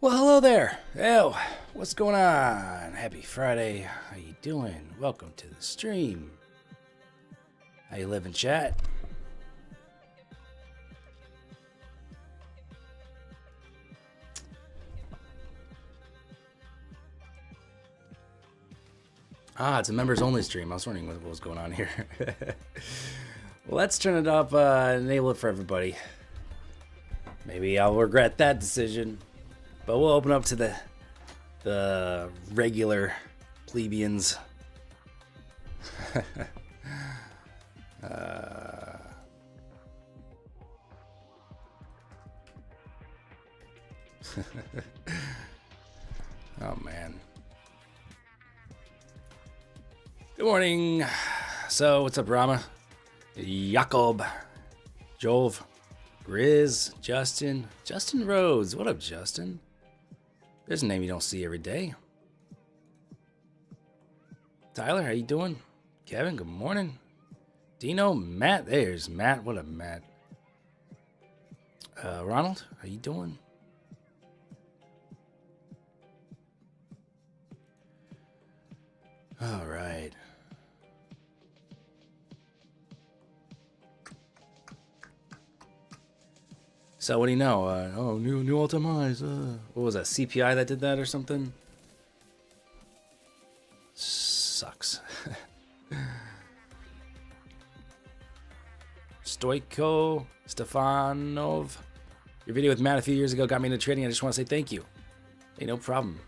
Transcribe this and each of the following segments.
Well, hello there. Oh, what's going on? Happy Friday. How you doing? Welcome to the stream. How you living, chat? Ah, it's a members only stream. I was wondering what was going on here. Well, let's turn it up, enable it for everybody. Maybe I'll regret that decision. But we'll open up to the regular plebeians. Oh man. Good morning. So what's up, Rama? Jakob, Jove, Grizz, Justin Rhodes. What up, Justin? There's a name you don't see every day. Tyler, how you doing? Kevin, good morning. Dino, Matt, there's Matt. What up, Matt? Ronald, how you doing? All right. So what do you know? Oh, new all-time highs. What was that? CPI that did that or something? Sucks. Stoico Stefanov. Your video with Matt a few years ago got me into trading. I just want to say thank you. Hey, no problem.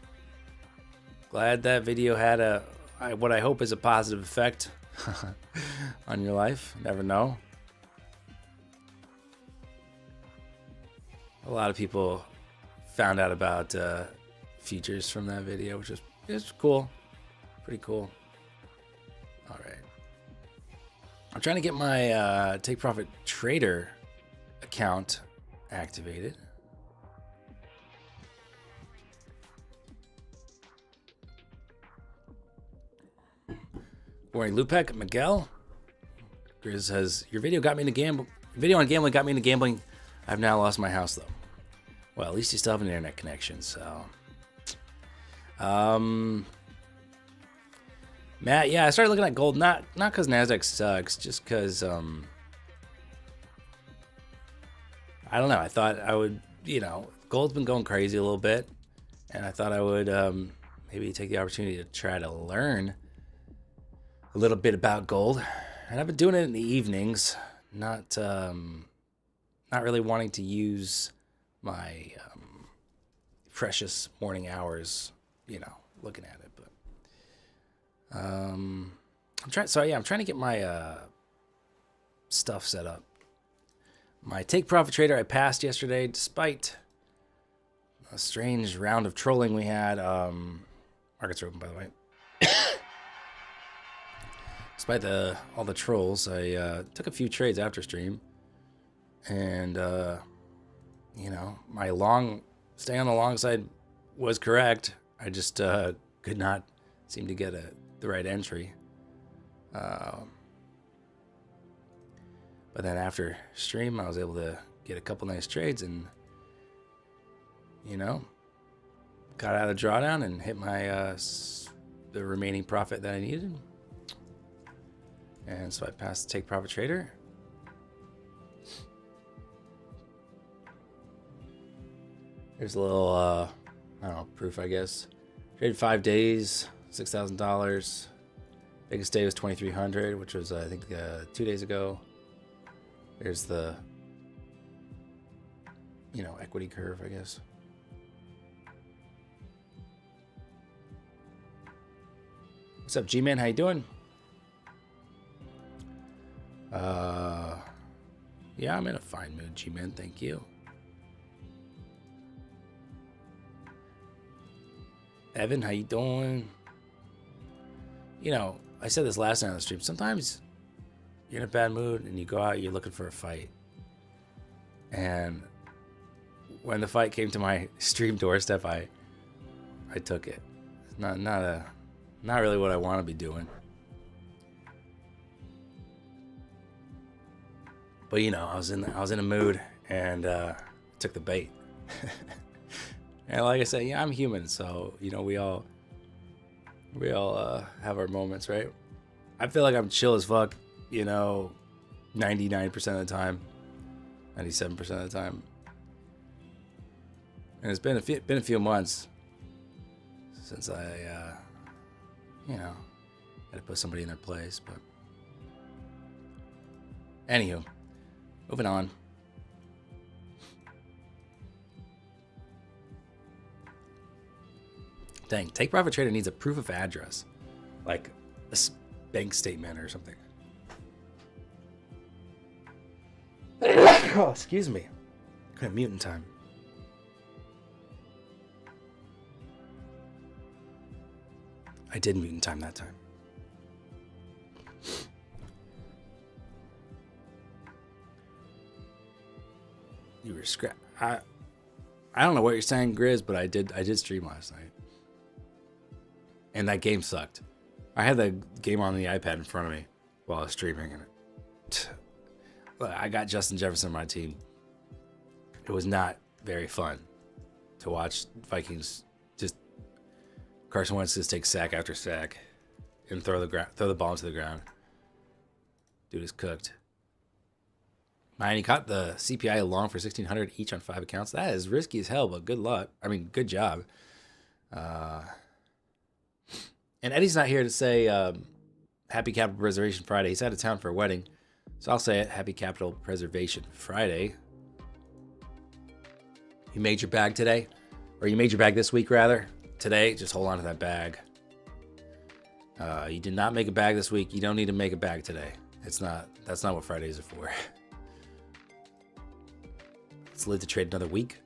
Glad that video had what I hope is a positive effect on your life. Never know. A lot of people found out about features from that video, which is cool. Pretty cool. All right. I'm trying to get my Take Profit Trader account activated. Morning, Lupek, Miguel. Grizz says, your video got me into gambling. Video on gambling got me into gambling. I've now lost my house, though. Well, at least you still have an internet connection, so. Matt, yeah, I started looking at gold, not because NASDAQ sucks, just because, I don't know, I thought I would, gold's been going crazy a little bit, and I thought I would maybe take the opportunity to try to learn a little bit about gold. And I've been doing it in the evenings, not really wanting to use my precious morning hours, looking at it. But I'm trying to get my stuff set up. My Take Profit Trader I passed yesterday, despite a strange round of trolling we had. Markets are open, by the way. Despite all the trolls, I took a few trades after stream. And, my stay on the long side was correct. I just could not seem to get the right entry. But then after stream, I was able to get a couple nice trades and, got out of drawdown and hit my the remaining profit that I needed. And so I passed the Take Profit Trader. Here's a little, I don't know, proof, I guess. Traded 5 days, $6,000. Biggest day was 2,300, which was, I think, 2 days ago. There's the, equity curve, I guess. What's up, G-Man? How you doing? Yeah, I'm in a fine mood, G-Man. Thank you. Evan, how you doing? I said this last night on the stream. Sometimes you're in a bad mood and you go out, you're looking for a fight. And when the fight came to my stream doorstep, I took it. Not really what I want to be doing. But I was in a mood and took the bait. And like I said, yeah, I'm human, so we all have our moments, right? I feel like I'm chill as fuck, 99% of the time, 97% of the time. And it's been a few months since I, had to put somebody in their place. But anywho, moving on. Dang, Take Profit Trader needs a proof of address, like a bank statement or something. Oh, excuse me. Couldn't mute in time. I did mute in time that time. You were I don't know what you're saying, Grizz, but I did stream last night. And that game sucked. I had the game on the iPad in front of me while I was streaming, and I got Justin Jefferson on my team. It was not very fun to watch Vikings just Carson Wentz just take sack after sack and throw the ball into the ground. Dude is cooked. Man, he caught the CPI long for 1,600 each on 5 accounts. That is risky as hell, but good luck. I mean, good job. And Eddie's not here to say Happy Capital Preservation Friday. He's out of town for a wedding. So I'll say it. Happy Capital Preservation Friday. You made your bag today? Or you made your bag this week, rather? Today, just hold on to that bag. You did not make a bag this week. You don't need to make a bag today. That's not what Fridays are for. Let's live to trade another week.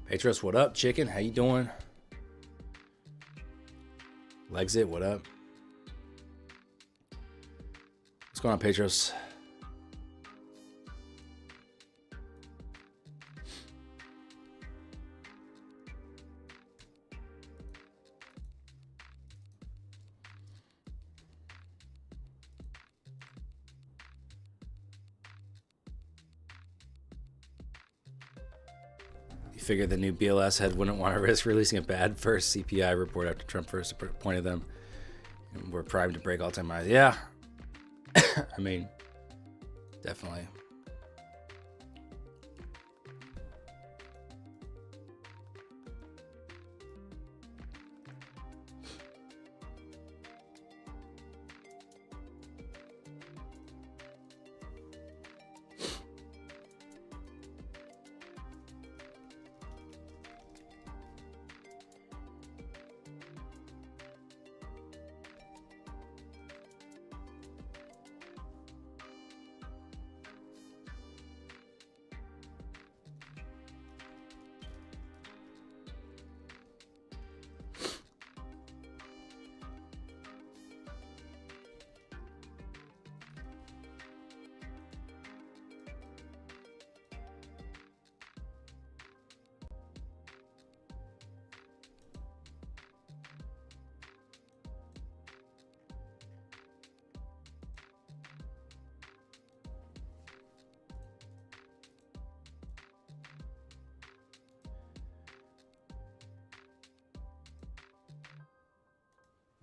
Petros, what up, chicken? How you doing? Lexit, what up? What's going on, Petros? Figured the new BLS head wouldn't want to risk releasing a bad first CPI report after Trump first appointed them. And we're primed to break all-time highs. Yeah. I mean, definitely.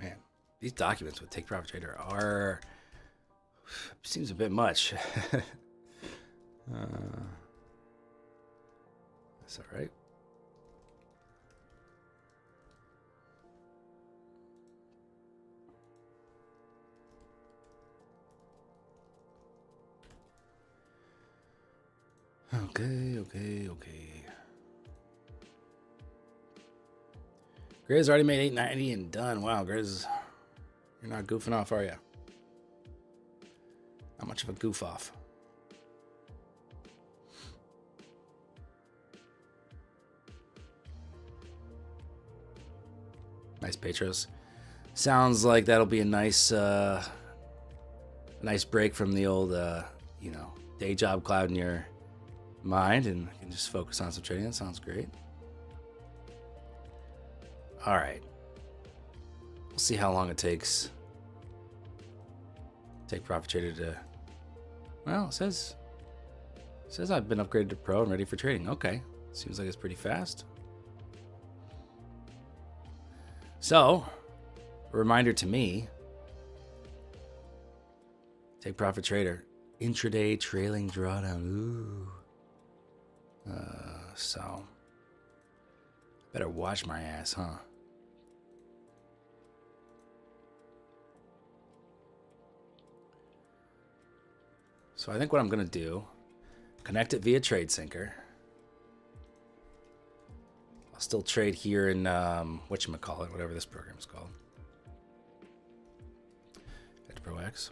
Man, these documents with Take Profit Trader are seems a bit much. That's all right. Okay. Grizz already made 890 and done. Wow, Grizz, you're not goofing off, are you? Not much of a goof off. Nice, Petros. Sounds like that'll be a nice break from the old day job cloud in your mind, and you can just focus on some trading. That sounds great. All right, we'll see how long it takes. Take Profit Trader to. Well, it says I've been upgraded to Pro and ready for trading. Okay, seems like it's pretty fast. So, a reminder to me: Take Profit Trader, intraday trailing drawdown. Ooh. So better watch my ass, huh? So I think what I'm gonna do, connect it via TradeSyncer. I'll still trade here in whatchamacallit, whatever this program is called. Edge Pro X.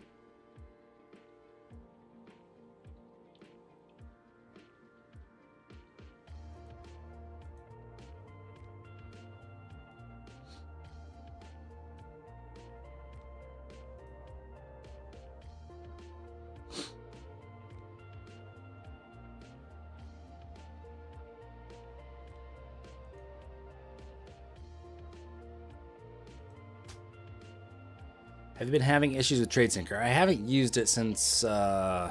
Have you been having issues with TradeSyncer? I haven't used it since. I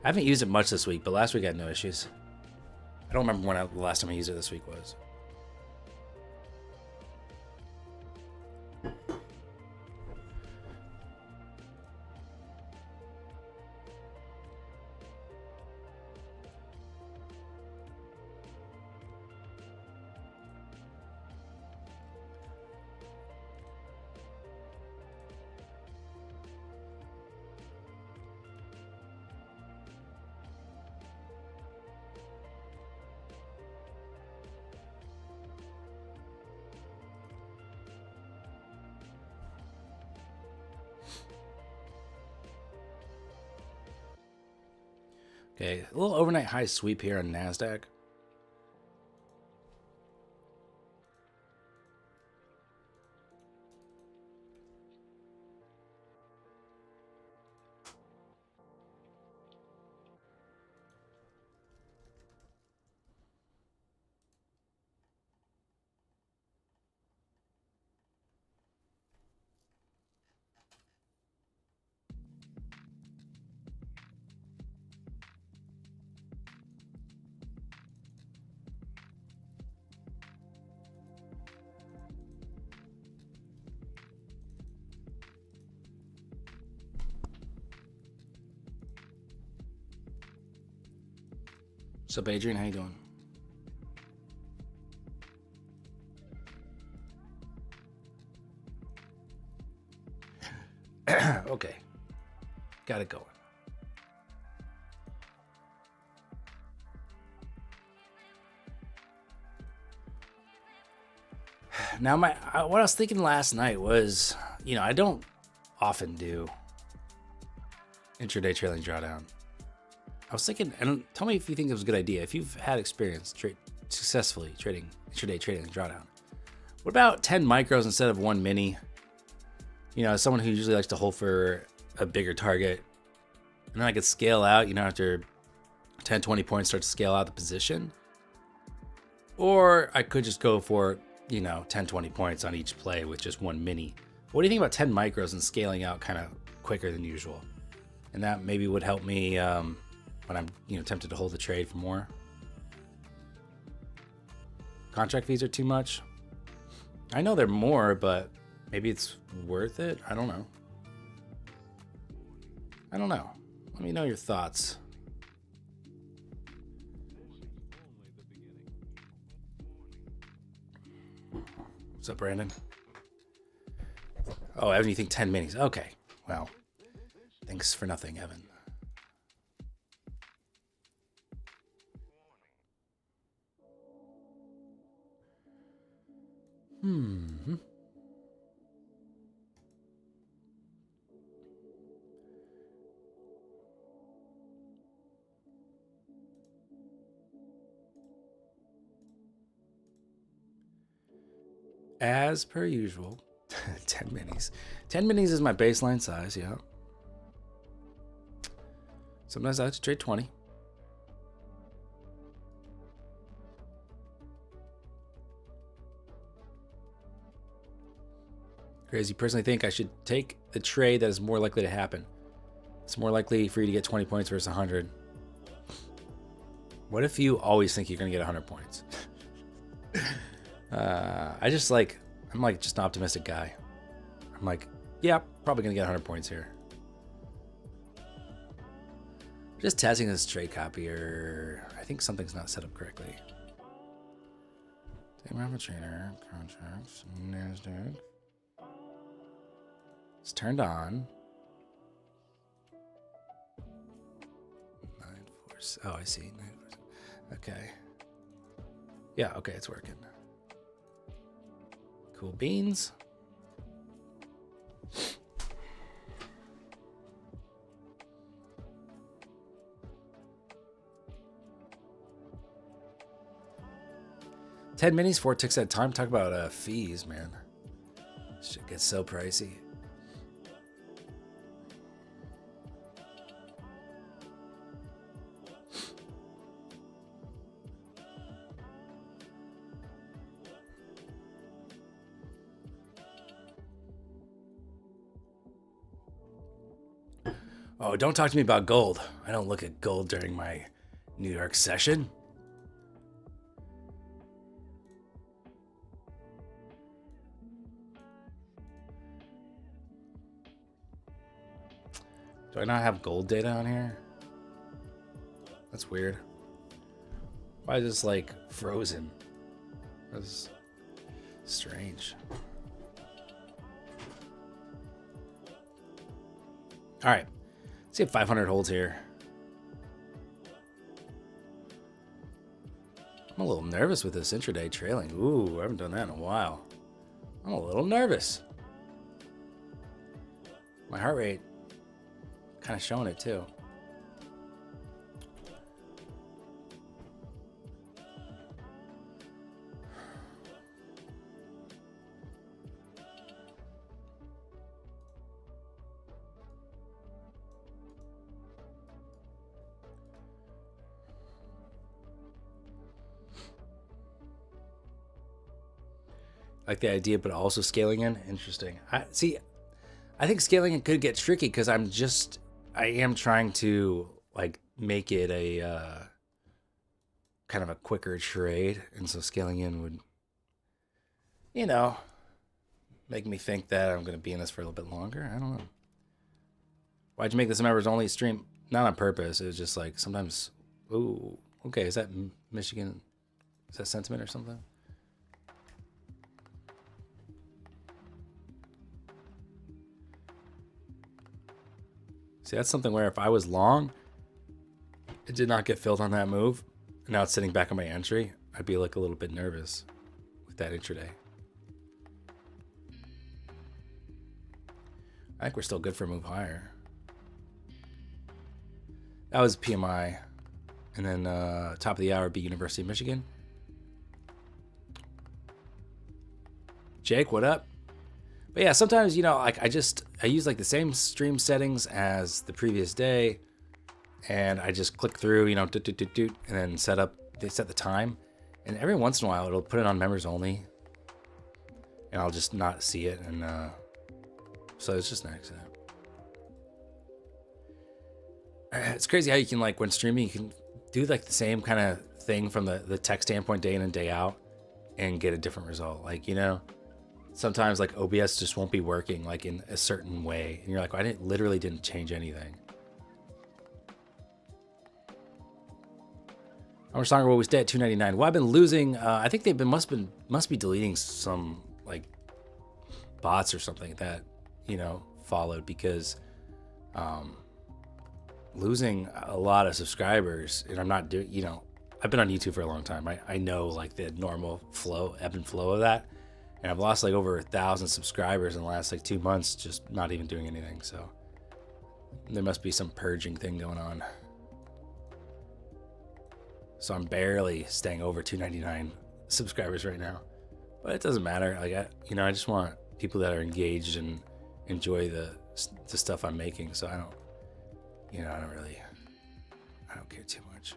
haven't used it much this week, but last week I had no issues. I don't remember when the last time I used it this week was. Okay, a little overnight high sweep here on NASDAQ. What's up, Adrian? How you doing? Okay. Got it going. Now, what I was thinking last night was, I don't often do intraday trailing drawdown. I was thinking, and tell me if you think it was a good idea. If you've had experience successfully trading intraday trailing drawdown, what about 10 micros instead of one mini? As someone who usually likes to hold for a bigger target, and then I could scale out, after 10, 20 points, start to scale out the position. Or I could just go for, 10, 20 points on each play with just one mini. What do you think about 10 micros and scaling out kind of quicker than usual? And that maybe would help me when I'm, tempted to hold the trade for more. Contract fees are too much. I know they're more, but maybe it's worth it. I don't know. Let me know your thoughts. What's up, Brandon? Oh, Evan, you think 10 minis? Okay. Well, thanks for nothing, Evan. as per usual, 10 minis. 10 minis is my baseline size, yeah. Sometimes I like to trade 20. Crazy. Personally think I should take the trade that is more likely to happen. It's more likely for you to get 20 points versus 100. What if you always think you're going to get 100 points? I'm just an optimistic guy. I'm like, yeah, probably going to get 100 points here. Just testing this trade copier. I think something's not set up correctly. Trainer, contracts, NASDAQ. It's turned on. 9-4. Oh, I see. 9-4. Okay. Yeah, okay, it's working. Cool beans. $10 minis, 4 ticks at a time. Talk about fees, man. Shit gets so pricey. Oh, don't talk to me about gold. I don't look at gold during my New York session. Do I not have gold data on here? That's weird. Why is this like frozen? That's strange. All right. Let's see if 500 holds here. I'm a little nervous with this intraday trailing. Ooh, I haven't done that in a while. I'm a little nervous. My heart rate kind of showing it too. Like the idea, but also scaling in. Interesting. I think scaling in could get tricky because I am trying to like make it a kind of a quicker trade, and so scaling in would, make me think that I'm going to be in this for a little bit longer. I don't know. Why'd you make this a members only stream? Not on purpose. It was just like sometimes. Ooh, okay. Is that Michigan? Is that sentiment or something? See, that's something where if I was long, it did not get filled on that move, and now it's sitting back on my entry, I'd be like a little bit nervous with that intraday. I think we're still good for a move higher. That was PMI. And then top of the hour would be University of Michigan. Jake, what up? But yeah, sometimes, like I use like the same stream settings as the previous day, and I just click through, and then set the time. And every once in a while, it'll put it on members only, and I'll just not see it. And so it's just an accident. It's crazy how you can, like, when streaming, you can do like the same kind of thing from the tech standpoint day in and day out and get a different result. Like, sometimes like OBS just won't be working like in a certain way, and you're like, I literally didn't change anything. Our song will we stay at 299. Well, I've been losing. I think they've been must be deleting some like bots or something that followed, because losing a lot of subscribers, and I'm not doing. I've been on YouTube for a long time. I know like the normal ebb and flow of that. And I've lost like over 1,000 subscribers in the last like 2 months, just not even doing anything. So there must be some purging thing going on. So I'm barely staying over 299 subscribers right now. But it doesn't matter. Like I just want people that are engaged and enjoy the stuff I'm making. So I don't care too much.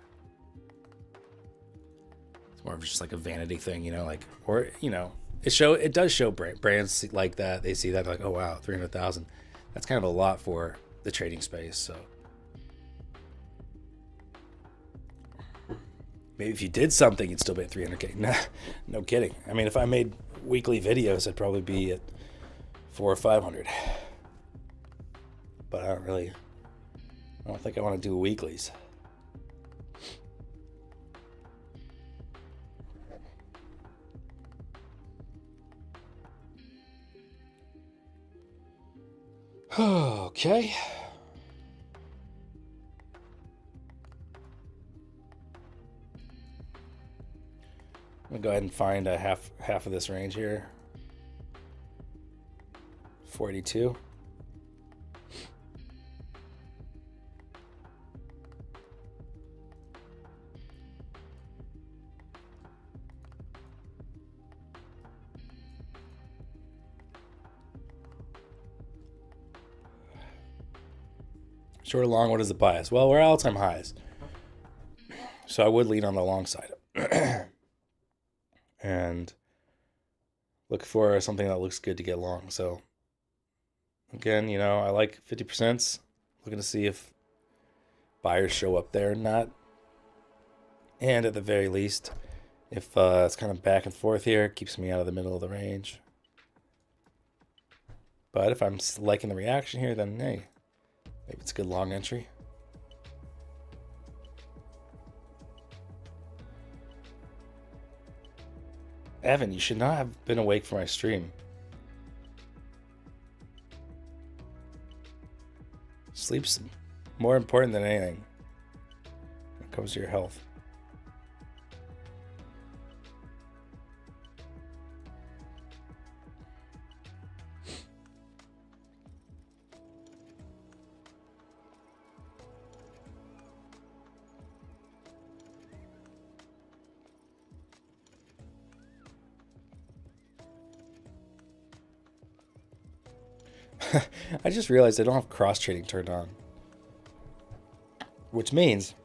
It's more of just like a vanity thing, it does show brands like that. They see that like, oh wow, 300,000. That's kind of a lot for the trading space. So maybe if you did something, you'd still be at 300K. Nah, no kidding. I mean, if I made weekly videos, I'd probably be at 400 or 500. But I don't think I want to do weeklies. Okay. I'm gonna go ahead and find a half of this range here. 42. Short or long, what is the bias? Well, we're at all-time highs. So I would lean on the long side. And look for something that looks good to get long. So again, I like 50%. Looking to see if buyers show up there or not. And at the very least, if it's kind of back and forth here, it keeps me out of the middle of the range. But if I'm liking the reaction here, then hey, maybe it's a good long entry. Evan, you should not have been awake for my stream. Sleep's more important than anything when it comes to your health. I just realized I don't have cross trading turned on. Which means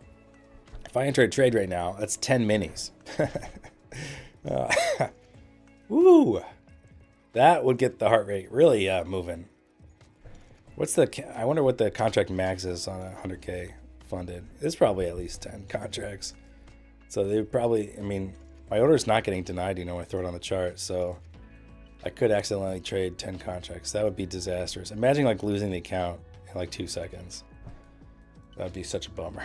if I enter a trade right now, that's 10 minis. Woo! That would get the heart rate really moving. I wonder what the contract max is on a 100K funded. It's probably at least 10 contracts. So they would probably, my order's not getting denied, when I throw it on the chart. So I could accidentally trade 10 contracts. That would be disastrous. Imagine like losing the account in like 2 seconds. That would be such a bummer.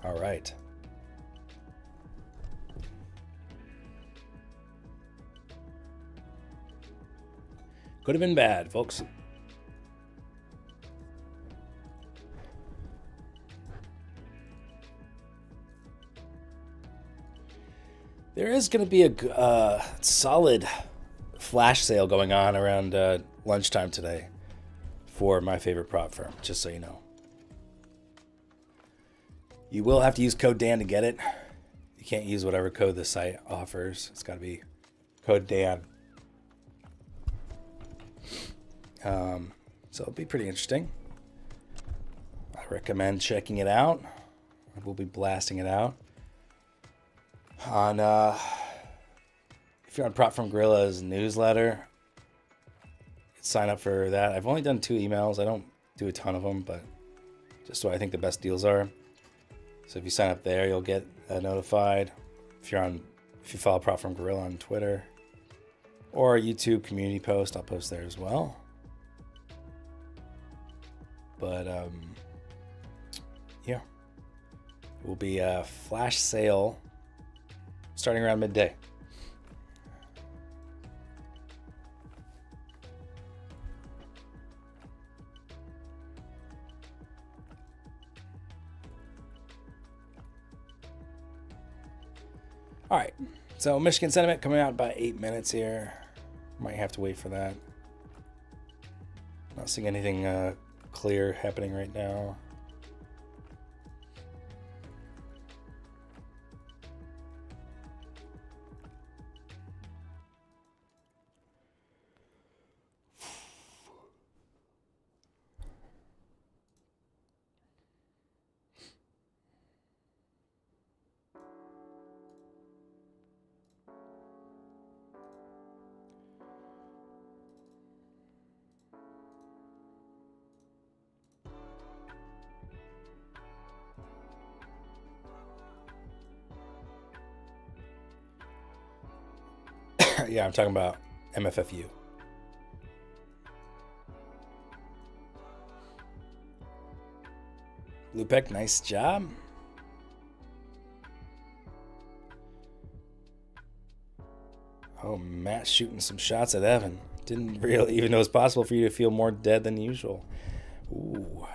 All right. Could have been bad, folks. There is going to be a solid flash sale going on around lunchtime today for my favorite prop firm, just so you know. You will have to use code Dan to get it. You can't use whatever code the site offers. It's got to be code Dan. So it'll be pretty interesting. I recommend checking it out. We'll be blasting it out. If you're on Prop from Gorilla's newsletter, sign up for that. I've only done 2 emails. I don't do a ton of them, but just what I think the best deals are. So if you sign up there, you'll get notified. If you follow Prop from Gorilla on Twitter or a YouTube community post, I'll post there as well. But yeah, it will be a flash sale starting around midday. All right, so Michigan sentiment coming out in about 8 minutes here. Might have to wait for that. Not seeing anything clear happening right now. Yeah, I'm talking about MFFU. Lupek, nice job. Oh, Matt shooting some shots at Evan. Didn't really even know it was possible for you to feel more dead than usual. Ooh.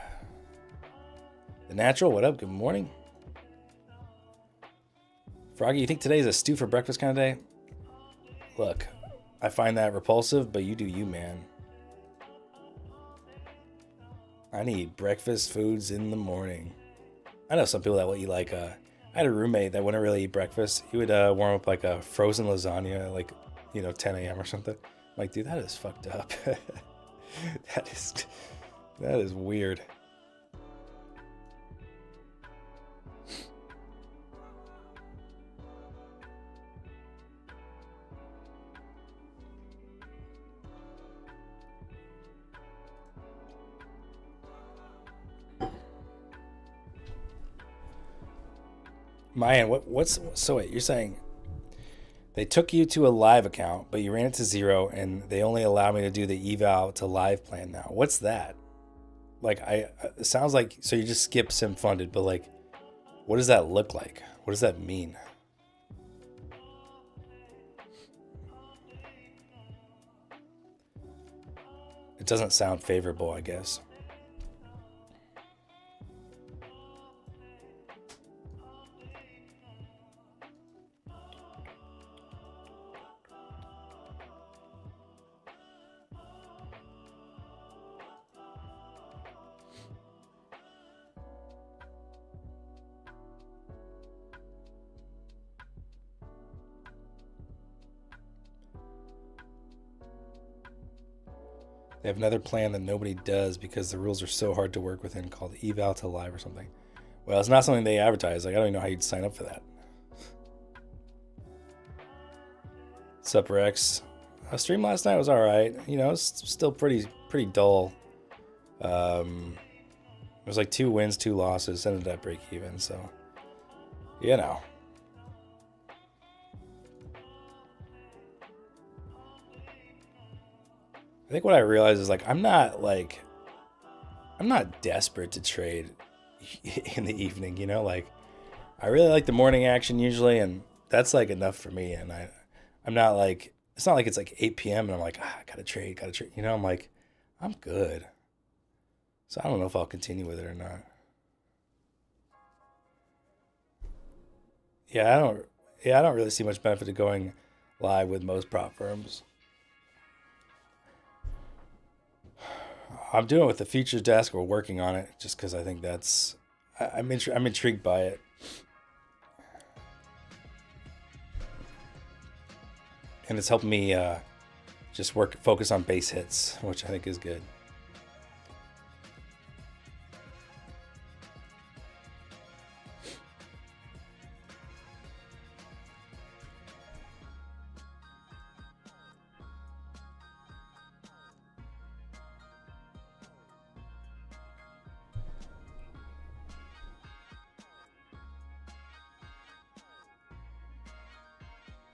The Natural, what up? Good morning. Froggy, you think today's a stew for breakfast kind of day? Look, I find that repulsive, but you do you, man. I need breakfast foods in the morning. I know some people that will eat like I had a roommate that wouldn't really eat breakfast. He would warm up like a frozen lasagna at like 10 a.m. or something. I'm like, dude, that is fucked up. that is weird. Mayan, what's so wait, you're saying they took you to a live account, but you ran it to 0 and they only allow me to do the eval to live plan now. What's that? Like it sounds like so you just skip sim funded, but like what does that look like? What does that mean? It doesn't sound favorable, I guess. They have another plan that nobody does because the rules are so hard to work within called eval to live or something. Well, it's not something they advertise. Like I don't even know how you'd sign up for that. Sup, Rex? Stream last night was all right. It's still pretty dull. It was like 2 wins, 2 losses, ended up break even. So, I think what I realized is like I'm not desperate to trade in the evening. Like I really like the morning action usually, and that's like enough for me. And I'm not like it's not like it's like 8 p.m. and I'm like gotta trade. I'm like I'm good. So I don't know if I'll continue with it or not. Yeah, I don't. Yeah, I don't really see much benefit to going live with most prop firms. I'm doing it with the features desk. We're working on it just because I think I'm intrigued by it. And it's helping me just focus on base hits, which I think is good.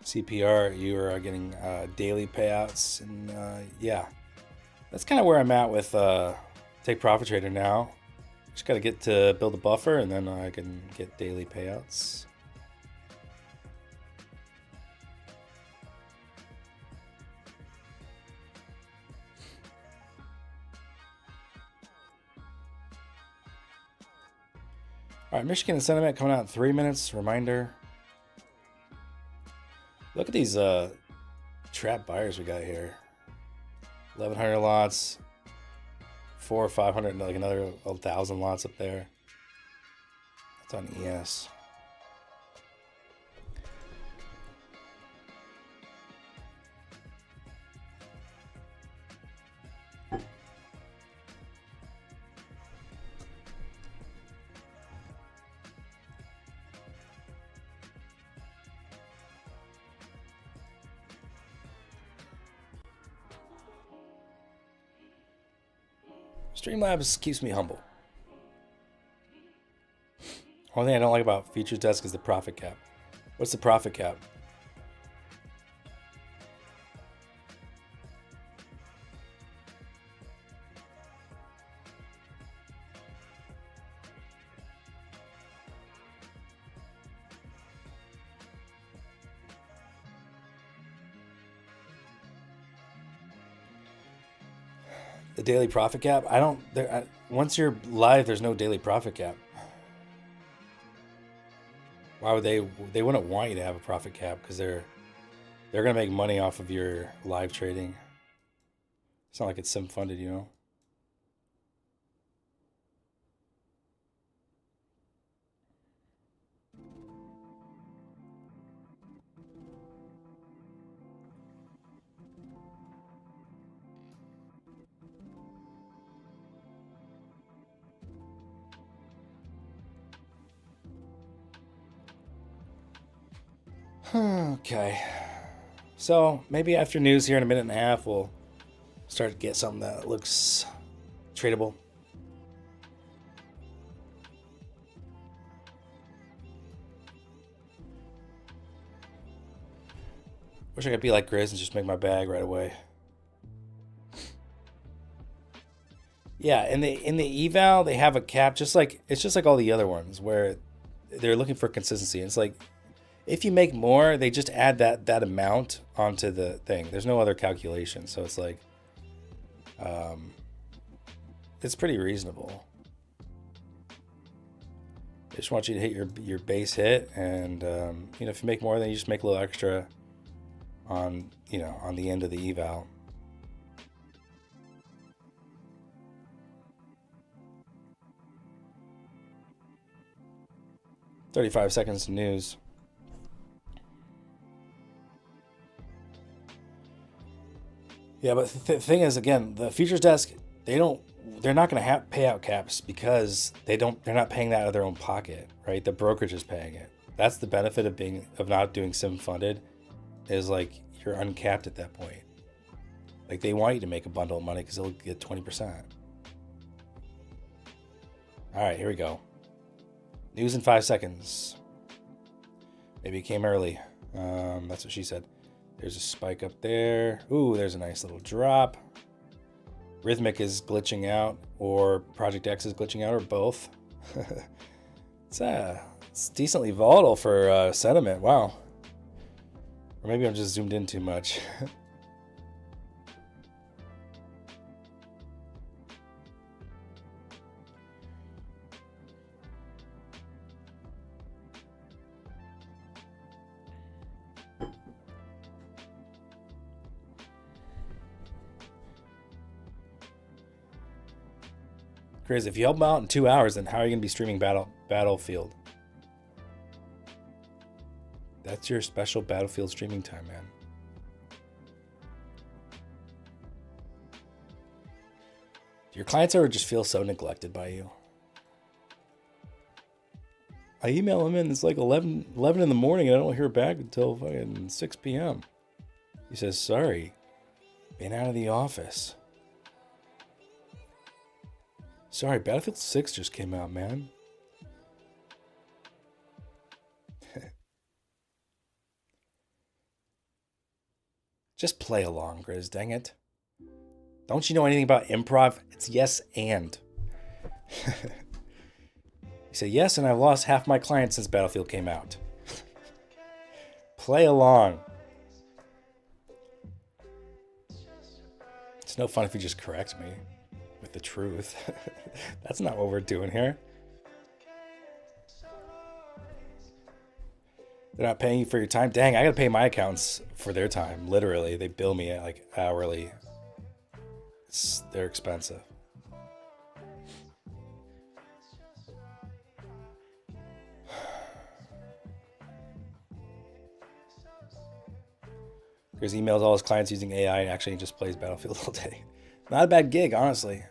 CPR, you are getting daily payouts, and that's kind of where I'm at with Take Profit Trader now. Just got to get to build a buffer, and then I can get daily payouts. All right, Michigan sentiment coming out in 3 minutes. Reminder. Look at these trap buyers we got here. 1,100 lots, 400 or 500, like another 1,000 lots up there. That's on ES. Streamlabs keeps me humble. Only thing I don't like about Features Desk is the profit cap. What's the profit cap? The daily profit cap? Once you're live, there's no daily profit cap. Why would they wouldn't want you to have a profit cap, because they're gonna make money off of your live trading. It's not like it's sim funded, you know. Okay. So maybe after news here in a minute and a half, we'll start to get something that looks tradable. Wish I could be like Grizz and just make my bag right away. Yeah, in the eval they have a cap, it's just like all the other ones where they're looking for consistency. It's like if you make more, they just add that amount onto the thing. There's no other calculation, so it's like it's pretty reasonable. They just want you to hit your base hit, and if you make more, then you just make a little extra on the end of the eval. "35 seconds to news." Yeah, but the thing is, again, the Features Desk, they're not going to have payout caps because they're not paying that out of their own pocket, right? The brokerage is paying it. That's the benefit of not doing sim funded, is like you're uncapped at that point. Like they want you to make a bundle of money because they'll get 20%. All right, here we go. News in 5 seconds. Maybe it came early. That's what she said. There's a spike up there. Ooh, there's a nice little drop. Rhythmic is glitching out, or Project X is glitching out, or both. It's decently volatile for sentiment. Wow. Or maybe I'm just zoomed in too much. Chris, if you help them out in 2 hours, then how are you going to be streaming Battlefield? That's your special Battlefield streaming time, man. Do your clients ever just feel so neglected by you? I email him and it's like 11 in the morning and I don't hear back until fucking 6 p.m. He says, "Sorry, been out of the office." Sorry, Battlefield 6 just came out, man. Just play along, Grizz, dang it. Don't you know anything about improv? It's yes and. He said, "Yes, and I've lost half my clients since Battlefield came out." Play along. It's no fun if you just correct me with the truth. That's not what we're doing here. They're not paying you for your time. Dang, I gotta pay my accountants for their time. Literally, they bill me like hourly. They're expensive. Because he emails all his clients using AI and actually just plays Battlefield all day. Not a bad gig, honestly.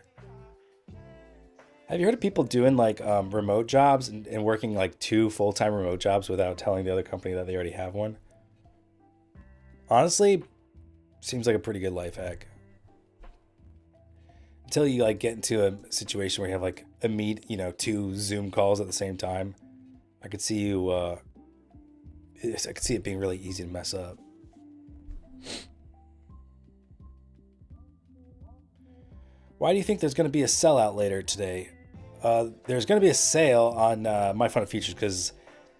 Have you heard of people doing like remote jobs and working like 2 full-time remote jobs without telling the other company that they already have one? Honestly, seems like a pretty good life hack. Until you like get into a situation where you have like 2 Zoom calls at the same time. I could see you. I could see it being really easy to mess up. Why do you think there's going to be a sellout later today? There's going to be a sale on My Fun Features because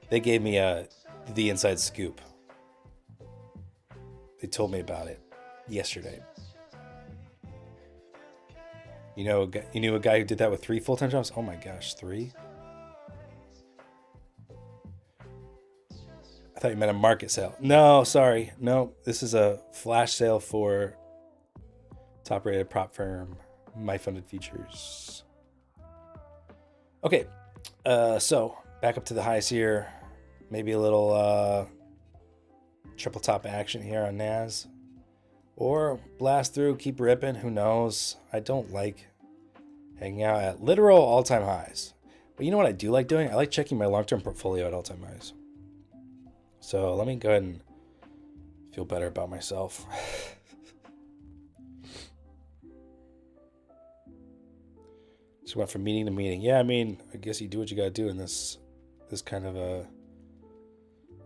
they gave me the inside scoop. They told me about it yesterday. You knew a guy who did that with 3 full-time jobs? Oh my gosh, 3? I thought you meant a market sale. No, sorry. No, this is a flash sale for top-rated prop firm, My Funded Features. Okay, so back up to the highs here. Maybe a little triple top action here on NAS. Or blast through, keep ripping, who knows. I don't like hanging out at literal all-time highs. But you know what I do like doing? I like checking my long-term portfolio at all-time highs. So let me go ahead and feel better about myself. Just went from meeting to meeting. Yeah, I mean, I guess you do what you gotta do in this kind of a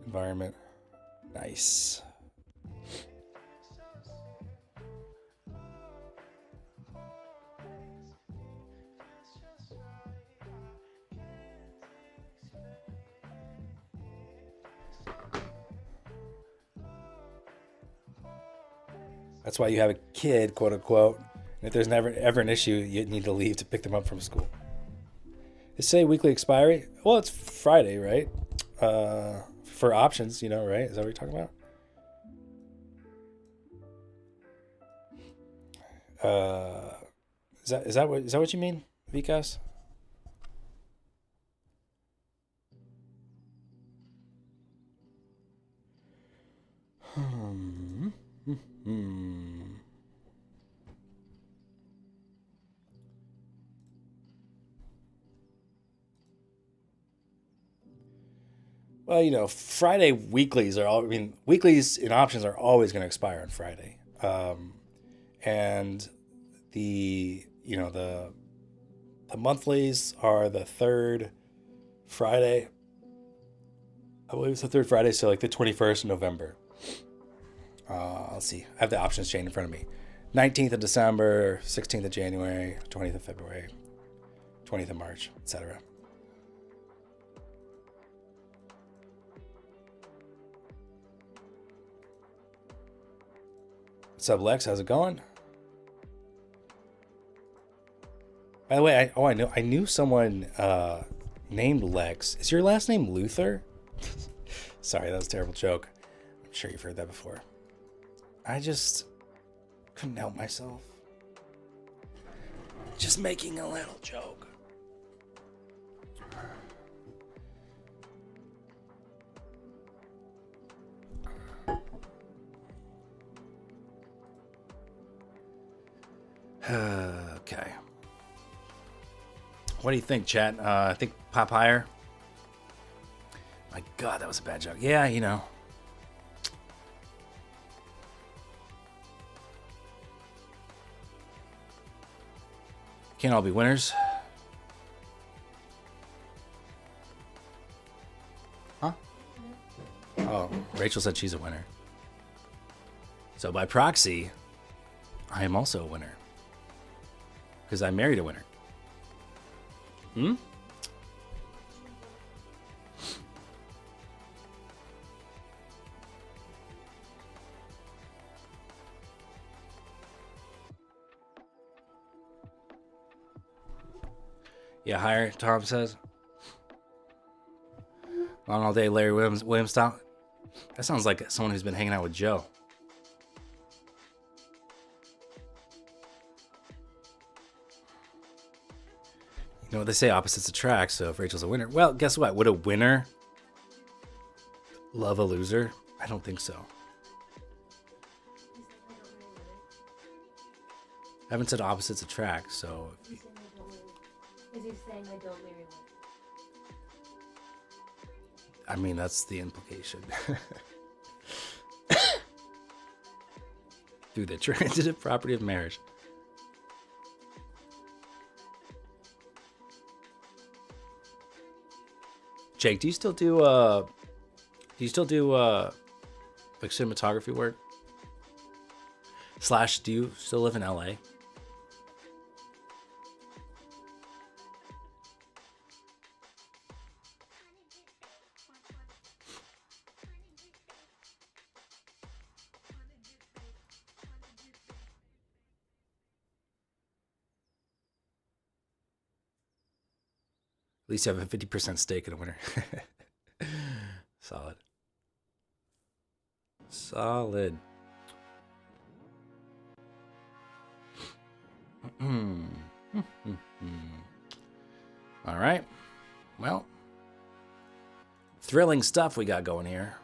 environment. Nice. That's why you have a kid, quote unquote. And if there's never ever an issue, you need to leave to pick them up from school. Is today weekly expiry? Well, it's Friday, right? For options, right? Is that what you're talking about? Is that what you mean, Vikas? Well, Friday weeklies weeklies in options are always going to expire on Friday. And the monthlies are the third Friday. I believe it's the third Friday, so like the 21st of November. Let's see. I have the options chain in front of me. 19th of December, 16th of January, 20th of February, 20th of March, etc. What's up, Lex? How's it going? By the way, I knew someone named Lex. Is your last name Luther? Sorry, that was a terrible joke. I'm sure you've heard that before. I just couldn't help myself. Just making a little joke. Okay. What do you think, chat? I think pop higher. My God, that was a bad joke. Yeah, Can't all be winners. Huh? Oh, Rachel said she's a winner. So by proxy, I am also a winner. Because I married a winner. Yeah, higher, Tom says. On all day, Larry Williams style. That sounds like someone who's been hanging out with Joe. You know what they say, opposites attract, so if Rachel's a winner... Well, guess what? Would a winner love a loser? I don't think so. I haven't said opposites attract, so. He's saying I don't really. Is he saying I don't really like? I mean, that's the implication. Through the transitive property of marriage. Jake, do you still do like cinematography work? / do you still live in LA? At least you have a 50% stake in a winner. Solid. Solid. All right. Well, thrilling stuff we got going here.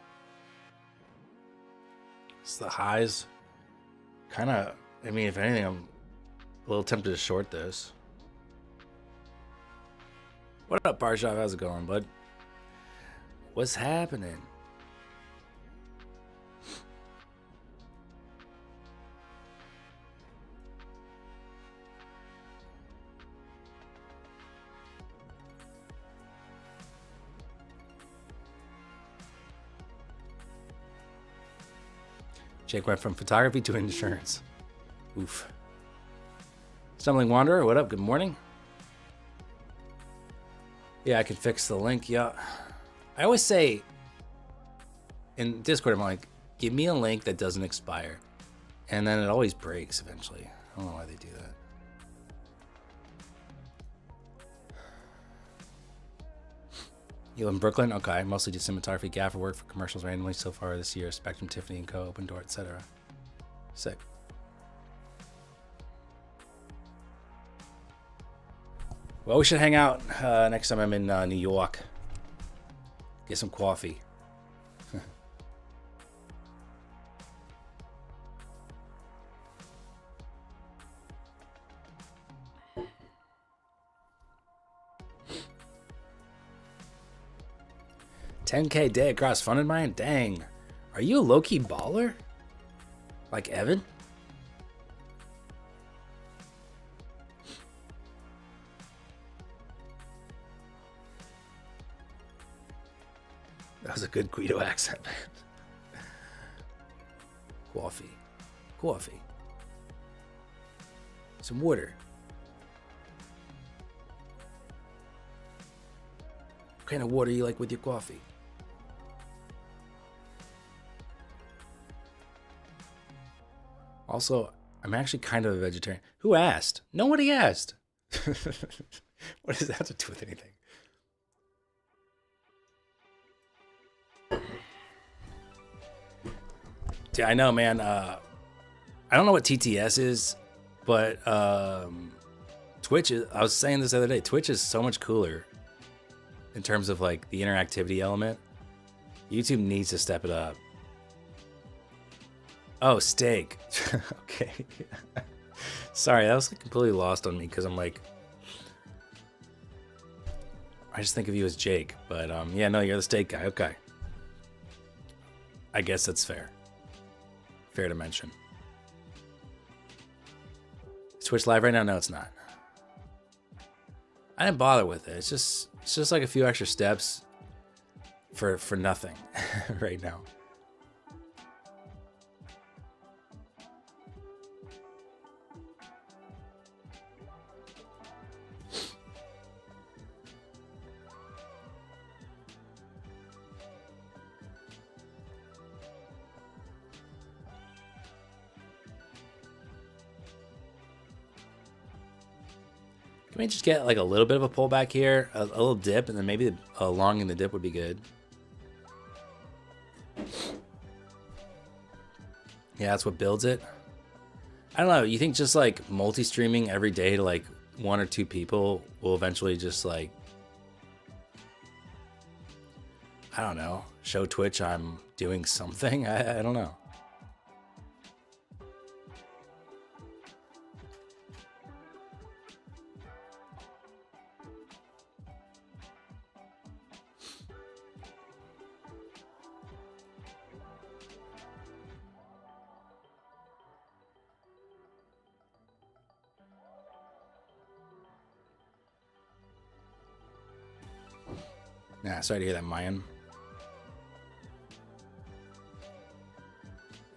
It's the highs. Kind of, I mean, if anything, I'm a little tempted to short this. What up, Barshov? How's it going, bud? What's happening? Jake went from photography to insurance. Oof. Stumbling Wanderer, what up? Good morning. Yeah, I can fix the link. Yeah. I always say in Discord, I'm like, give me a link that doesn't expire. And then it always breaks eventually. I don't know why they do that. You live in Brooklyn? Okay. Mostly do cinematography, gaffer work for commercials randomly so far this year. Spectrum, Tiffany & Co., Open Door, etc. Sick. Well, we should hang out next time I'm in New York. Get some coffee. $10K day across funded mine? Dang. Are you a low-key baller? Like Evan? That was a good Guido accent, man. Coffee. Coffee. Some water. What kind of water you like with your coffee? Also, I'm actually kind of a vegetarian. Who asked? Nobody asked. What does that have to do with anything? Yeah, I know, man. I don't know what TTS is, but Twitch is. I was saying this the other day. Twitch is so much cooler in terms of like the interactivity element. YouTube needs to step it up. Oh, steak. Okay. Sorry, that was like completely lost on me because I'm like, I just think of you as Jake. But yeah, no, you're the steak guy. Okay. I guess that's fair. Fair to mention. Is Twitch live right now? No, it's not. I didn't bother with it. It's just like a few extra steps for nothing right now. Can we just get like a little bit of a pullback here, a little dip, and then maybe a long in the dip would be good. Yeah, that's what builds it. I don't know. You think just like multi-streaming every day to like 1 or 2 people will eventually just like, I don't know, show Twitch I'm doing something? I don't know. Nah, sorry to hear that, Mayan.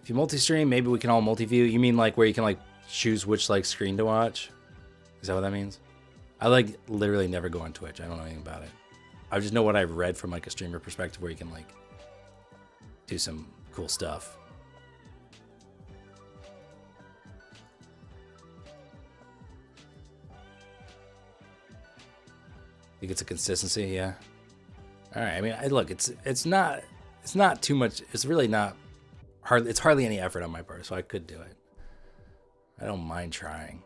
If you multi-stream, maybe we can all multi-view. You mean like where you can like choose which like screen to watch? Is that what that means? I like literally never go on Twitch. I don't know anything about it. I just know what I've read from like a streamer perspective where you can like do some cool stuff. Think it's a consistency, yeah. All right. I mean, look, it's not too much. It's really not hardly. It's hardly any effort on my part, so I could do it. I don't mind trying.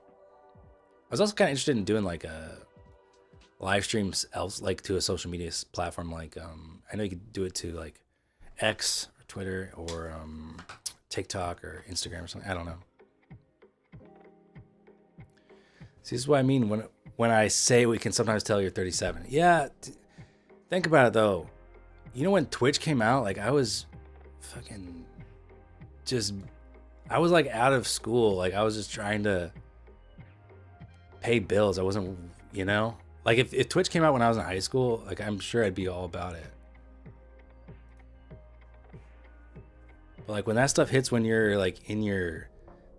I was also kind of interested in doing like a live streams else, like to a social media platform. Like I know you could do it to like X or Twitter or TikTok or Instagram or something. I don't know. See, this is what I mean when I say we can sometimes tell you're 37. Yeah, think about it though. You know when Twitch came out, like I was fucking just, I was like out of school. Like I was just trying to pay bills. I wasn't, you know? Like if Twitch came out when I was in high school, like I'm sure I'd be all about it. But like when that stuff hits when you're like in your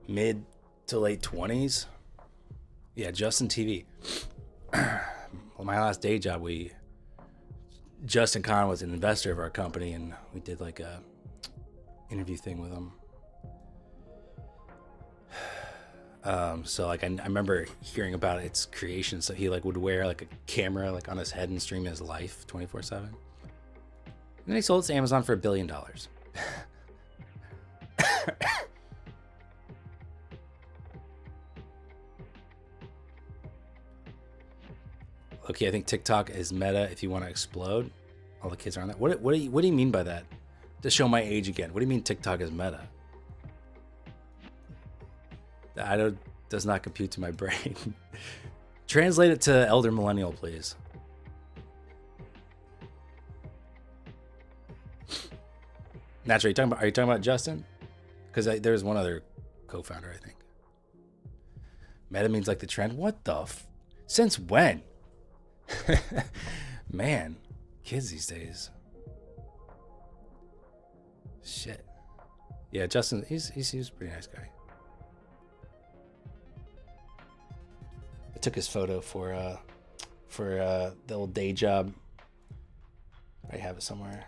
mid to late 20s, yeah, Justin TV. Well, my last day job, Justin Kahn was an investor of our company, and we did like a interview thing with him. So like I remember hearing about its creation. So he like would wear like a camera like on his head and stream his life 24/7. And then he sold it to Amazon for $1 billion. Okay, I think TikTok is meta if you want to explode. All the kids are on that. What do you mean by that? To show my age again. What do you mean TikTok is meta? Does not compute to my brain. Translate it to elder millennial, please. Naturally, are you talking about Justin? Because there's one other co-founder, I think. Meta means like the trend. What the? Since when? Man, kids these days. Shit. Yeah, Justin, he's a pretty nice guy. I took his photo for the old day job. I have it somewhere.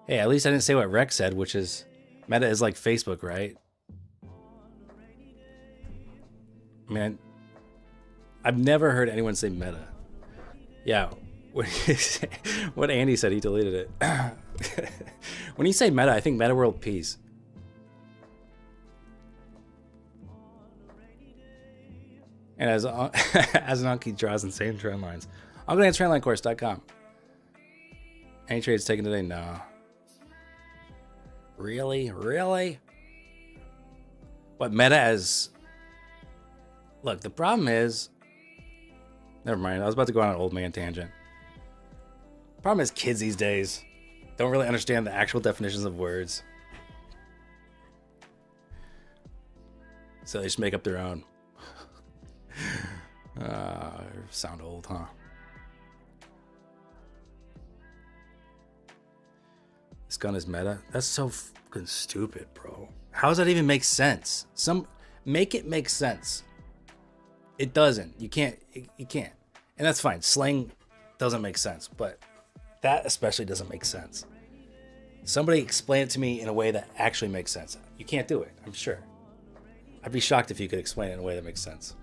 Hey, at least I didn't say what Rex said, which is Meta is like Facebook, right? I mean, I've never heard anyone say Meta. Yeah, what Andy said, he deleted it. When you say Meta, I think Meta World Peace. And as an Anki draws insane trend lines. I'll go to trendlinecourse.com. Any trades taken today? No. Really? What Meta as? Look, the problem is. Never mind. I was about to go on an old man tangent. Problem is, kids these days don't really understand the actual definitions of words, so they just make up their own. Sound old, huh? This gun is meta. That's so fucking stupid, bro. How does that even make sense? Make it make sense. It doesn't. You can't. And that's fine. Slang doesn't make sense, but that especially doesn't make sense. Somebody explain it to me in a way that actually makes sense. You can't do it, I'm sure. I'd be shocked if you could explain it in a way that makes sense.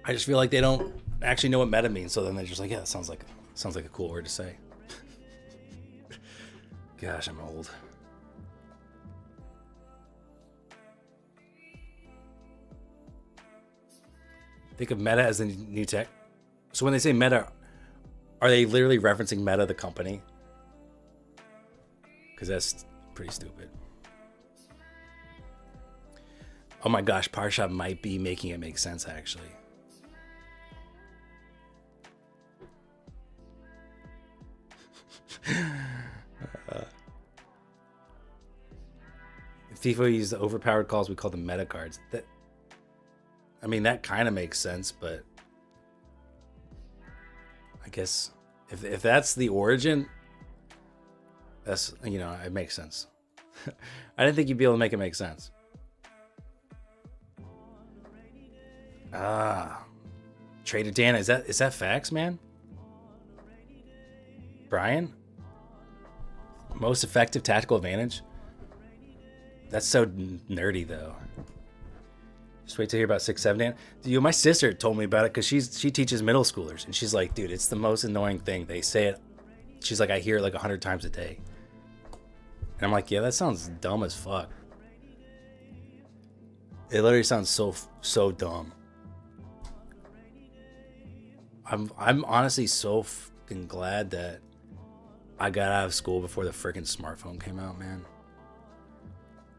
I just feel like they don't actually know what meta means, so then they're just like, yeah, that sounds like a cool word to say. Gosh, I'm old. Think of Meta as the new tech. So when they say Meta, are they literally referencing Meta, the company? Because that's pretty stupid. Oh my gosh, Parsha might be making it make sense, actually. If FIFA used the overpowered calls, we call them meta cards. I mean, that kind of makes sense, but I guess if that's the origin, that's, it makes sense. I didn't think you'd be able to make it make sense. Trader Dan, is that facts, man? Brian? Most effective tactical advantage? That's so nerdy, though. Just wait to hear about 6-7 Dan. Dude, my sister told me about it because she teaches middle schoolers, and she's like, dude, it's the most annoying thing. They say it. She's like, I hear it like 100 times a day. And I'm like, yeah, that sounds dumb as fuck. It literally sounds so dumb. I'm honestly so fucking glad that I got out of school before the freaking smartphone came out, man.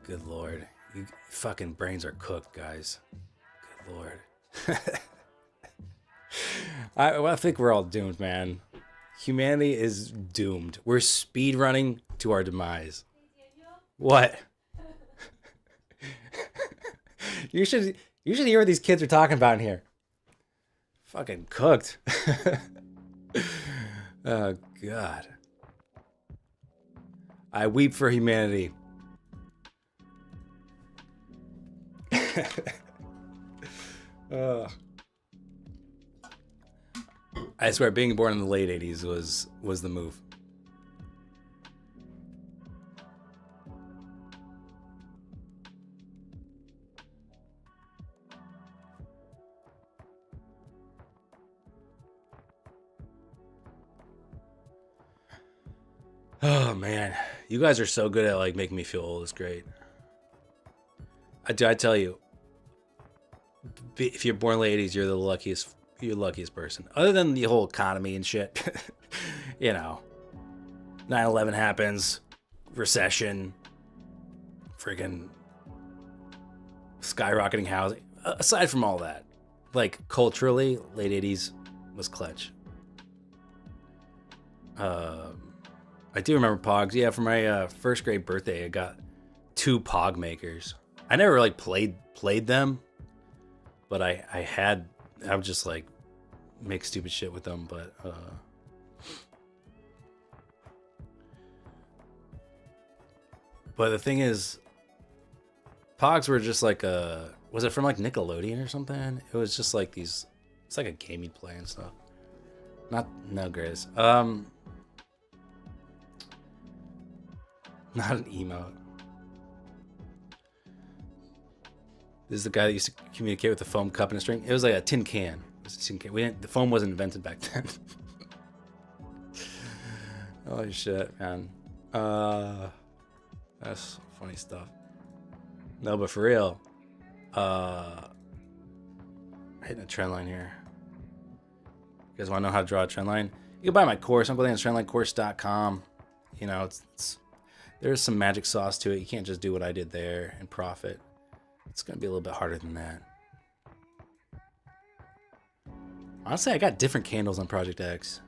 Good Lord. You fucking brains are cooked, guys. Good Lord. I think we're all doomed, man. Humanity is doomed. We're speed running to our demise. What? You should hear what these kids are talking about in here. Fucking cooked. Oh, God. I weep for humanity. I swear, being born in the late 80s was the move. Oh man, you guys are so good at like making me feel old. It's great. I tell you, if you're born late 80s, you're the luckiest person. Other than the whole economy and shit. 9/11 happens, recession, freaking skyrocketing housing. Aside from all that, like culturally, late 80s was clutch. I do remember Pogs. Yeah, for my first grade birthday, I got 2 Pog makers. I never really played them, but I would just like make stupid shit with them. But the thing is, Pogs were just like was it from like Nickelodeon or something? It was just like it's like a game you'd play and stuff. No greatest. Not an emote. This is the guy that used to communicate with a foam cup and a string. It was like a tin can. The foam wasn't invented back then. Holy shit, man. That's funny stuff. No, but for real, hitting a trend line here. You guys want to know how to draw a trend line? You can buy my course. I'm going to trendlinecourse.com. There's some magic sauce to it. You can't just do what I did there and profit. It's going to be a little bit harder than that. Honestly, I got different candles on Project X.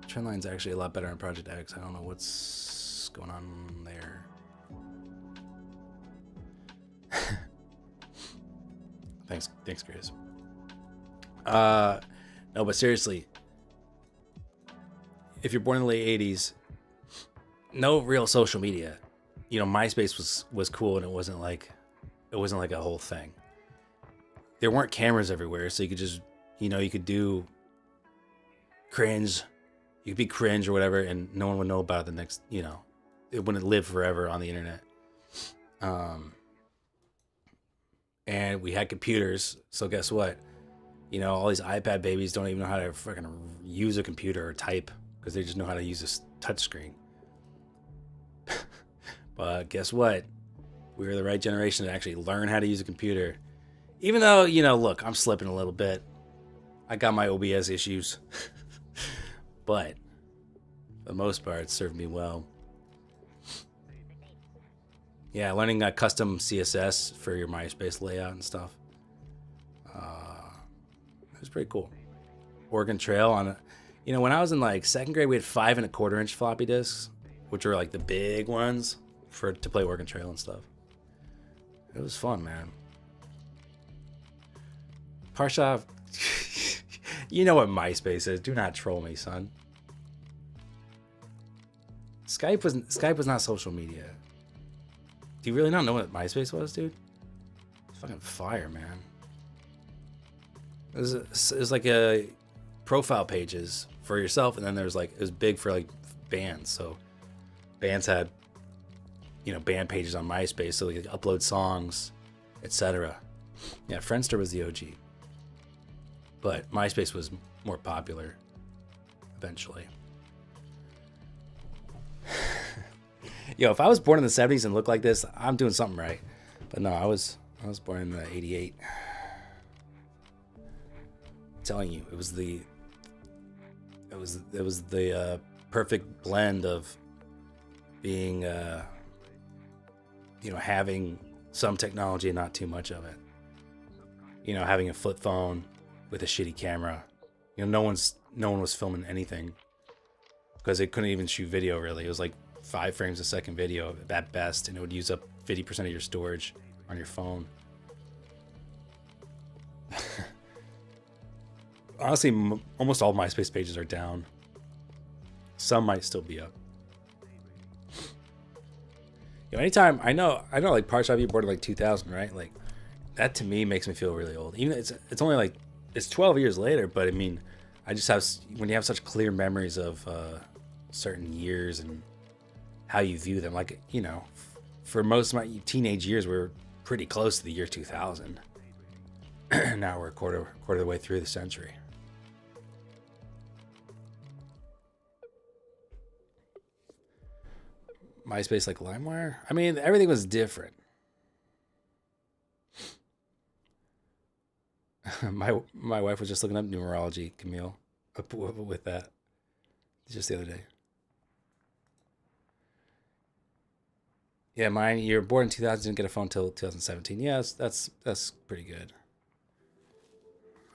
Trendline's actually a lot better on Project X. I don't know what's going on there. Thanks, Chris. No, but seriously, if you're born in the late 80s, no real social media. MySpace was cool, and it wasn't like a whole thing. There weren't cameras everywhere, so you could just, you could do cringe. You could be cringe or whatever, and no one would know about it the next, it wouldn't live forever on the internet. And we had computers, so guess what? All these iPad babies don't even know how to fucking use a computer or type, because they just know how to use a touch screen. But guess what? We were the right generation to actually learn how to use a computer. Even though, look, I'm slipping a little bit. I got my OBS issues. But for the most part, it served me well. Yeah, learning custom CSS for your MySpace layout and stuff. It was pretty cool. Oregon Trail on a, when I was in like second grade, we had 5.25-inch floppy disks, which were like the big ones to play Oregon Trail and stuff. It was fun, man. Parshav, you know what MySpace is. Do not troll me, son. Skype was not social media. Do you really not know what MySpace was, dude? It's fucking fire, man. It was like a profile pages for yourself, and then there's like, it was big for like bands. So bands had, band pages on MySpace, so they could upload songs, etc. Yeah, Friendster was the OG, but MySpace was more popular eventually. Yo, if I was born in the 70s and looked like this, I'm doing something right. But no, I was born in 88. I'm telling you, it was the perfect blend of being having some technology and not too much of it. Having a flip phone with a shitty camera. No one was filming anything because they couldn't even shoot video really. It was like 5 frames a second video at best, and it would use up 50% of your storage on your phone. Honestly, almost all MySpace pages are down. Some might still be up. Anytime I know like Parshav, you born in like 2000, right? Like that to me makes me feel really old. Even it's only like it's 12 years later, but I mean, I just have, when you have such clear memories of certain years and how you view them, like for most of my teenage years, we were pretty close to the year 2000. Now we're a quarter of the way through the century. MySpace like LimeWire? I mean, everything was different. My wife was just looking up numerology, Camille, with that just the other day. Yeah, mine. You're born in 2000, didn't get a phone until 2017. Yes, that's pretty good.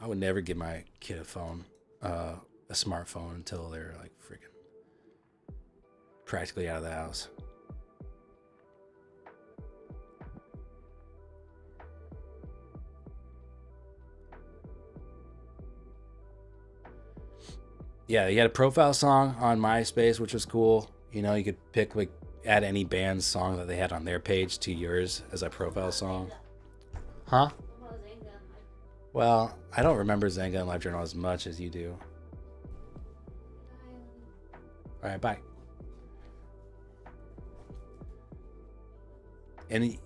I would never give my kid a phone, a smartphone, until they're like freaking practically out of the house. Yeah, you had a profile song on MySpace, which was cool. You could pick like add any band's song that they had on their page to yours as a profile song. Huh? Well, I don't remember Zanga and LiveJournal as much as you do. All right, bye. And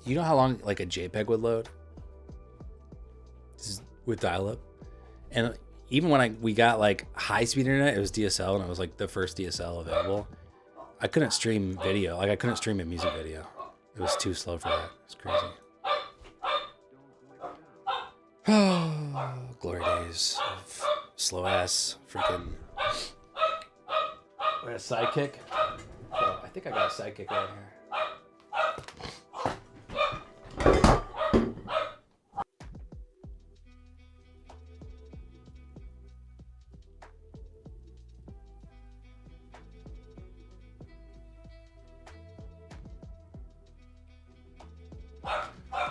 you know how long like a JPEG would load? With dial-up? And even when we got like high-speed internet, it was DSL, and it was like the first DSL available. I couldn't stream video. Like I couldn't stream a music video. It was too slow for that. It's crazy. Oh, glory days of slow ass freaking. We got a sidekick. Oh, I think I got a sidekick right here.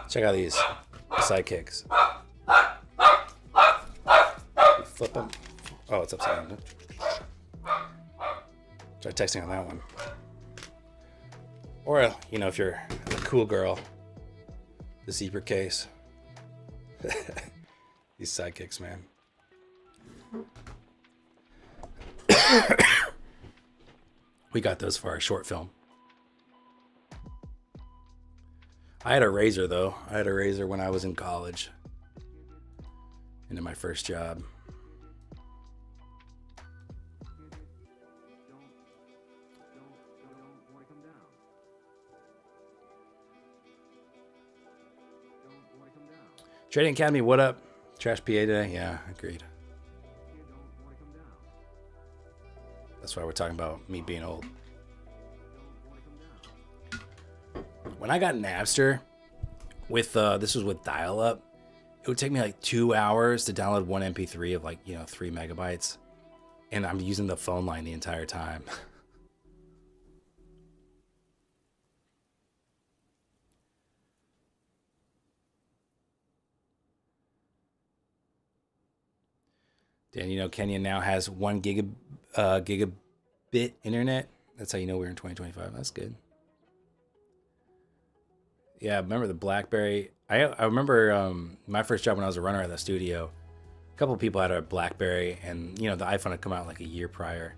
Check out these sidekicks. You flip them. Oh, it's upside down. Try texting on that one. Or, if you're a cool girl, the zebra case. These sidekicks, man. We got those for our short film. I had a Razor, though. I had a Razor when I was in college. Into my first job. Trading Academy, what up? Trash PA today? Yeah, agreed. That's why we're talking about me being old. when I got Napster with this was with dial-up, it would take me like 2 hours to download one MP3 of like 3 megabytes, and I'm using the phone line the entire time. Dan, Kenya now has 1 gigabit internet. That's how you know we're in 2025. That's good. Yeah, I remember the BlackBerry. I remember my first job when I was a runner at the studio. A couple of people had a BlackBerry, and the iPhone had come out like a year prior.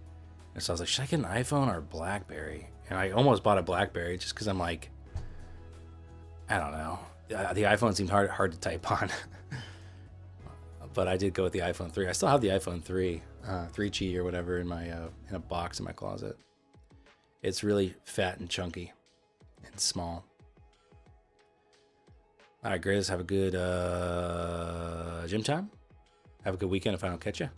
And so I was like, should I get an iPhone or a BlackBerry? And I almost bought a BlackBerry just because I'm like, I don't know. The iPhone seemed hard to type on. But I did go with the iPhone 3. I still have the iPhone 3, 3G or whatever in my in a box in my closet. It's really fat and chunky and small. All right, Grizz, have a good gym time. Have a good weekend if I don't catch you.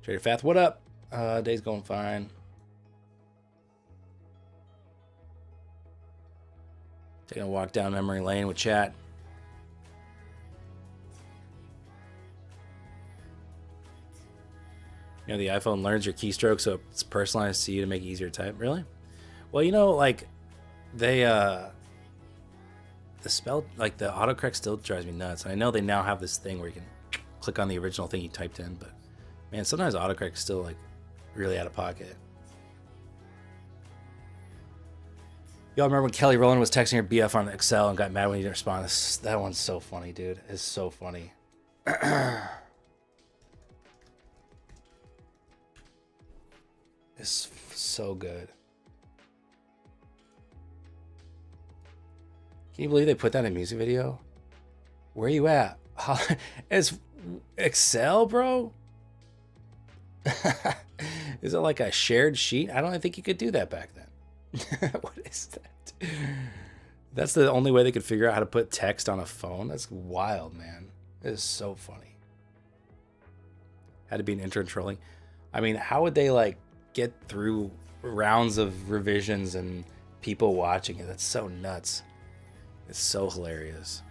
Trader Fath, what up? Day's going fine. Taking a walk down memory lane with chat. The iPhone learns your keystroke, so it's personalized to you to make it easier to type. Really? Well, like they the spell, like the autocorrect still drives me nuts. And I know they now have this thing where you can click on the original thing you typed in, but man, sometimes autocorrect is still like really out of pocket. Y'all remember when Kelly Rowland was texting her BF on Excel and got mad when he didn't respond? That one's so funny, dude. It's so funny. It's so good. Can you believe they put that in a music video? Where are you at? It's Excel, bro? Is it like a shared sheet? I don't think you could do that back then. What is that? That's the only way they could figure out how to put text on a phone. That's wild, man. It is so funny. Had to be an intern trolling. I mean, how would they like get through rounds of revisions and people watching it? That's so nuts. It's so hilarious.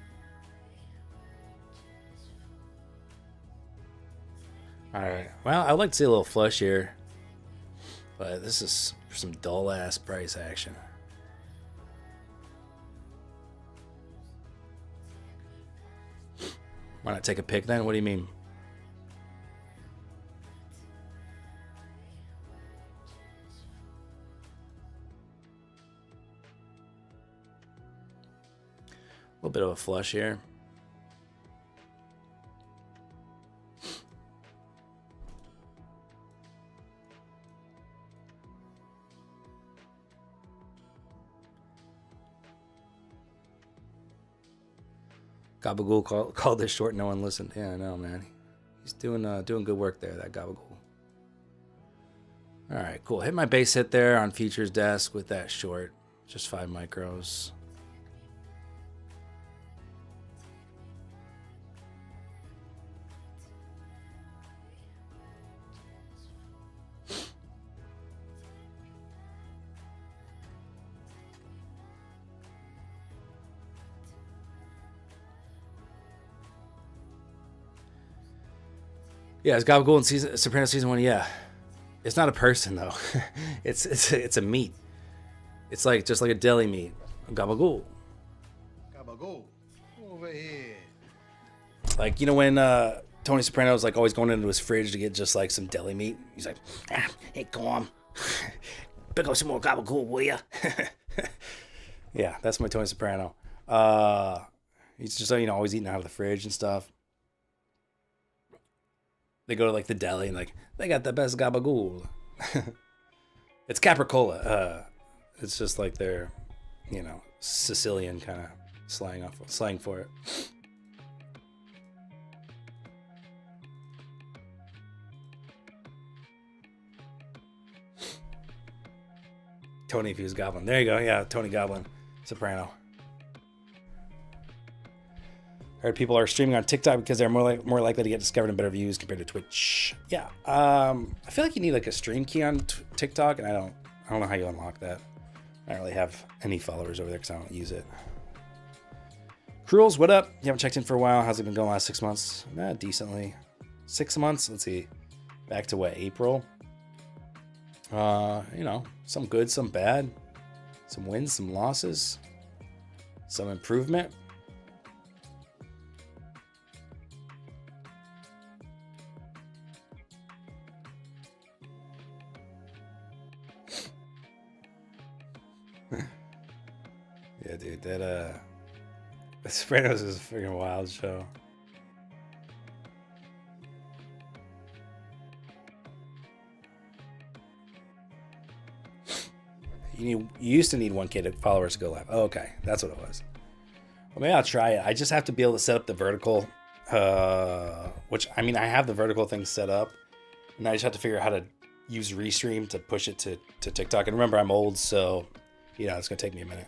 All right. Well, I'd like to see a little flush here, but this is some dull ass price action. Why not take a pick then? What do you mean? A little bit of a flush here. Gabagool called this short. No one listened. Yeah, I know, man. He's doing good work there, that Gabagool. All right, cool. Hit my base hit there on features desk with that short. Just 5 micros. Yeah, it's Gabagool in Sopranos season 1. Yeah, it's not a person though. it's a meat. It's like just like a deli meat. Gabagool. Gabagool, over here. Like when Tony Soprano was like always going into his fridge to get just like some deli meat. He's like, hey, come on, pick up some more Gabagool, will ya? Yeah, that's my Tony Soprano. He's just always eating out of the fridge and stuff. They go to like the deli and like they got the best Gabagool. It's capricola. It's just like their, Sicilian kind of slang for it. Tony if he was Goblin. There you go. Yeah, Tony Goblin, soprano. I heard people are streaming on TikTok because they're more likely to get discovered and better views compared to Twitch. Yeah, I feel like you need like a stream key on TikTok, and I don't know how you unlock that. I don't really have any followers over there because I don't use it. Cruels, what up? You haven't checked in for a while. How's it been going the last 6 months? Decently. 6 months? Let's see. Back to what, April? Some good, some bad. Some wins, some losses. Some improvement. Yeah, dude, that The Sopranos is a freaking wild show. You used to need 1K followers to go live. Oh, okay, that's what it was. Well, maybe I'll try it. I just have to be able to set up the vertical, which, I mean, I have the vertical thing set up, and I just have to figure out how to use Restream to push it to TikTok. And remember, I'm old, so, it's going to take me a minute.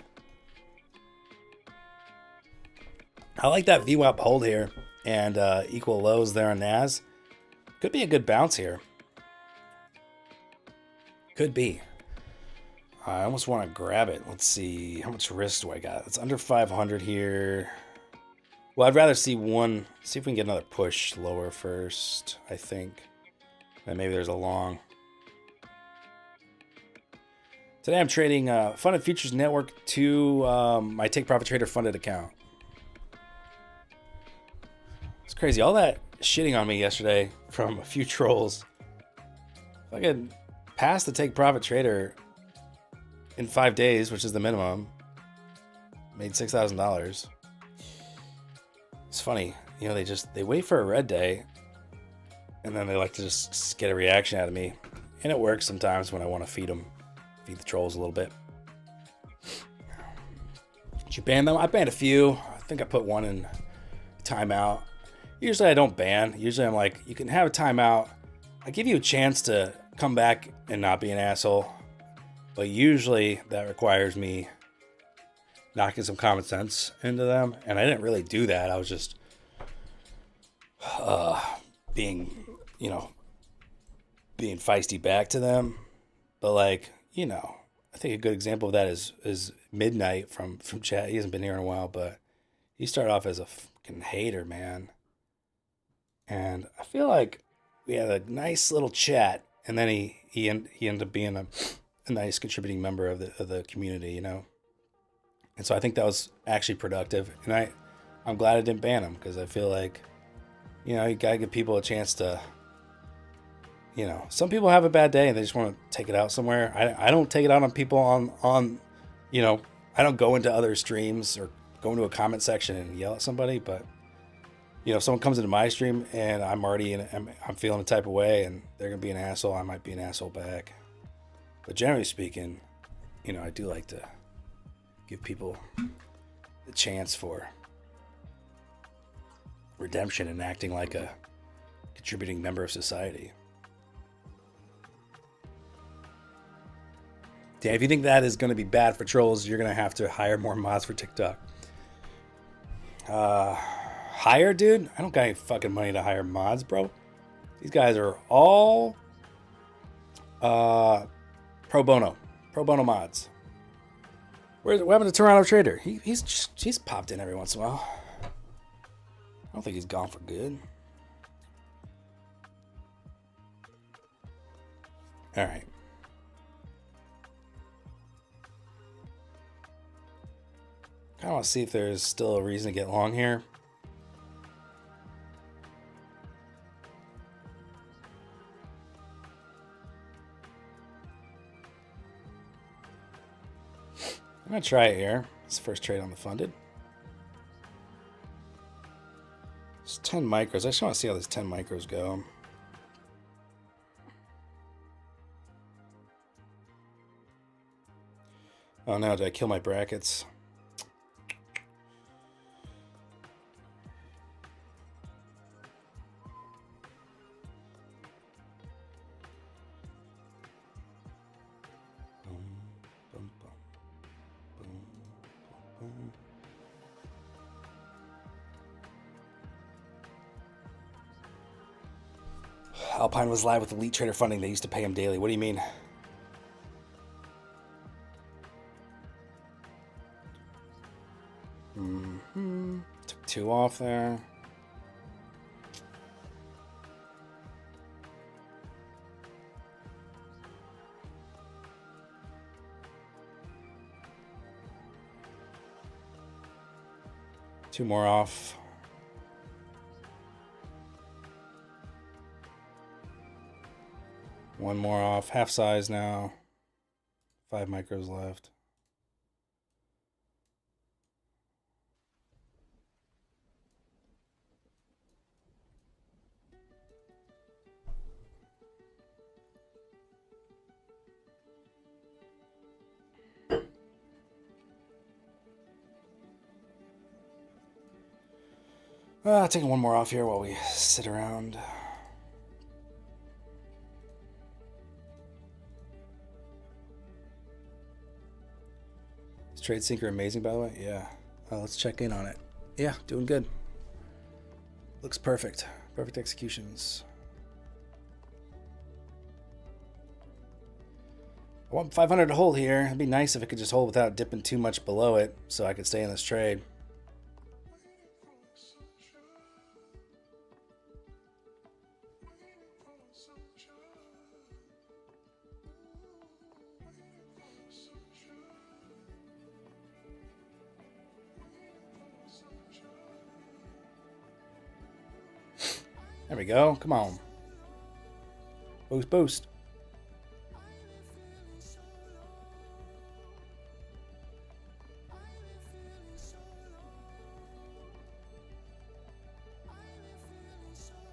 I like that VWAP hold here, and equal lows there on Naz. Could be a good bounce here. Could be. I almost want to grab it. Let's see. How much risk do I got? It's under 500 here. Well, I'd rather see if we can get another push lower first, I think. And maybe there's a long. Today I'm trading Funded Futures Network to my Take Profit Trader funded account. It's crazy. All that shitting on me yesterday from a few trolls. If I could pass the Take Profit Trader in 5 days, which is the minimum, made $6,000. It's funny, they wait for a red day, and then they like to just get a reaction out of me, and it works sometimes when I want to feed the trolls a little bit. Did you ban them? I banned a few. I think I put one in timeout. Usually I don't ban. Usually I'm like, you can have a timeout. I give you a chance to come back and not be an asshole. But usually that requires me knocking some common sense into them. And I didn't really do that. I was just being feisty back to them. But I think a good example of that is Midnight from chat. He hasn't been here in a while, but he started off as a fucking hater, man. And I feel like we had a nice little chat, and then he ended up being a nice contributing member of the community, And so I think that was actually productive, and I'm glad I didn't ban him, because I feel like, you gotta give people a chance to, some people have a bad day and they just want to take it out somewhere. I don't take it out on people on I don't go into other streams or go into a comment section and yell at somebody, but if someone comes into my stream and I'm feeling the type of way and they're gonna be an asshole, I might be an asshole back. But generally speaking, I do like to give people the chance for redemption and acting like a contributing member of society. Dan, if you think that is going to be bad for trolls, you're going to have to hire more mods for TikTok. Hire, dude? I don't got any fucking money to hire mods, bro. These guys are all pro bono mods. What happened to Toronto Trader? He's popped in every once in a while. I don't think he's gone for good. All right. I want to see if there's still a reason to get long here. I'm going to try it here. It's the first trade on the funded. It's 10 micros. I just want to see how these 10 micros go. Oh no, did I kill my brackets? Alpine was live with Elite Trader funding. They used to pay him daily. What do you mean? Took 2 off there. Two more off. One more off. Half size now. 5 micros left. Taking one more off here while we sit around. Is Trade Sinker amazing, by the way? Yeah. Let's check in on it. Yeah, doing good. Looks perfect. Perfect executions. I want 500 to hold here. It'd be nice if it could just hold without dipping too much below it so I could stay in this trade. There we go. Come on. Boost, boost.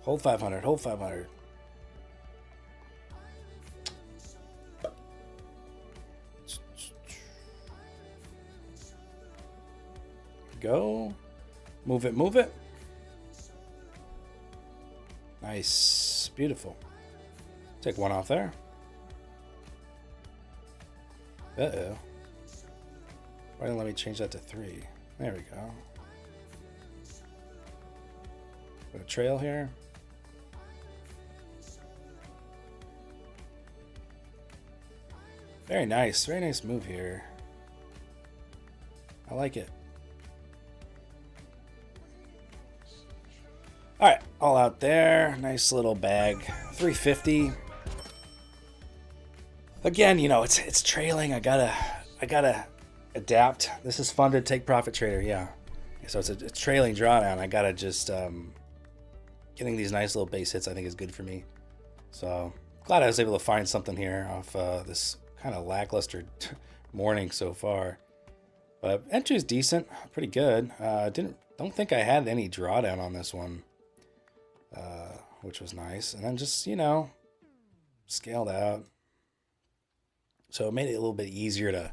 Hold 500. Hold 500. Go. Move it, move it. Nice. Beautiful. Take one off there. Uh-oh. Why didn't let me change that to 3? There we go. Put a trail here. Very nice. Very nice move here. I like it. All right, all out there. Nice little bag. 350. Again, you know, it's trailing. I gotta adapt. This is fun to take profit trader. Yeah. So it's a trailing drawdown. I gotta just getting these nice little base hits. I think is good for me. So glad I was able to find something here off this kind of lackluster morning so far. But entry is decent, pretty good. Don't think I had any drawdown on this one. Which was nice. And then just, you know, scaled out. So it made it a little bit easier to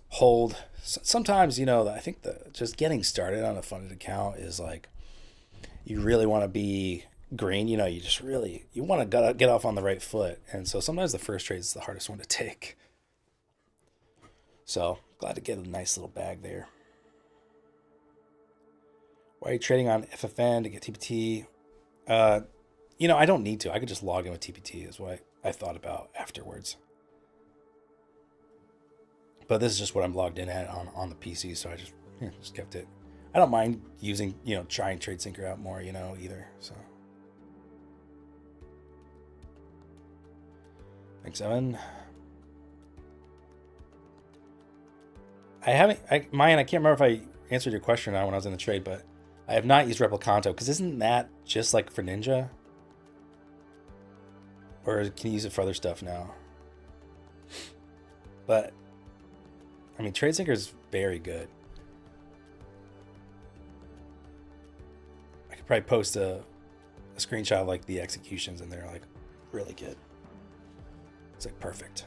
hold. Sometimes, you know, I think just getting started on a funded account is like, you really want to be green. You know, you want to get off on the right foot. And so sometimes the first trade is the hardest one to take. So glad to get a nice little bag there. Why are you trading on FFN to get TPT? You know, I don't need to. I could just log in with TPT is what I thought about afterwards. But this is just what I'm logged in at on the PC, so I just kept it. I don't mind using, you know, trying Trade Sinker out more, you know, either. So thanks, Evan. Mayan, I can't remember if I answered your question or not when I was in the trade, but I have not used Replicanto, because isn't that just like for Ninja? Or can you use it for other stuff now? But, I mean, Trade Sinker is very good. I could probably post a screenshot of like the executions, and they're like really good. It's like perfect.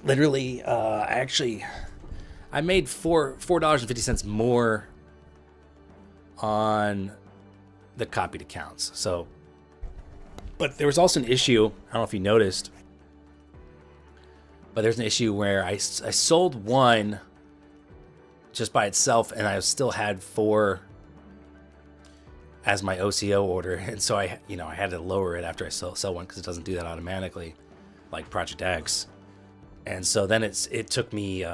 Literally, I made $4.50 more on the copied accounts. So, but there was also an issue. I don't know if you noticed, but there's an issue where I sold one just by itself, and I still had 4 as my OCO order, and so I had to lower it after I sell one because it doesn't do that automatically, like Project X. And so then it took me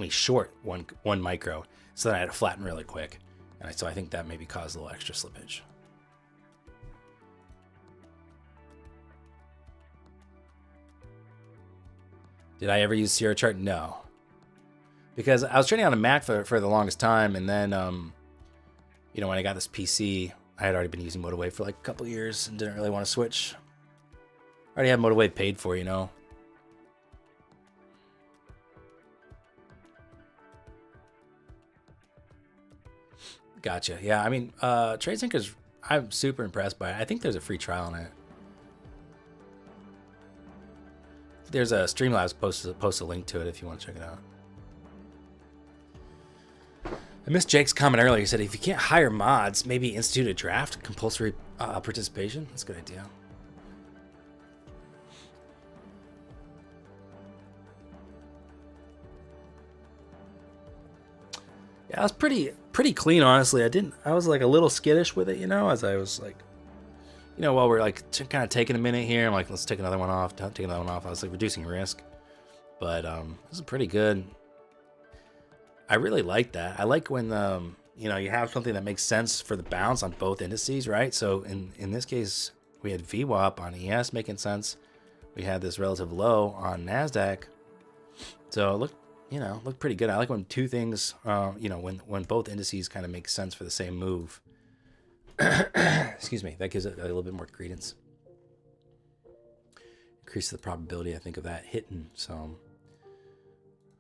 short one micro, so then I had to flatten really quick, and so I think that maybe caused a little extra slippage. Did I ever use Sierra Chart? No, because I was trading on a Mac for the longest time, and then when I got this PC, I had already been using MotoWave for like a couple years and didn't really want to switch. I already had MotoWave paid for, Gotcha. Yeah, I mean, TradeSync I'm super impressed by it. I think there's a free trial on it. There's a Streamlabs post a link to it if you want to check it out. I missed Jake's comment earlier. He said, if you can't hire mods, maybe institute a draft, compulsory participation. That's a good idea. Yeah, I was pretty clean, honestly. I was like a little skittish with it, as I was like, while we're like kind of taking a minute here, I'm like, let's take another one off, take another one off. I was like reducing risk, but this is pretty good. I really like that. I like when you have something that makes sense for the bounce on both indices, right? So in this case, we had VWAP on ES making sense. We had this relative low on NASDAQ. So it looked pretty good. I like when two things, when both indices kind of make sense for the same move. Excuse me. That gives it a little bit more credence. Increases the probability, I think, of that hitting. So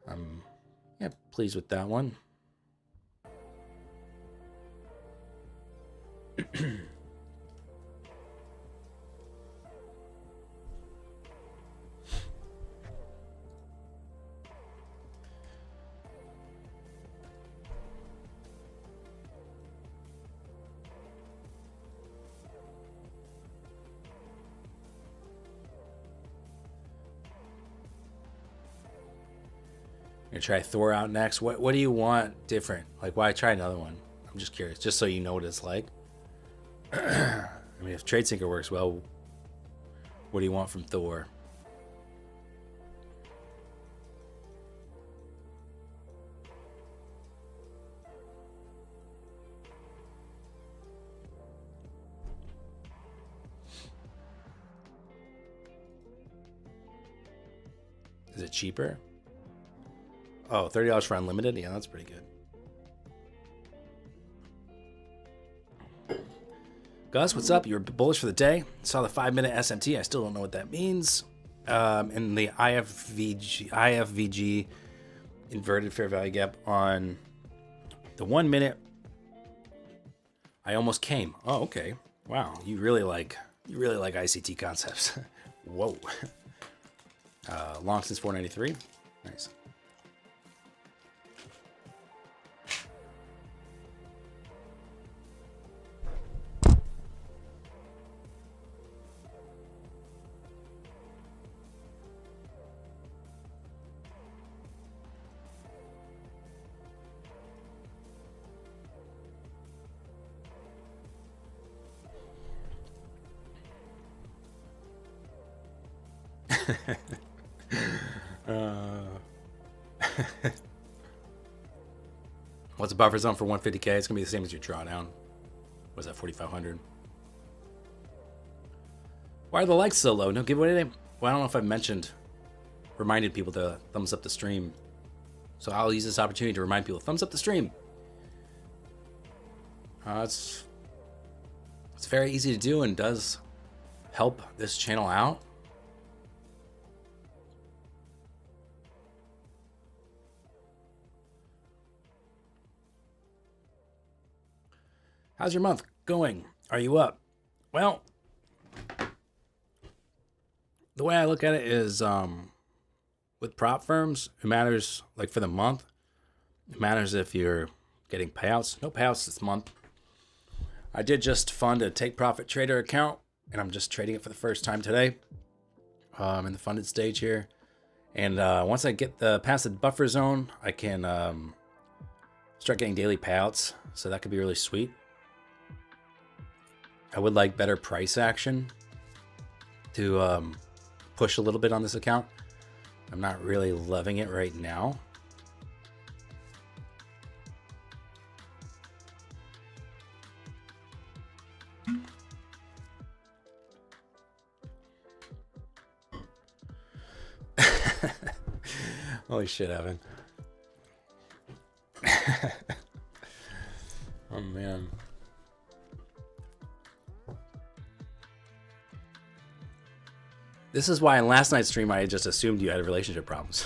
I'm pleased with that one. Gonna try Thor out next. What do you want different? Like, why try another one? I'm just curious, just so you know what it's like. I mean, if TradeSync works well, what do you want from Thor? Is it cheaper? Oh, $30 for unlimited? Yeah, that's pretty good. Gus, what's up? You're bullish for the day. Saw the 5-minute SMT. I still don't know what that means. And the IFVG inverted fair value gap on the 1 minute. I almost came. Oh, okay. Wow, you really like ICT concepts. Whoa. Long since 493. Nice. What's the buffer zone for 150K? It's gonna be the same as your drawdown. Was that 4,500? Why are the likes so low? No giveaway today? Well, I don't know if I've reminded people to thumbs up the stream. So I'll use this opportunity to remind people, thumbs up the stream. It's very easy to do and does help this channel out. How's your month going? Are you up? Well, the way I look at it is with prop firms, it matters like for the month. It matters if you're getting payouts. No payouts this month. I did just fund a take profit trader account, and I'm just trading it for the first time today. In the funded stage here. And once I get past the buffer zone, I can start getting daily payouts. So that could be really sweet. I would like better price action to push a little bit on this account. I'm not really loving it right now. Holy shit, Evan. Oh, man. This is why in last night's stream I just assumed you had relationship problems.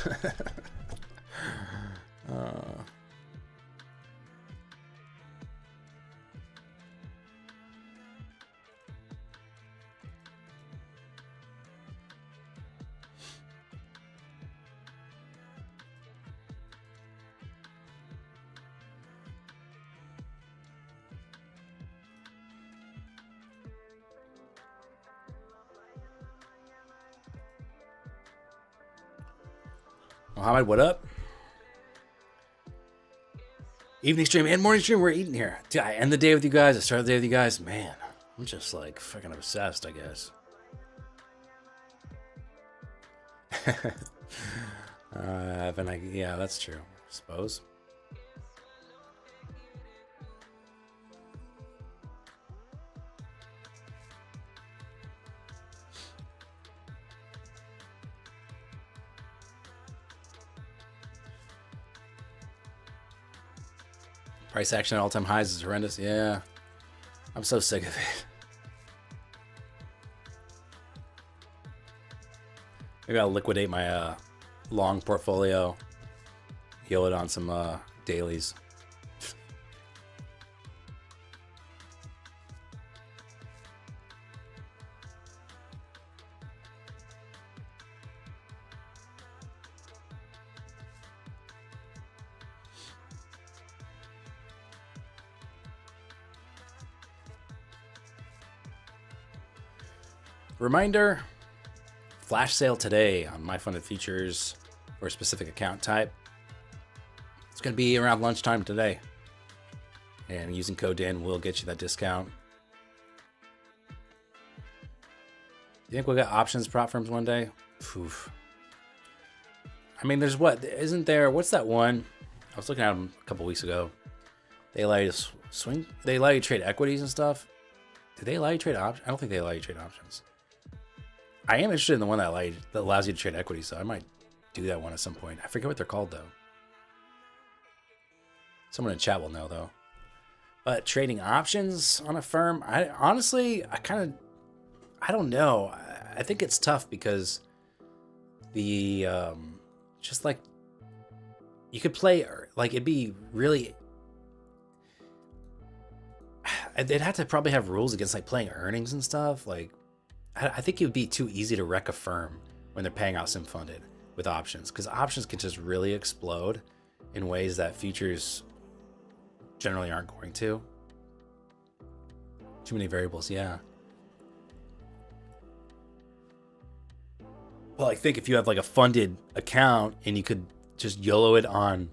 Mohammed, what up? Evening stream and morning stream, we're eating here. Dude, I end the day with you guys. I start the day with you guys. Man, I'm just like fucking obsessed, I guess. Yeah, that's true, I suppose. Price action at all-time highs is horrendous. Yeah, I'm so sick of it. Maybe I'll liquidate my long portfolio, heal it on some dailies. Reminder, flash sale today on My Funded Features for a specific account type. It's going to be around lunchtime today. And using code Dan will get you that discount. You think we'll get options prop firms one day? Oof. I mean, there's isn't there, what's that one? I was looking at them a couple weeks ago. They allow you to they allow you to trade equities and stuff. Do they allow you to trade options? I don't think they allow you to trade options. I am interested in the one that allows you to trade equity, so I might do that one at some point. I forget what they're called, though. Someone in chat will know, though. But trading options on a firm, I don't know. I think it's tough because the, just like, you could play, like, it'd be really, they'd have to probably have rules against, like, playing earnings and stuff, like, I think it would be too easy to wreck a firm when they're paying out sim funded with options, because options can just really explode in ways that futures generally aren't going to. Too many variables, yeah. Well, I think if you have like a funded account and you could just YOLO it on,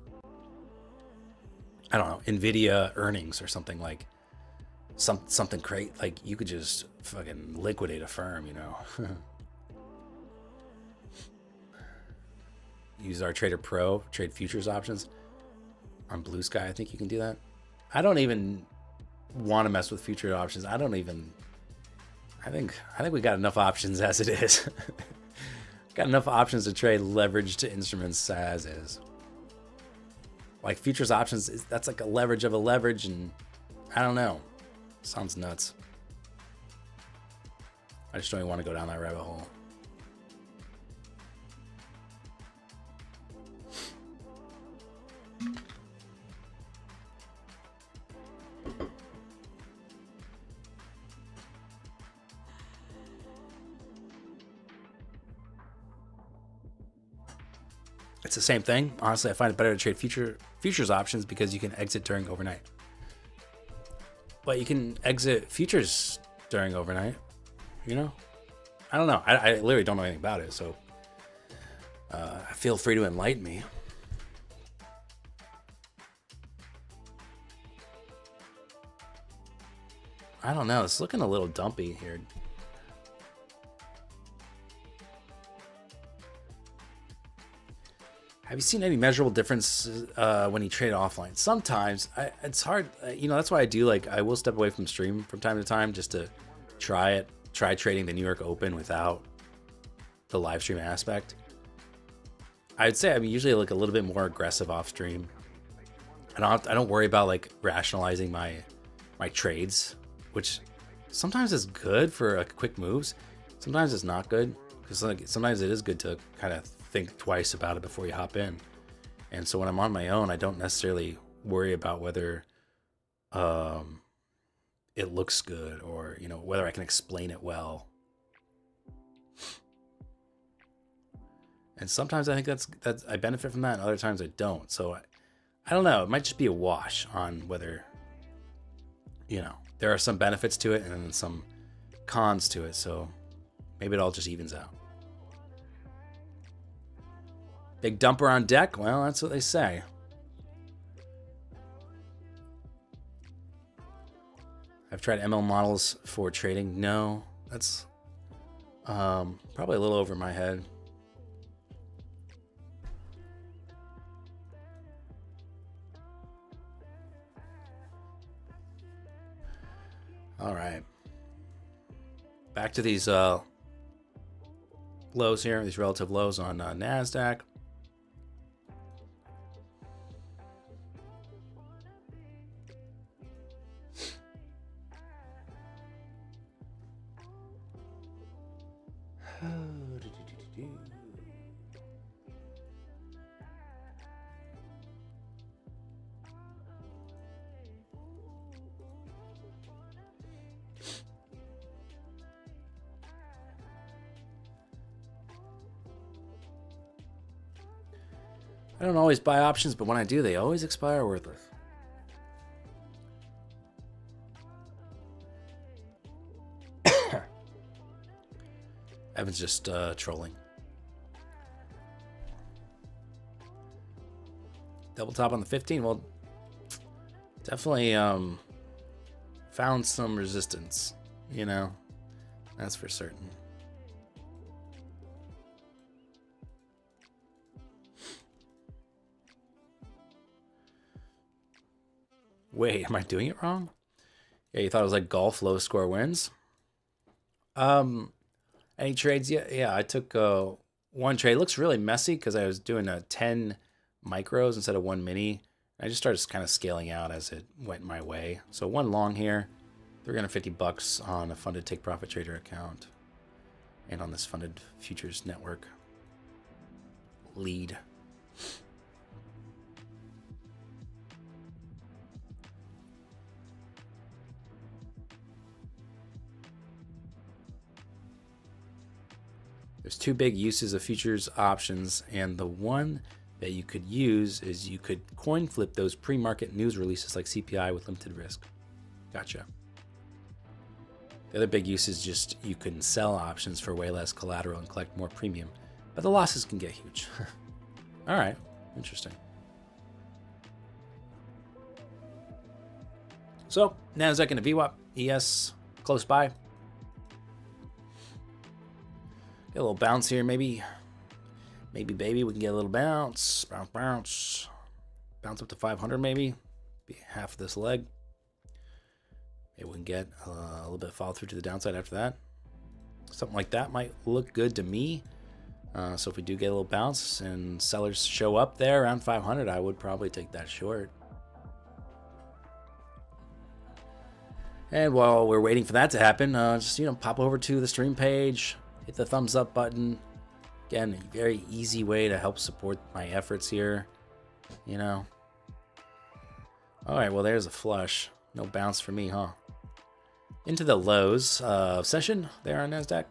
I don't know, NVIDIA earnings or something like something great, like you could just fucking liquidate a firm, you know. Use our Trader Pro, trade futures options on Blue Sky. I think you can do that. I don't even want to mess with future options. I think we got enough options as it is. Got enough options to trade leveraged instruments as is. Like futures options, that's like a leverage of a leverage, and I don't know. Sounds nuts. I just don't even want to go down that rabbit hole. It's the same thing. Honestly, I find it better to trade futures options because you can exit during overnight. But you can exit futures during overnight, you know? I don't know. I literally don't know anything about it, so Feel free to enlighten me. I don't know. It's looking a little dumpy here. Have you seen any measurable difference when you trade offline? Sometimes it's hard. That's why I will step away from stream from time to time just to try trading the New York Open without the live stream aspect. I'd say I'm usually like a little bit more aggressive off stream. I don't worry about like rationalizing my trades, which sometimes is good for quick moves. Sometimes it's not good because sometimes it is good to kind of think twice about it before you hop in. And so when I'm on my own, I don't necessarily worry about whether it looks good or whether I can explain it well. And sometimes I think that's I benefit from that, and other times I don't. So I don't know. It might just be a wash on whether there are some benefits to it and then some cons to it. So maybe it all just evens out. Big dumper on deck? Well, that's what they say. I've tried ML models for trading. No, that's probably a little over my head. All right. Back to these lows here, these relative lows on NASDAQ. I don't always buy options, but when I do, they always expire worthless. Evan's just trolling. Double top on the 15. Well, definitely found some resistance, that's for certain. Wait, am I doing it wrong? Yeah, you thought it was like golf, low score wins? Any trades? Yeah, I took one trade. It looks really messy because I was doing 10 micros instead of 1 mini. I just started kind of scaling out as it went my way. So one long here, $350 on a funded take profit trader account and on this funded futures network lead. There's two big uses of futures options, and the one that you could use is you could coin flip those pre-market news releases like CPI with limited risk. Gotcha. The other big use is just you can sell options for way less collateral and collect more premium, but the losses can get huge. All right, interesting. So NASDAQ and a VWAP, ES close by. Get a little bounce here, maybe, baby, we can get a little bounce, bounce up to 500, maybe, be half of this leg. Maybe we can get a little bit of follow through to the downside after that. Something like that might look good to me. So if we do get a little bounce and sellers show up there around 500, I would probably take that short. And while we're waiting for that to happen, just pop over to the stream page. Hit the thumbs up button. Again, a very easy way to help support my efforts here. All right, well, there's a flush. No bounce for me, huh? Into the lows of session there on NASDAQ.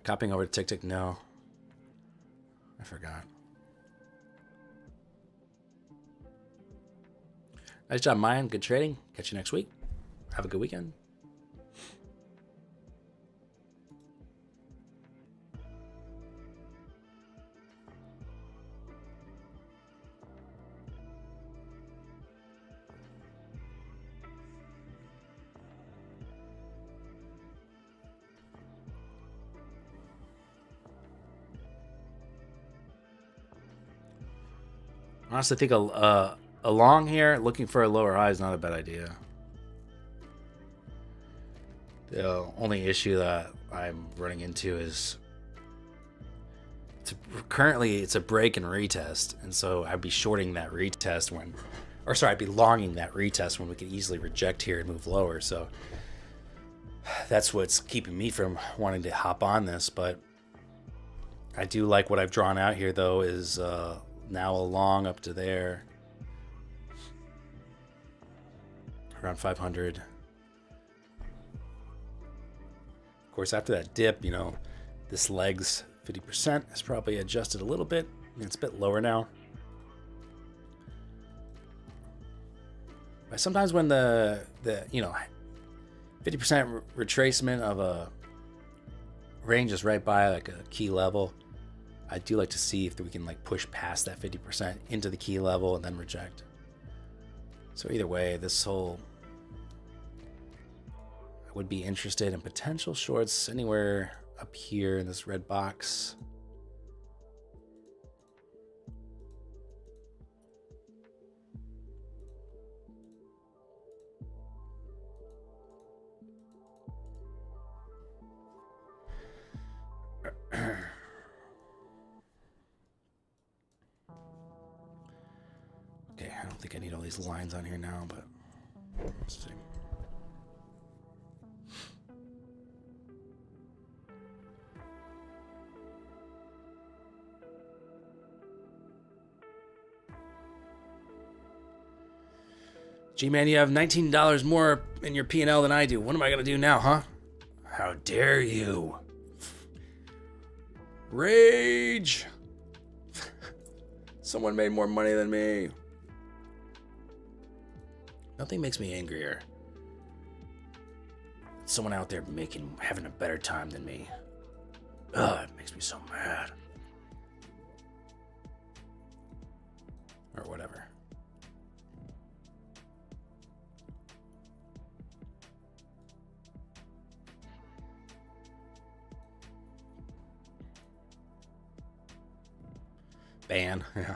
Copying over to Tick Tick? No. I forgot. Nice job, Mayan. Good trading. Catch you next week. Have a good weekend. Honestly, I think a long here, looking for a lower high is not a bad idea. The only issue that I'm running into is currently it's a break and retest, and so I'd be shorting that retest when, or sorry, I'd be longing that retest when we could easily reject here and move lower. So that's what's keeping me from wanting to hop on this. But I do like what I've drawn out here, though, is now a long up to there, around 500. Of course, after that dip, you know, this leg's 50% has probably adjusted a little bit. It's a bit lower now. But sometimes when the you know, 50% retracement of a range is right by like a key level, I do like to see if we can like push past that 50% into the key level and then reject. So either way, this whole, I would be interested in potential shorts anywhere up here in this red box. Okay, I don't think I need all these lines on here now, but let's see. G-Man, you have $19 more in your P&L than I do. What am I going to do now, huh? How dare you? Rage! Someone made more money than me. Nothing makes me angrier. Someone out there having a better time than me. Ugh, it makes me so mad. Or whatever. Ban. Yeah.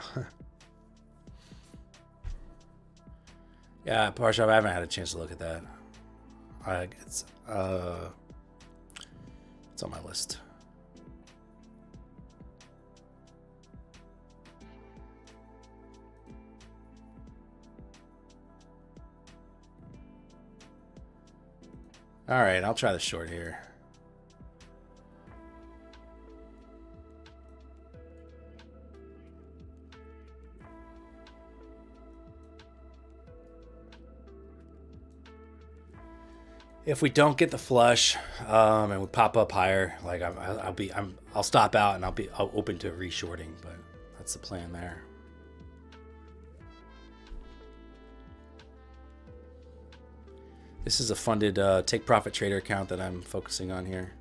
Yeah, Parshov, I haven't had a chance to look at that. It's on my list. All right, I'll try the short here. If we don't get the flush, and we pop up higher, like I'll stop out and I'll open to reshorting, but that's the plan there. This is a funded take profit trader account that I'm focusing on here.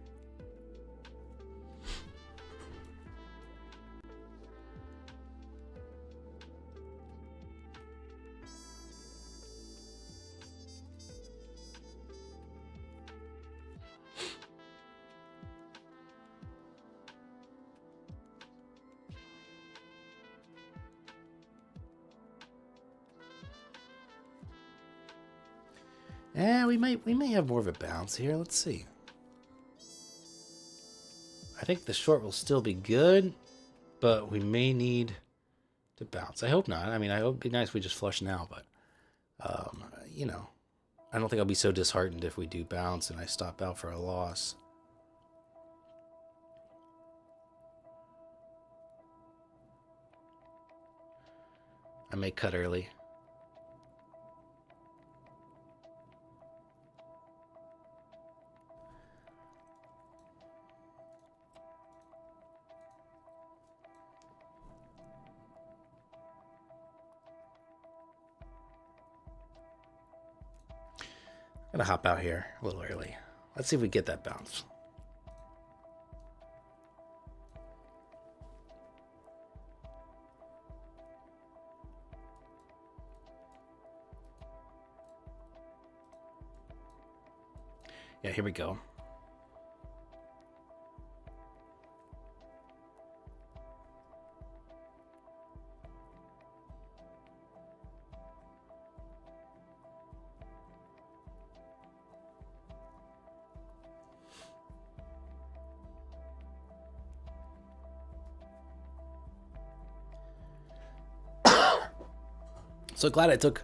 Yeah, we may have more of a bounce here. Let's see. I think the short will still be good, but we may need to bounce. I hope not. I mean, I hope it'd be nice if we just flush now, but you know, I don't think I'll be so disheartened if we do bounce and I stop out for a loss. I may cut early. I'm gonna hop out here a little early. Let's see if we get that bounce. Yeah, here we go. So glad I took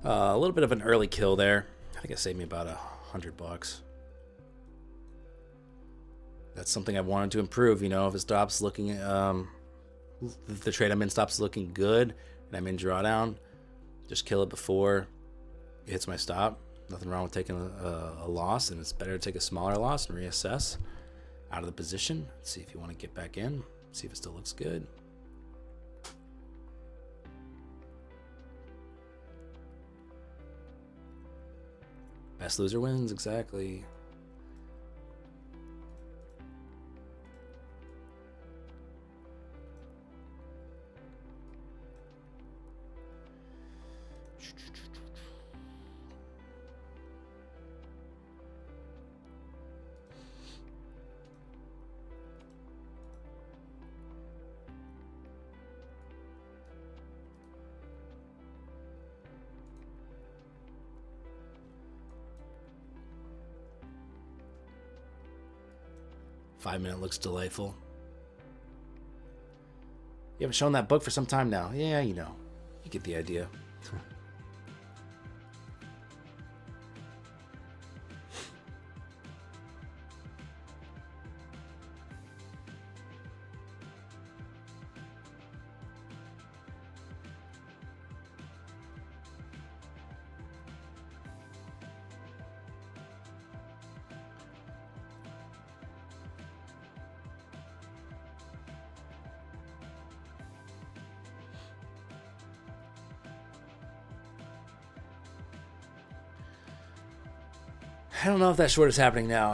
a little bit of an early kill there. I think it saved me about $100. That's something I wanted to improve. You know, if it stops looking, if the trade I'm in stops looking good and I'm in drawdown, just kill it before it hits my stop. Nothing wrong with taking a loss, and it's better to take a smaller loss and reassess out of the position. See if you want to get back in. See if it still looks good. Best loser wins, exactly. Five-minute looks delightful. You haven't shown that book for some time now. Yeah, you know. You get the idea. I don't know if that short is happening now.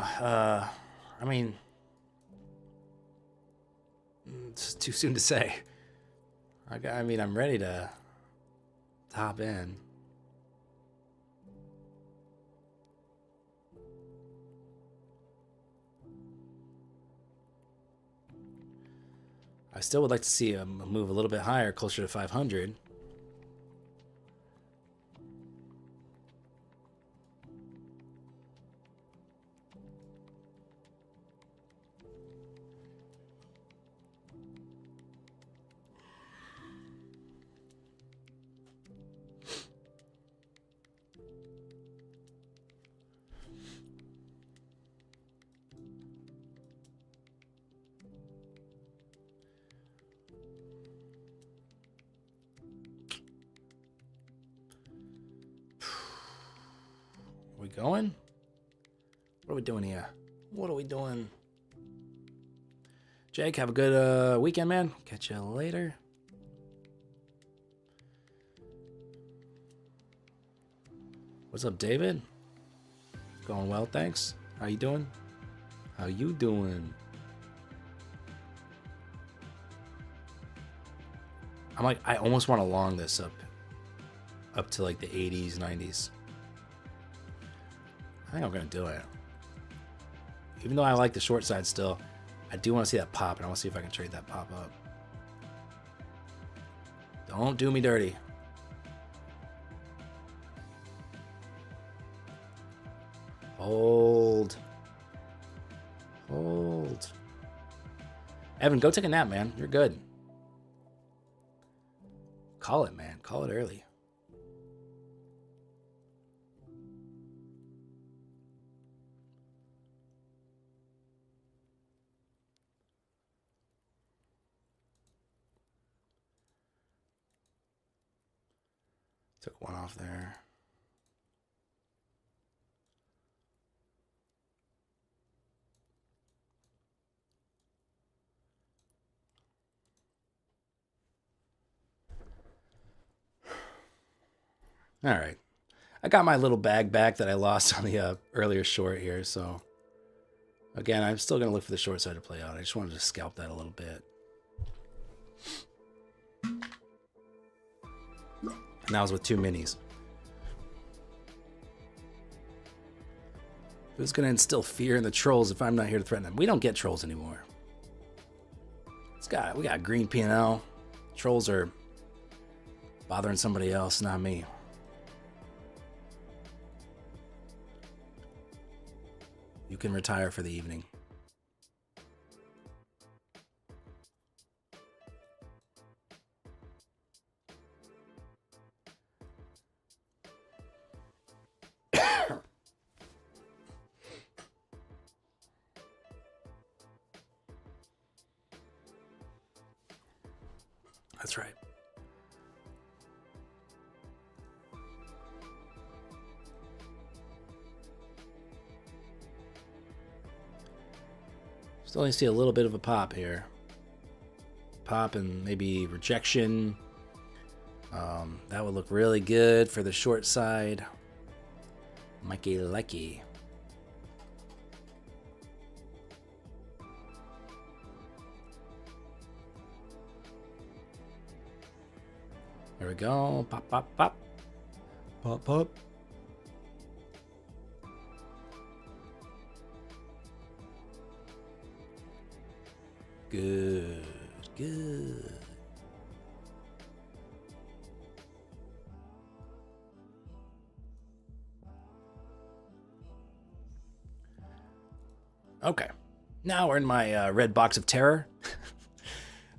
I mean, it's too soon to say. I mean, I'm ready to hop in. I still would like to see a move a little bit higher, closer to 500. We going? What are we doing here? What are we doing? Jake, have a good weekend, man. Catch you later. What's up, David? Going well, thanks. How you doing? How you doing? I almost want to long this up to like the 80s, 90s. I think I'm gonna do it. Even though I like the short side still, I do want to see that pop, and I want to see if I can trade that pop up. Don't do me dirty. Hold. Hold. Evan, go take a nap, man. You're good. Call it, man. Call it early. Took one off there. All right. I got my little bag back that I lost on the earlier short here, so again, I'm still going to look for the short side to play out. I just wanted to scalp that a little bit. And that was with 2 minis. Who's going to instill fear in the trolls if I'm not here to threaten them? We don't get trolls anymore. We got green P&L. Trolls are bothering somebody else, not me. You can retire for the evening. That's right. Still only see a little bit of a pop here. Pop and maybe rejection. That would look really good for the short side. Mikey Lecky. There we go. Pop, pop, pop. Pop, pop. Good, good. Okay. Now we're in my red box of terror.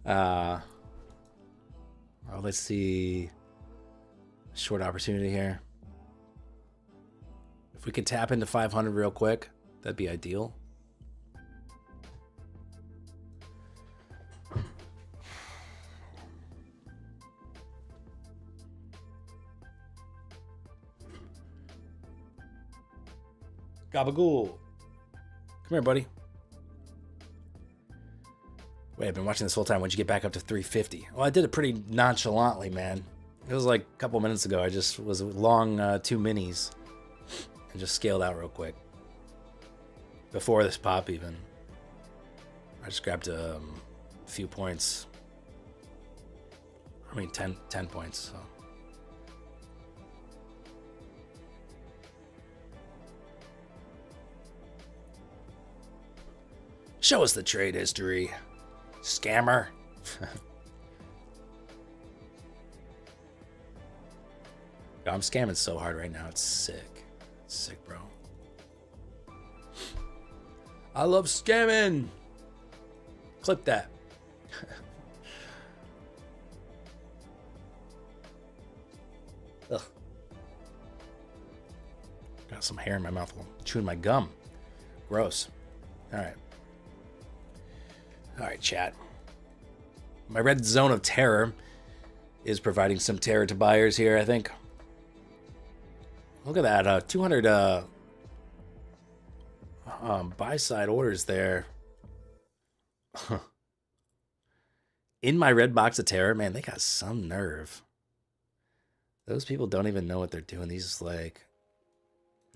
Well, let's see. Short opportunity here. If we could tap into 500 real quick, that'd be ideal. Gabagool. Come here, buddy. Wait, I've been watching this whole time. When'd you get back up to 350? Well, I did it pretty nonchalantly, man. It was like a couple minutes ago. I just was long 2 minis and just scaled out real quick. Before this pop even. I just grabbed a few points. I mean, 10 points, so. Show us the trade history, scammer. Yo, I'm scamming so hard right now. It's sick. It's sick, bro. I love scamming. Clip that. Ugh. Got some hair in my mouth while chewing my gum. Gross. All right. All right, chat. My red zone of terror is providing some terror to buyers here, I think. Look at that, 200 buy-side orders there. In my red box of terror, man, they got some nerve. Those people don't even know what they're doing. These, like,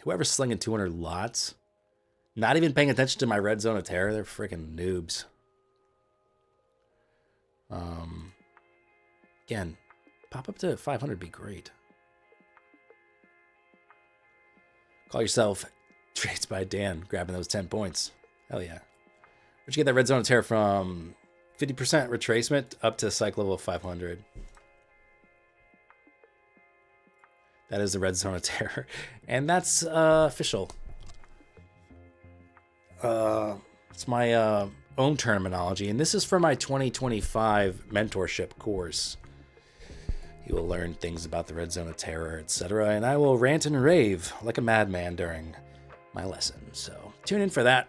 whoever's slinging 200 lots, not even paying attention to my red zone of terror, they're freaking noobs. Again, pop up to 500 be great. Call yourself Trades by Dan, grabbing those 10 points. Hell yeah. Where'd you get that red zone of terror from? 50% retracement up to psych level of 500. That is the red zone of terror. And that's official. It's my own terminology. And this is for my 2025 mentorship course. You will learn things about the red zone of terror, etc. And I will rant and rave like a madman during my lesson. So tune in for that.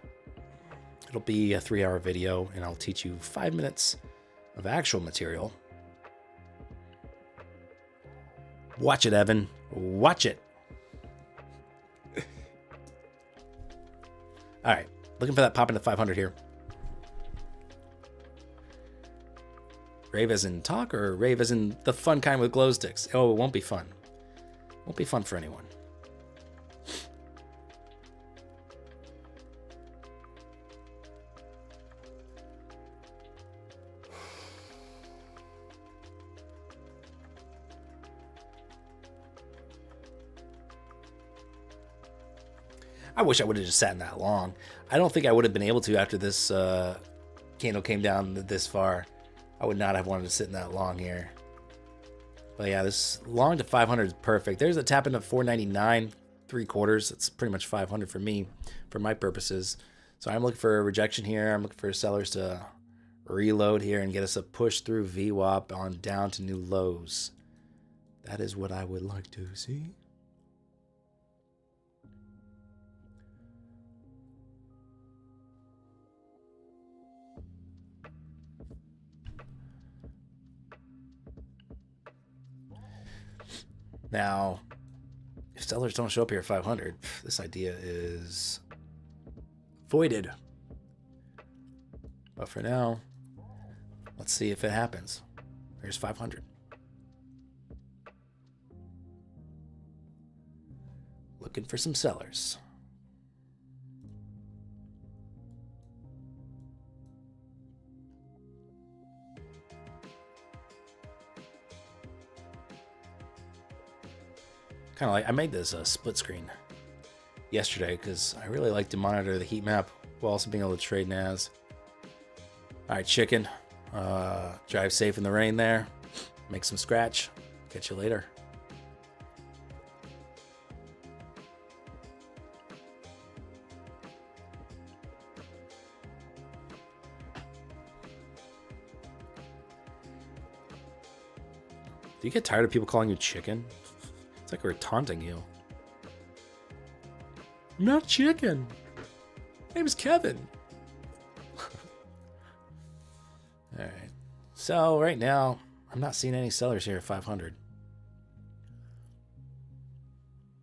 It'll be a 3-hour video, and I'll teach you 5 minutes of actual material. Watch it, Evan. Watch it. All right. Looking for that pop into 500 here. Rave as in talk or rave as in the fun kind with glow sticks? Oh, it won't be fun. Won't be fun for anyone. I wish I would have just sat in that long. I don't think I would have been able to after this candle came down this far. I would not have wanted to sit in that long here. But yeah, this long to 500 is perfect. There's a tap into 499, 3/4. It's pretty much 500 for me, for my purposes. So I'm looking for a rejection here. I'm looking for sellers to reload here and get us a push through VWAP on down to new lows. That is what I would like to see. Now, if sellers don't show up here at 500, this idea is voided. But for now, let's see if it happens. Here's 500. Looking for some sellers. Kind of like, I made this split screen yesterday because I really like to monitor the heat map while also being able to trade NAS. All right, chicken. Drive safe in the rain there. Make some scratch. Catch you later. Do you get tired of people calling you chicken? It's like we're taunting you. I'm not chicken. My name is Kevin. All right. So right now, I'm not seeing any sellers here at 500.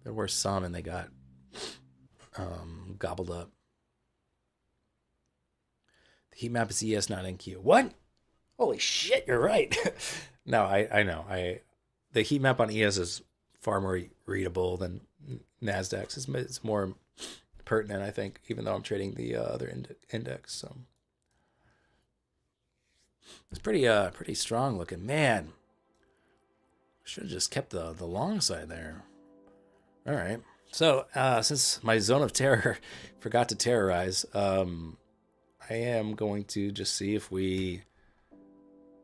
There were some and they got gobbled up. The heat map is ES, not NQ. What? Holy shit, you're right. No, I know. The heat map on ES is far more readable than NASDAQ's. It's more pertinent, I think, even though I'm trading the other index. So it's pretty strong looking. Man, should have just kept the long side there. All right. So since my zone of terror forgot to terrorize, I am going to just see if we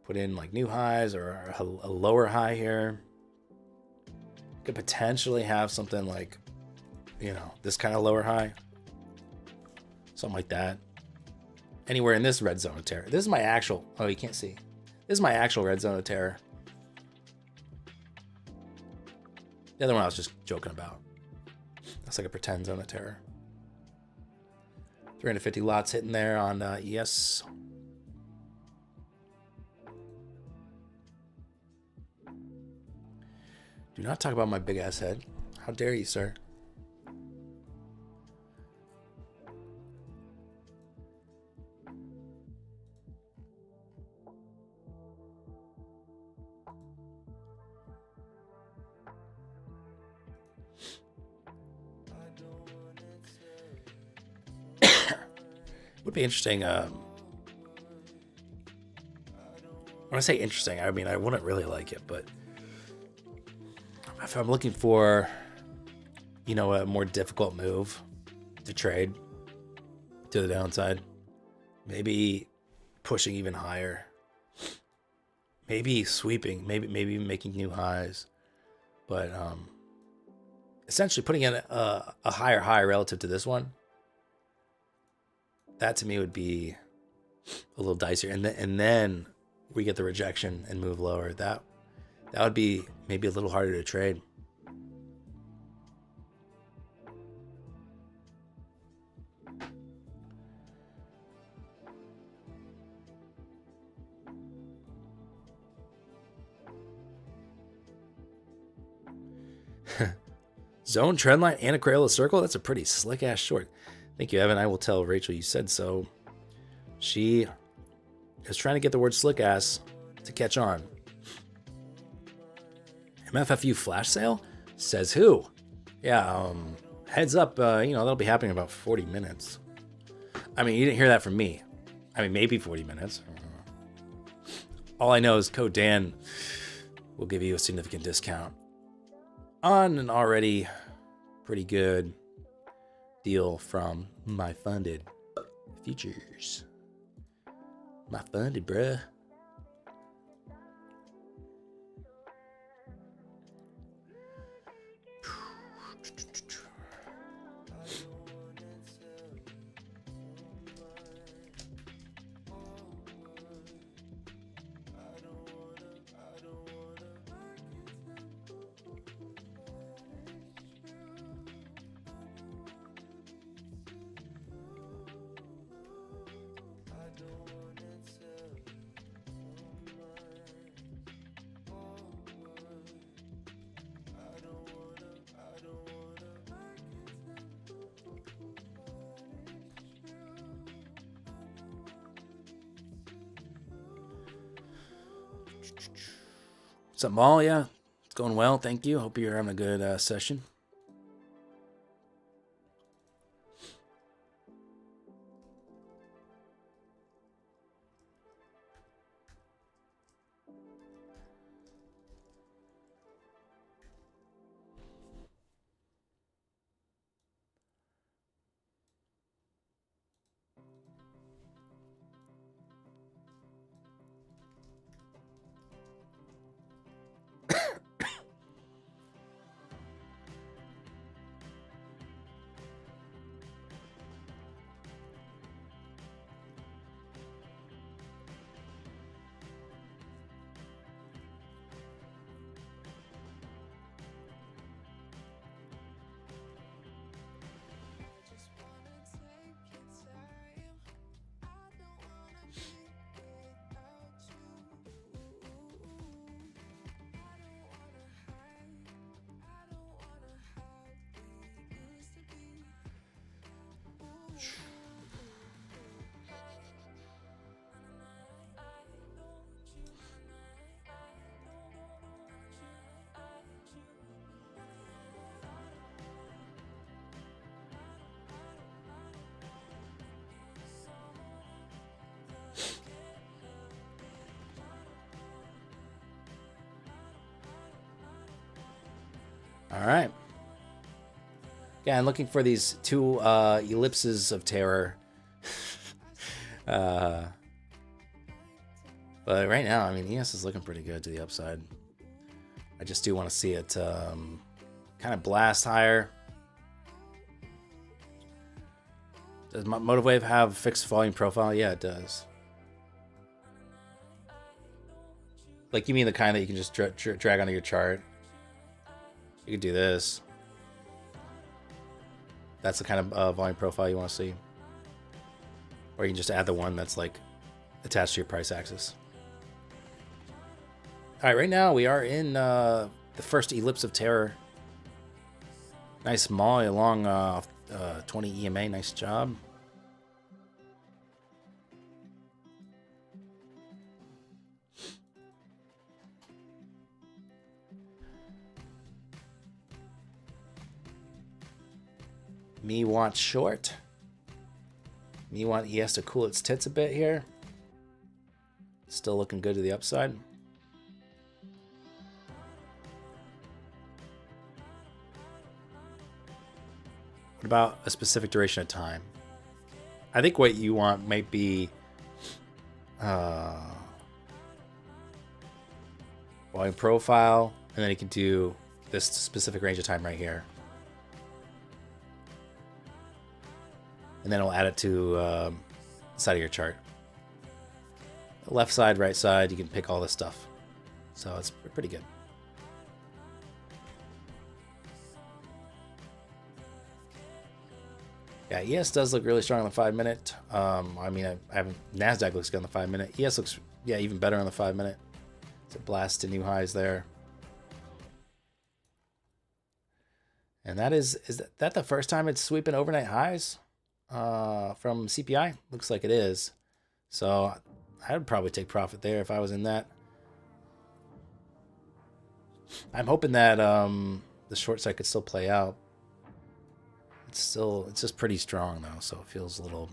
put in like new highs or a lower high here. Could potentially have something like, you know, this kind of lower high. Something like that. Anywhere in this red zone of terror. This is my actual, oh, you can't see. This is my actual red zone of terror. The other one I was just joking about. That's like a pretend zone of terror. 350 lots hitting there on ES. Do not talk about my big ass head. How dare you, sir? Would be interesting. When I say interesting, I mean I wouldn't really like it, but if I'm looking for, you know, a more difficult move to trade to the downside, maybe pushing even higher, maybe sweeping, maybe making new highs, but essentially putting in a higher high relative to this one. That to me would be a little dicier, and then we get the rejection and move lower. That would be maybe a little harder to trade. Zone, trendline, and a Crayola circle. That's a pretty slick ass short. Thank you, Evan. I will tell Rachel you said so. She is trying to get the word slick ass to catch on. MFFU flash sale? Says who? Yeah, heads up, you know, that'll be happening in about 40 minutes. I mean, you didn't hear that from me. I mean, maybe 40 minutes. All I know is code Dan will give you a significant discount on an already pretty good steal from my funded futures. My funded, bruh. What's up, Maul? Yeah, it's going well. Thank you. Hope you're having a good session. All right. Yeah, I'm looking for these two ellipses of terror. But right now, I mean, ES is looking pretty good to the upside. I just do want to see it kind of blast higher. Does Motive Wave have fixed volume profile? Yeah, it does. Like, you mean the kind that you can just drag onto your chart? You could do this. That's the kind of volume profile you want to see. Or you can just add the one that's like attached to your price axis. All right, right now we are in the first ellipse of terror. Nice maul along 20 EMA. Nice job. Me wants short. Me want ES to cool its tits a bit here. Still looking good to the upside. What about a specific duration of time? I think what you want might be volume profile, and then you can do this specific range of time right here. And then it'll add it to the side of your chart. The left side, right side, you can pick all this stuff. So it's pretty good. Yeah, ES does look really strong on the 5 minute. I mean, I haven't. NASDAQ looks good on the 5 minute. ES looks, yeah, even better on the 5 minute. It's a blast to new highs there. And that is that the first time it's sweeping overnight highs from CPI? Looks like it is. So I would probably take profit there if I was in that. I'm hoping that the short side could still play out. It's just pretty strong though, so it feels a little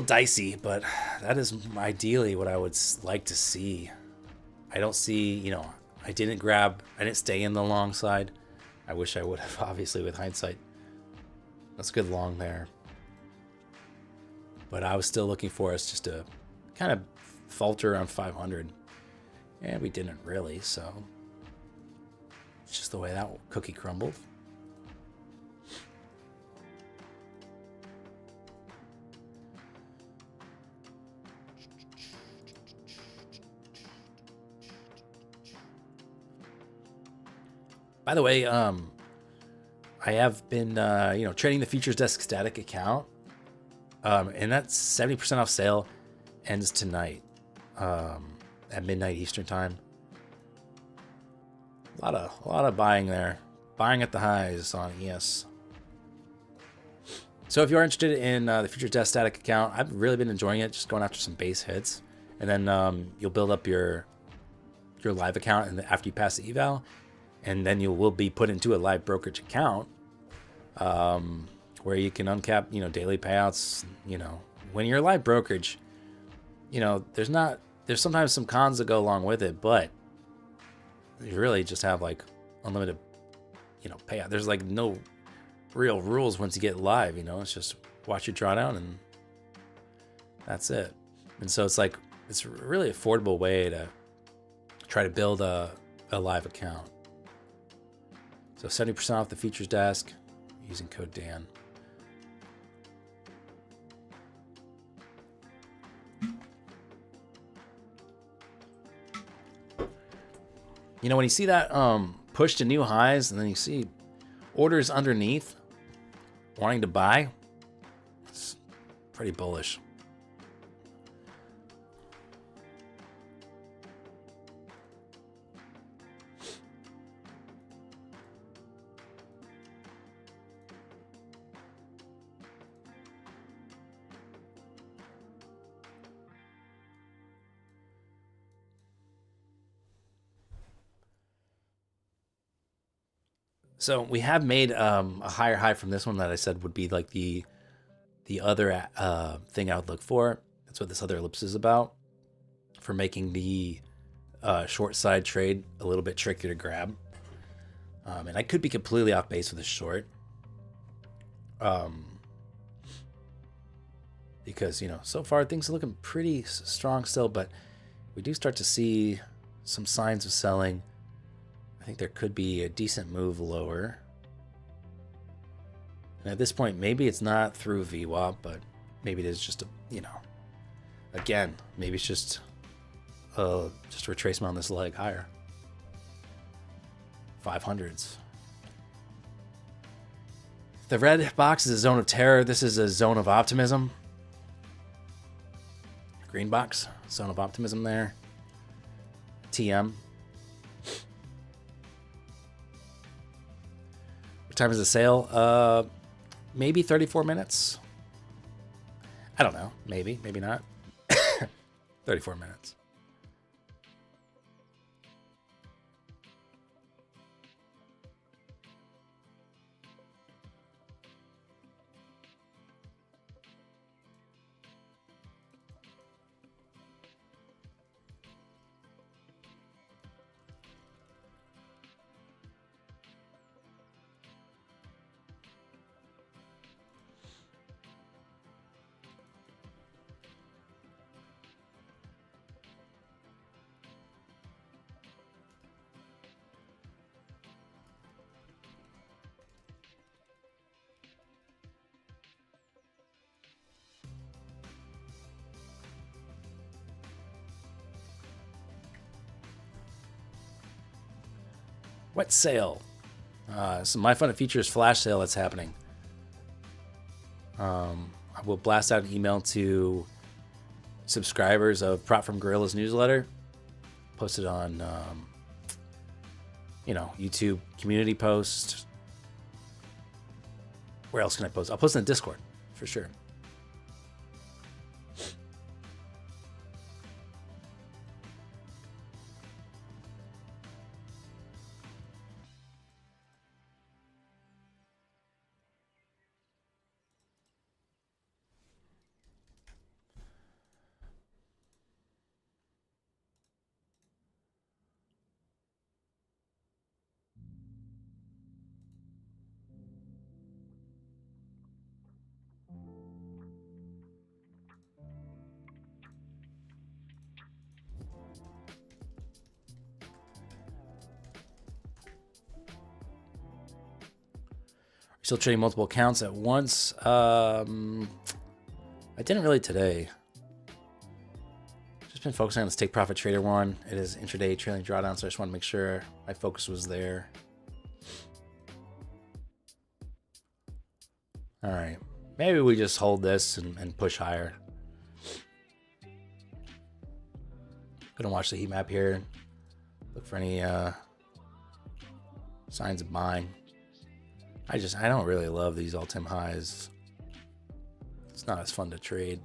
dicey, but that is ideally what I would like to see. I don't see, you know, I didn't stay in the long side. I wish I would have, obviously, with hindsight. That's good long there. But I was still looking for us just to kind of falter around 500. And we didn't really, so it's just the way that cookie crumbled. By the way, I have been, trading the Futures Desk static account, and that's 70% off sale. Ends tonight, at midnight Eastern time. A lot of buying there, buying at the highs on ES. So if you are interested in the Futures Desk static account, I've really been enjoying it. Just going after some base hits, and then you'll build up your live account, and after you pass the eval. And then you will be put into a live brokerage account, where you can uncap, daily payouts. When you're a live brokerage, there's sometimes some cons that go along with it, but you really just have like unlimited, payout. There's like no real rules once you get live. It's just watch your drawdown and that's it. And so it's a really affordable way to try to build a live account. So 70% off the Futures Desk using code Dan. When you see that push to new highs and then you see orders underneath wanting to buy, it's pretty bullish. So we have made a higher high from this one that I said would be like the other thing I would look for. That's what this other ellipse is about, for making the short side trade a little bit trickier to grab. And I could be completely off base with a short. Because, so far things are looking pretty strong still, but we do start to see some signs of selling. I think there could be a decent move lower. And at this point, maybe it's not through VWAP, but maybe it is just again, maybe it's just a retracement on this leg higher. 500s. The red box is a zone of terror. This is a zone of optimism. Green box, zone of optimism there. TM. What time is the sale? Maybe 34 minutes. I don't know. Maybe not. 34 minutes. What sale? So My Fun Features flash sale that's happening. I will blast out an email to subscribers of Prop from Gorilla's newsletter. Post it on, YouTube community post. Where else can I post? I'll post in the Discord for sure. Still trading multiple accounts at once. I didn't really today. Just been focusing on this take profit trader one. It is intraday trailing drawdown, so I just want to make sure my focus was there. All right, maybe we just hold this and push higher. Gonna watch the heat map here. Look for any signs of buying. I don't really love these all-time highs. It's not as fun to trade.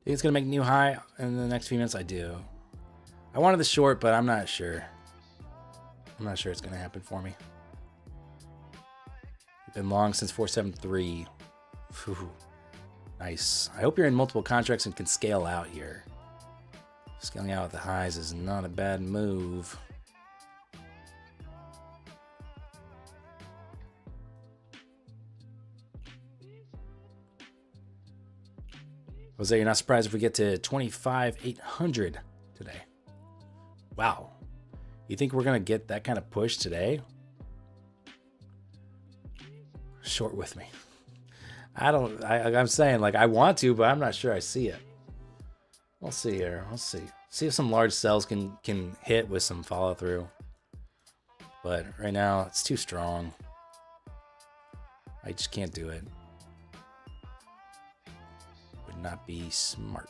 Think it's gonna make a new high in the next few minutes? I do. I wanted the short, but I'm not sure. I'm not sure it's gonna happen for me. Been long since 473. Whew. Nice. I hope you're in multiple contracts and can scale out here. Scaling out at the highs is not a bad move. Jose, you're not surprised if we get to 25,800 today. Wow. You think we're going to get that kind of push today? Short with me. I'm saying, like, I want to, but I'm not sure I see it. We'll see here. We'll see. See if some large sells can hit with some follow through. But right now, it's too strong. I just can't do it. Would not be smart.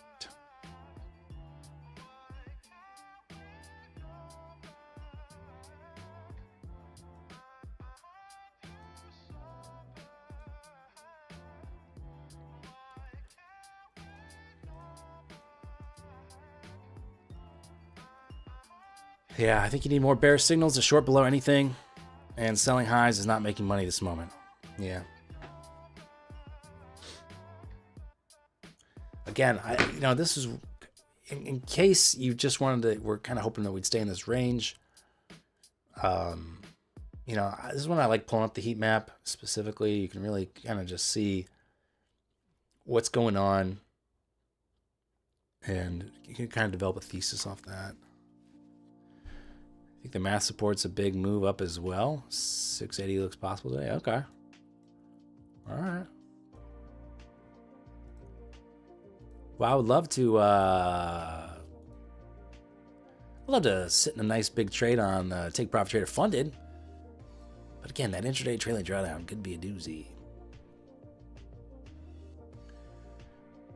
Yeah, I think you need more bearish signals to short below anything, and selling highs is not making money this moment. Yeah. Again, this is in case you just wanted to. We're kind of hoping that we'd stay in this range. This is when I like pulling up the heat map specifically. You can really kind of just see what's going on, and you can kind of develop a thesis off that. I think the math supports a big move up as well. 680 looks possible today. Okay. All right. Well, I would love to sit in a nice big trade on Take Profit Trader Funded. But again, that intraday trailing drawdown could be a doozy.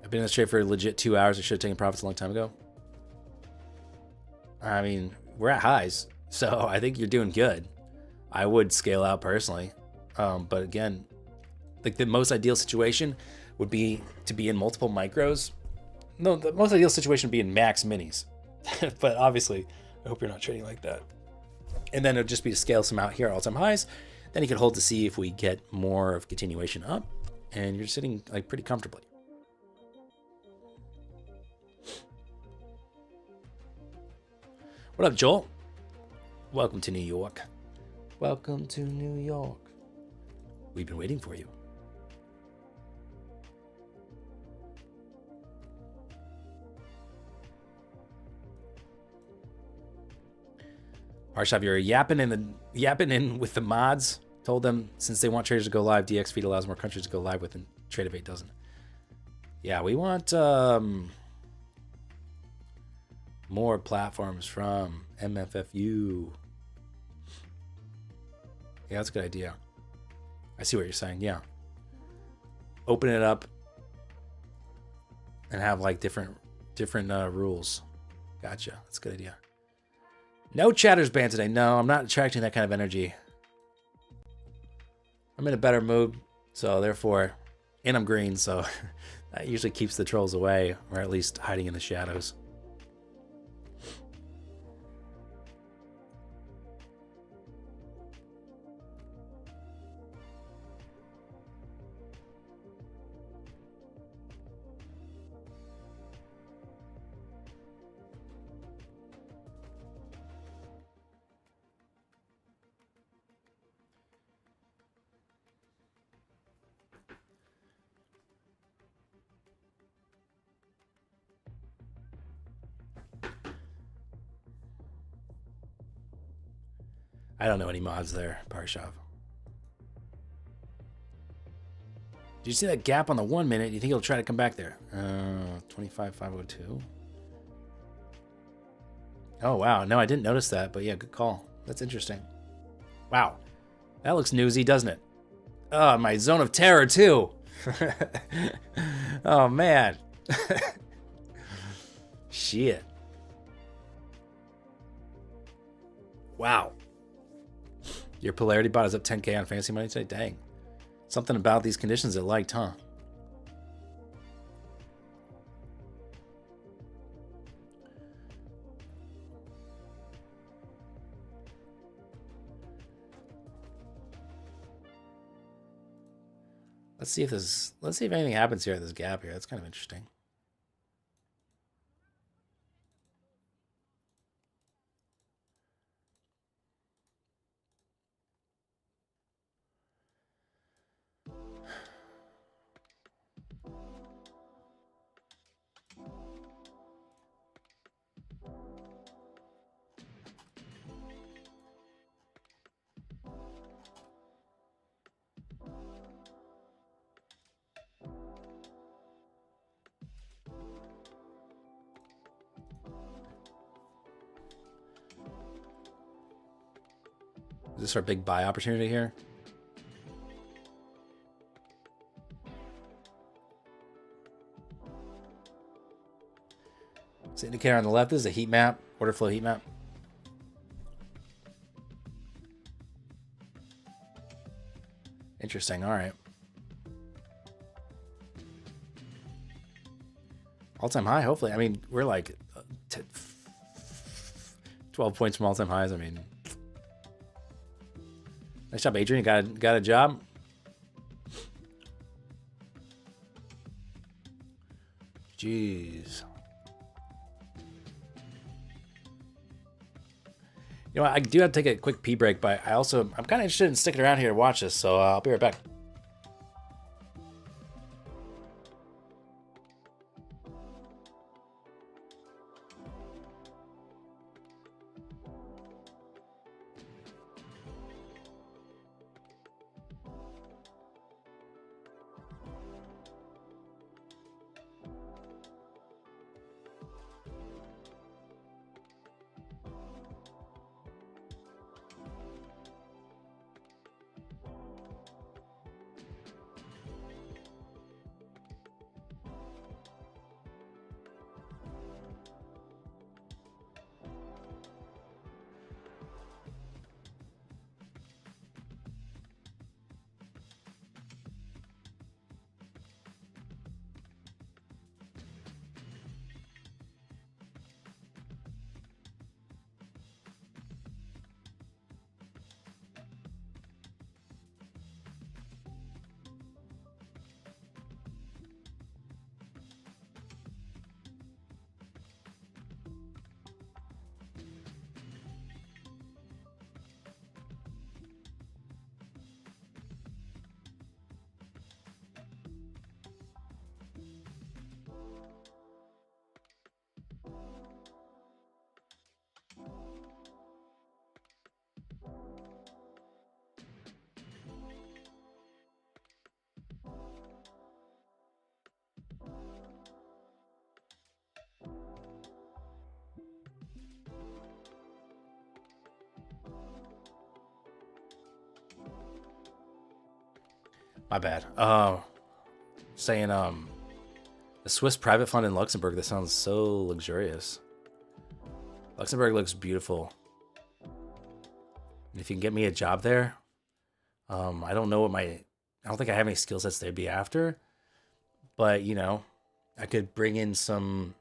I've been in this trade for a legit 2 hours. I should have taken profits a long time ago. I mean, we're at highs. So I think you're doing good. I would scale out personally. But again, like the most ideal situation would be to be in multiple micros. No, the most ideal situation would be in max minis. But obviously, I hope you're not trading like that. And then it would just be to scale some out here at all-time highs. Then you could hold to see if we get more of continuation up. And you're sitting like pretty comfortably. What up, Joel? Welcome to New York. Welcome to New York. We've been waiting for you. Harshab, you're yapping in with the mods. Told them since they want traders to go live, DX feed allows more countries to go live with, and Tradeovate doesn't. Yeah, we want More platforms from MFFU. Yeah, that's a good idea. I see what you're saying. Yeah. Open it up and have like different rules. Gotcha. That's a good idea. No chatters banned today. No, I'm not attracting that kind of energy. I'm in a better mood, so therefore, and I'm green, so that usually keeps the trolls away, or at least hiding in the shadows. I don't know any mods there, Parshov. Did you see that gap on the 1 minute? You think he'll try to come back there? 25,502. Oh, wow. No, I didn't notice that, but yeah, good call. That's interesting. Wow. That looks newsy, doesn't it? Oh, my zone of terror, too. Oh, man. Shit. Wow. Your polarity bot is up 10K on fantasy money today? Dang. Something about these conditions it liked, huh? Let's see if anything happens here at this gap here. That's kind of interesting. Is this our big buy opportunity here? This indicator on the left is a heat map, order flow heat map. Interesting. All right. All-time high, hopefully. I mean, we're like 12 points from all-time highs. I mean, nice job, Adrian. Got a job. Jeez. You know what? I do have to take a quick pee break, but I'm kind of interested in sticking around here to watch this, so I'll be right back. My bad. Saying the Swiss private fund in Luxembourg. That sounds so luxurious. Luxembourg looks beautiful. And if you can get me a job there, I don't know I don't think I have any skill sets they'd be after, but you know, I could bring in some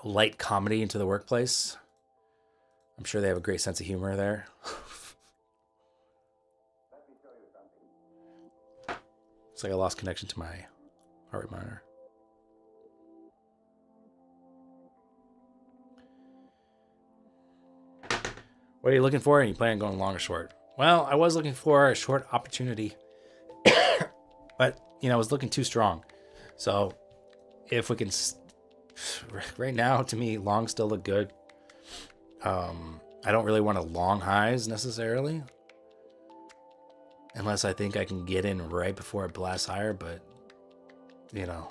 light comedy into the workplace. I'm sure they have a great sense of humor there. It's like I lost connection to my heart rate monitor. What are you looking for? And you plan on going long or short? Well, I was looking for a short opportunity, but you know, I was looking too strong. So if we can, right now, to me, long still look good. I don't really want a long highs necessarily, unless I think I can get in right before it blasts higher. But you know,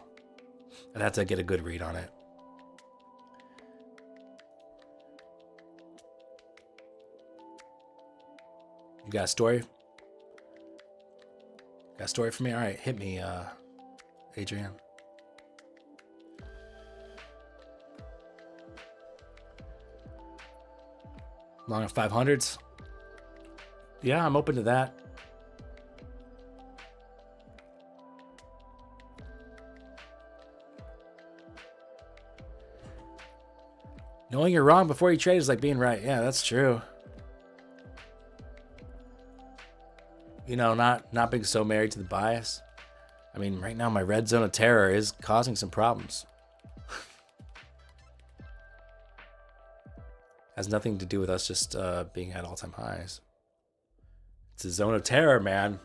I'd have to get a good read on it. You got a story? Got a story for me? All right, hit me, Adrian. Long at 500s? Yeah, I'm open to that. Knowing you're wrong before you trade is like being right. Yeah, that's true. You know, not being so married to the bias. I mean, right now my red zone of terror is causing some problems. Has nothing to do with us just being at all-time highs. It's a zone of terror, man.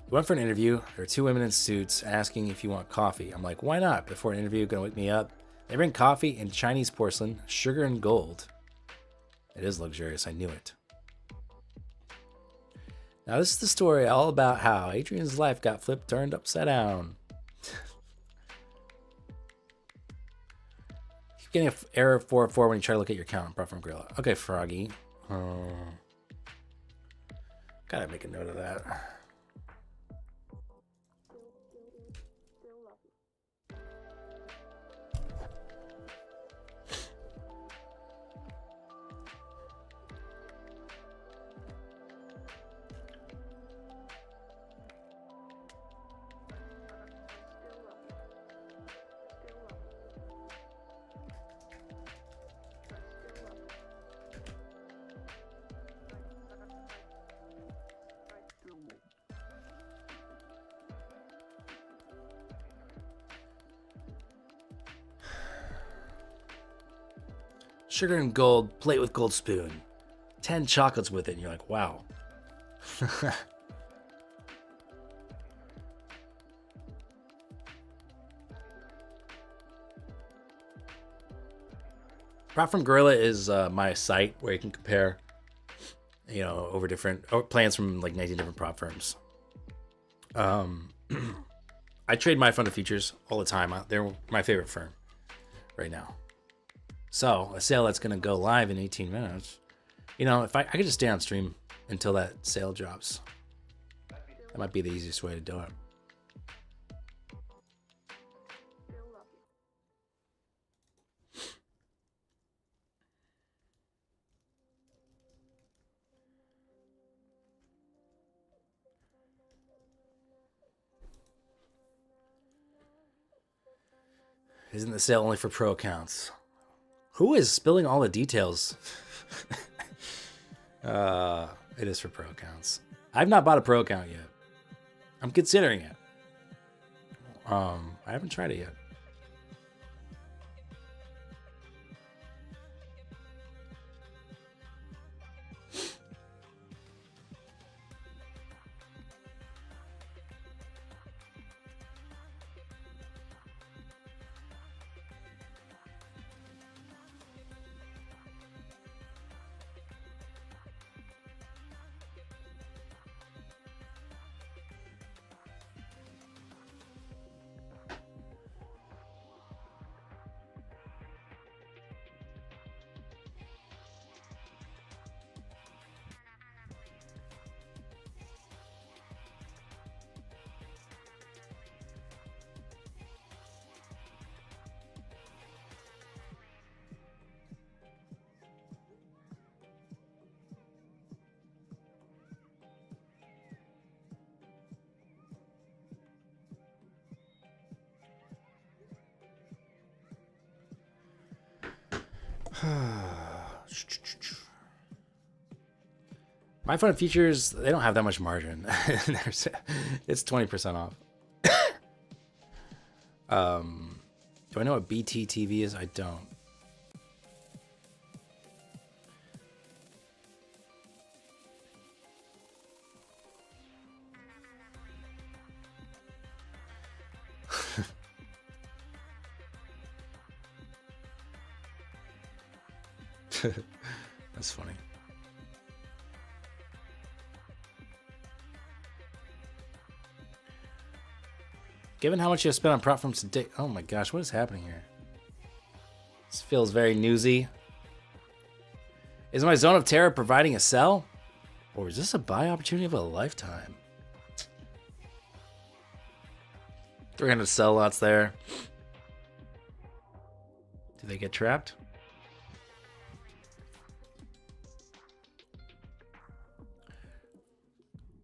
We went for an interview. There were two women in suits asking if you want coffee. I'm like, why not? Before an interview, gonna wake me up. They bring coffee in Chinese porcelain, sugar and gold. It is luxurious. I knew it. Now, this is the story all about how Adrian's life got turned upside down. Keep getting an error 404 when you try to look at your account from Gorilla. Okay, Froggy. Gotta make a note of that. Sugar and gold, plate with gold spoon. 10 chocolates with it, and you're like, wow. Prop from Gorilla is my site where you can compare, you know, over different plans from like 19 different prop firms. I trade my fund of futures all the time. They're my favorite firm right now. So a sale that's going to go live in 18 minutes. You know, if I could just stay on stream until that sale drops. That might be the easiest way to do it. Isn't the sale only for pro accounts? Who is spilling all the details? It is for pro accounts. I've not bought a pro account yet. I'm considering it. I haven't tried it yet. My fun features, they don't have that much margin. It's 20% off. Do I know what BTTV is? I don't. That's funny. Given how much you have spent on prop firms today, oh my gosh, what is happening here? This feels very newsy. Is my zone of terror providing a sell? Or is this a buy opportunity of a lifetime? 300 sell lots there. Do they get trapped?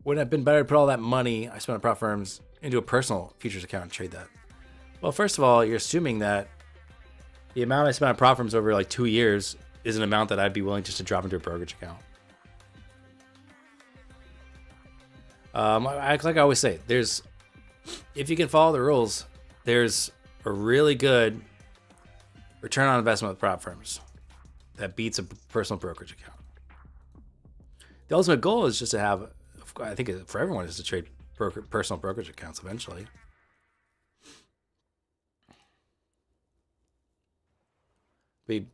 Wouldn't it have been better to put all that money I spent on prop firms into a personal futures account and trade that? Well, first of all, you're assuming that the amount I spent on prop firms over like 2 years is an amount that I'd be willing just to drop into a brokerage account. Like I always say, if you can follow the rules, there's a really good return on investment with prop firms that beats a personal brokerage account. The ultimate goal is just to have, I think for everyone, is to trade personal brokerage accounts eventually.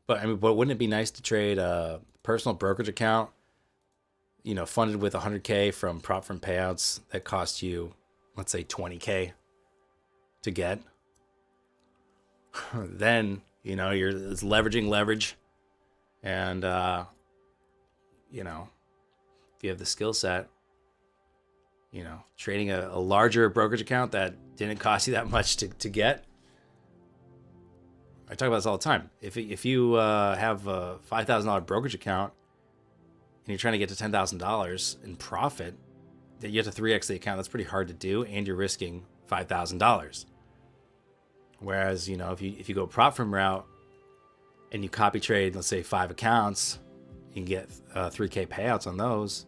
But wouldn't it be nice to trade a personal brokerage account, funded with $100K from prop firm payouts that cost you, let's say, $20K to get? Then, it's leveraging leverage. And, if you have the skill set, trading a larger brokerage account that didn't cost you that much to get. I talk about this all the time. If you have a $5,000 brokerage account and you're trying to get to $10,000 in profit, that you have to 3x the account. That's pretty hard to do, and you're risking $5,000. Whereas, if you go prop firm route and you copy trade, let's say 5 accounts, you can get $3K payouts on those.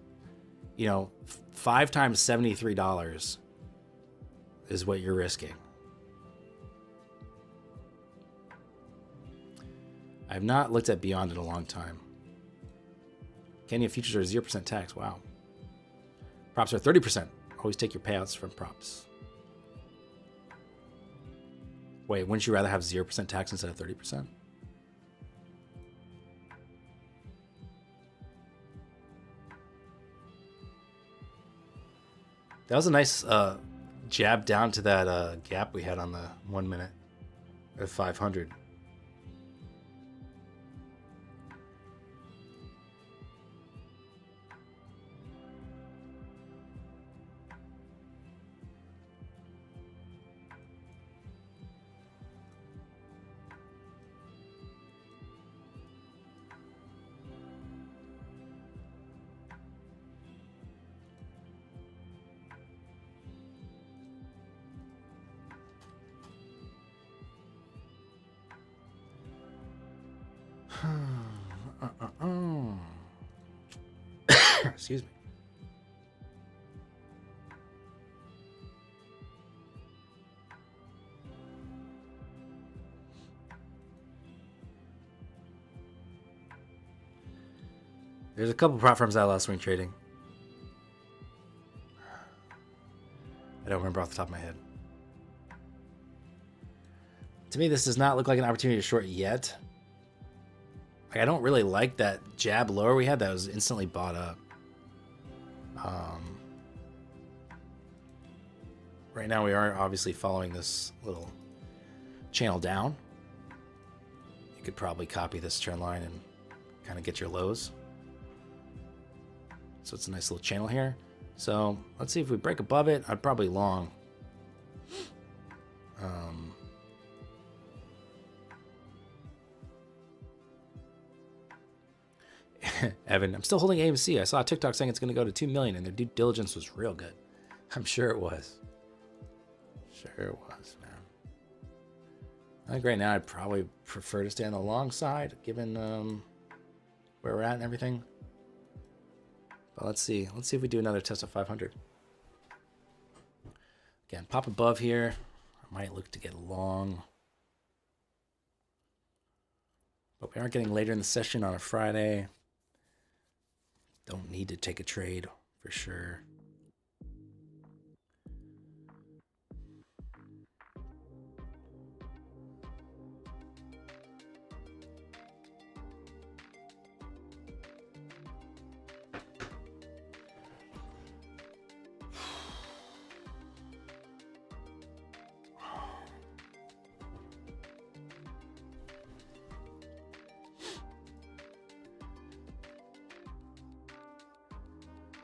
5 times $73 is what you're risking. I have not looked at Beyond in a long time. Kenya futures are 0% tax. Wow. Props are 30%. Always take your payouts from props. Wait, wouldn't you rather have 0% tax instead of 30%? That was a nice jab down to that gap we had on the 1 minute at 500. Excuse me. There's a couple prop firms out last swing trading. I don't remember off the top of my head. To me, this does not look like an opportunity to short yet. I don't really like that jab lower we had that was instantly bought up. Right now we are obviously following this little channel down. You could probably copy this trend line and kind of get your lows. So it's a nice little channel here. So let's see if we break above it. I'd probably long. Evan, I'm still holding AMC. I saw a TikTok saying it's going to go to 2 million, and their due diligence was real good. I'm sure it was. Sure it was, man. I think right now I'd probably prefer to stay on the long side, given where we're at and everything. But let's see. Let's see if we do another test of 500. Again, pop above here. I might look to get long. But we aren't getting later in the session on a Friday. Don't need to take a trade for sure.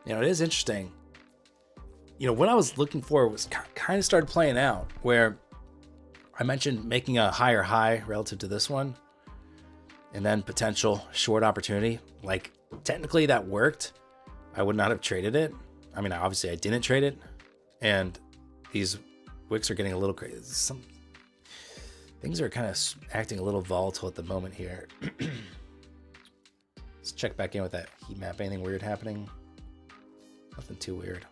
You know, it is interesting. You know, what I was looking for was kind of started playing out, where I mentioned making a higher high relative to this one, and then potential short opportunity. Like, technically that worked. I would not have traded it. I mean, obviously I didn't trade it, and these wicks are getting a little crazy. Some things are kind of acting a little volatile at the moment here. Let's check back in with that heat map. Anything weird happening? Nothing too weird.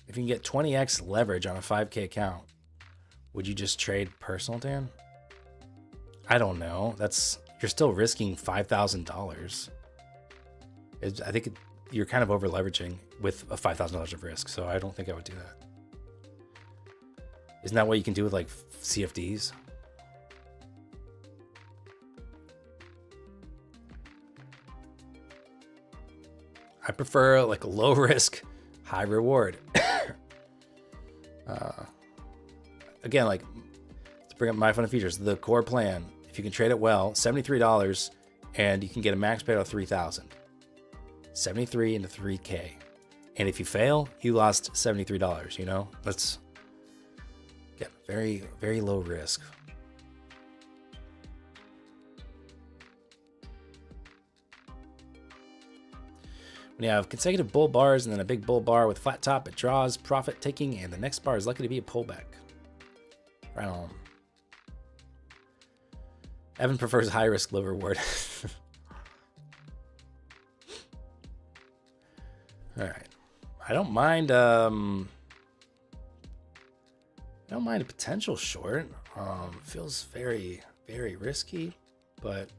If you can get 20x leverage on a 5K account, would you just trade personal, Dan? I don't know. You're still risking $5,000. I think you're kind of over leveraging with a $5,000 of risk, so I don't think I would do that. Isn't that what you can do with like CFDs? I prefer like a low risk, high reward. Again, like, to bring up my fun features, the core plan, if you can trade it well, $73, and you can get a max payout of $3,000. 73 into 3K. And if you fail, you lost $73, you know? That's, yeah, very, very low risk. When you have consecutive bull bars and then a big bull bar with flat top, it draws profit taking, and the next bar is likely to be a pullback. Right on. Evan prefers high risk, low reward. All right. I don't mind a potential short. Feels very, very risky, but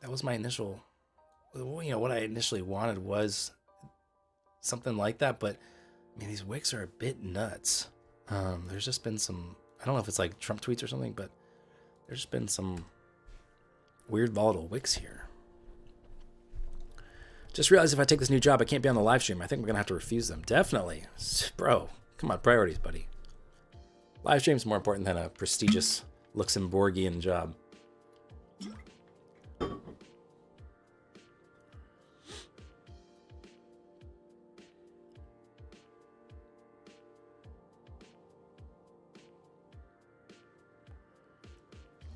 that was my initial, you know, what I initially wanted was something like that. But I mean, these wicks are a bit nuts. There's just been some, I don't know if it's like Trump tweets or something, but there's just been some weird volatile wicks here. Just realized if I take this new job, I can't be on the live stream. I think we're going to have to refuse them. Definitely. Bro, come on, priorities, buddy. Live stream's more important than a prestigious Luxembourgian job.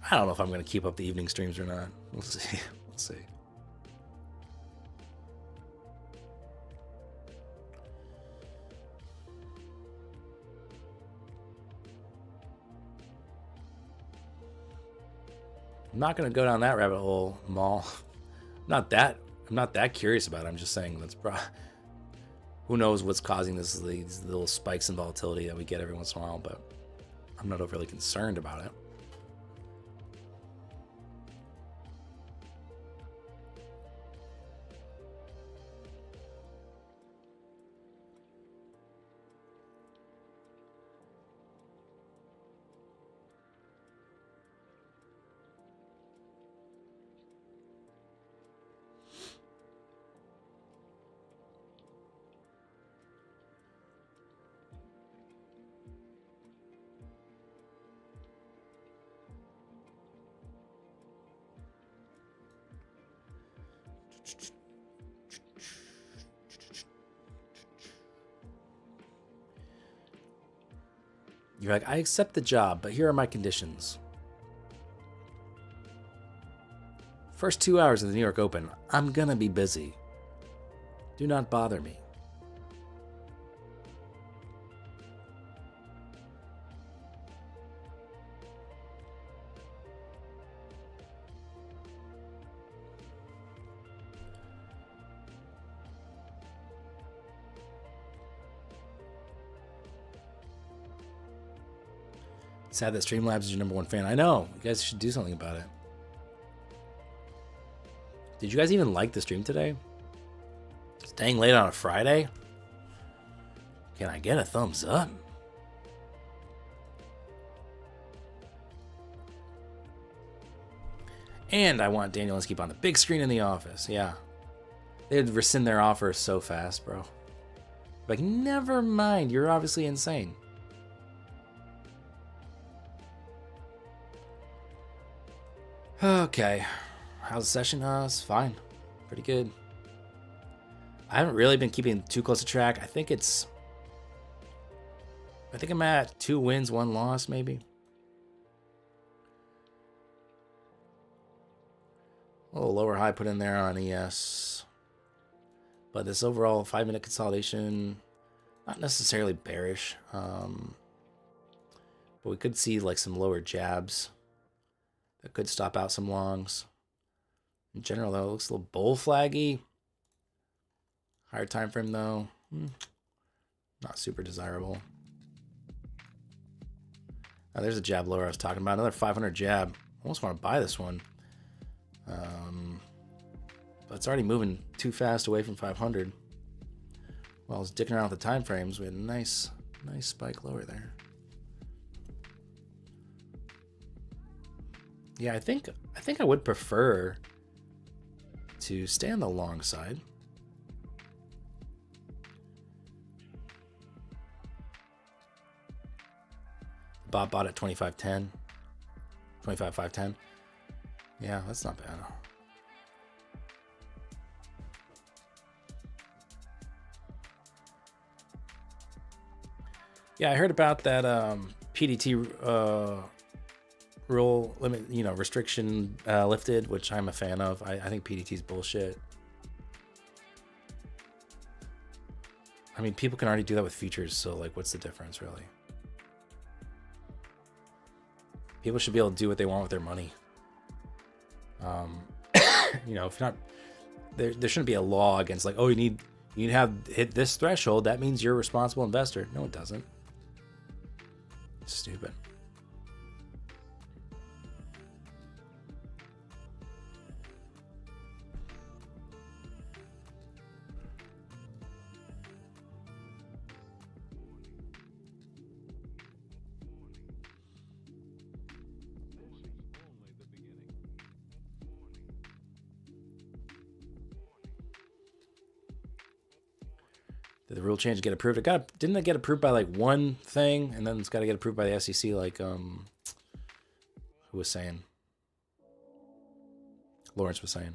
I don't know if I'm going to keep up the evening streams or not. We'll see. We'll see. I'm not going to go down that rabbit hole, Maul. I'm not that curious about it. I'm just saying who knows what's causing these little spikes in volatility that we get every once in a while, but I'm not overly concerned about it. You're like, I accept the job, but here are my conditions. First 2 hours of the New York Open, I'm gonna be busy. Do not bother me. Sad that Streamlabs is your number one fan. I know. You guys should do something about it. Did you guys even like the stream today? Staying late on a Friday? Can I get a thumbs up? And I want Daniel Linsky on the big screen in the office. Yeah. They'd rescind their offer so fast, bro. Like, never mind. You're obviously insane. Okay. How's the session? It's fine. Pretty good. I haven't really been keeping too close to track. I think I'm at 2 wins, 1 loss, maybe. A little lower high put in there on ES. But this overall 5-minute consolidation, not necessarily bearish. But we could see like some lower jabs that could stop out some longs. In general, though, it looks a little bull flaggy. Higher time frame, though. Not super desirable. Oh, there's a jab lower I was talking about. Another 500 jab. Almost want to buy this one. But it's already moving too fast away from 500. While I was dicking around with the time frames, we had a nice spike lower there. Yeah, I think I would prefer to stay on the long side. Bob bought at 25.10. 25.510. Yeah, that's not bad. Yeah, I heard about that PDT rule limit, restriction lifted, which I'm a fan of. I think PDT's bullshit. I mean, people can already do that with futures, so like, what's the difference, really? People should be able to do what they want with their money. If you're not, there shouldn't be a law against like, oh, you need to have hit this threshold. That means you're a responsible investor. No, it doesn't. It's stupid. Did the rule change get approved? Didn't it get approved by like one thing, and then it's got to get approved by the SEC? Like, who was saying? Lawrence was saying.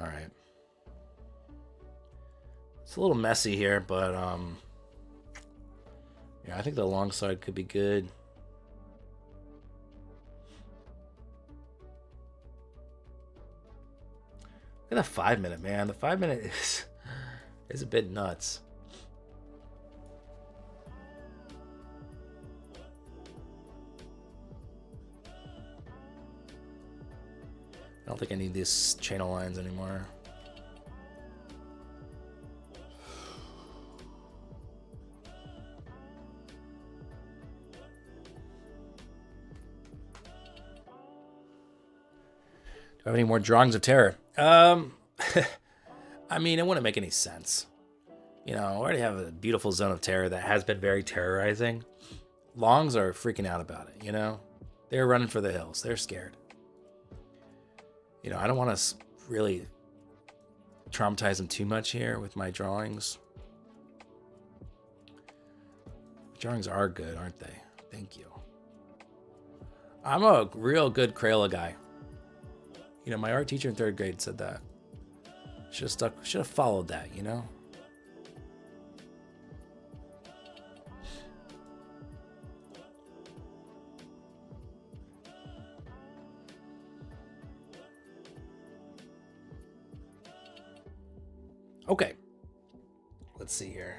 All right. It's a little messy here, but yeah, I think the long side could be good. Look at the 5-minute, man. The 5-minute is a bit nuts. I don't think I need these channel lines anymore. Do I have any more drawings of terror? I mean, it wouldn't make any sense. I already have a beautiful zone of terror that has been very terrorizing. Longs are freaking out about it, They're running for the hills. They're scared. I don't want to really traumatize them too much here with my drawings. Drawings are good, aren't they? Thank you. I'm a real good Crayola guy. My art teacher in 3rd grade said that. Should have followed that, you know? Okay. Let's see here.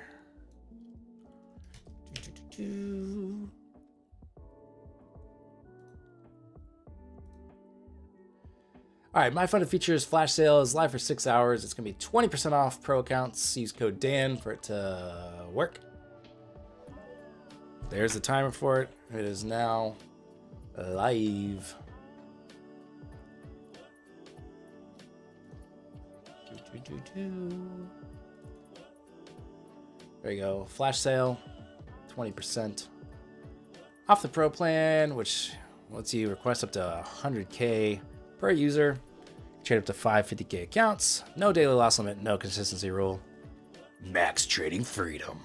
All right, my funded features flash sale is live for 6 hours. It's going to be 20% off pro accounts. Use code Dan for it to work. There's the timer for it. It is now live. There you go. Flash sale, 20% off the pro plan, which lets you request up to 100K per user. Trade up to 550K accounts. No daily loss limit, no consistency rule. Max trading freedom.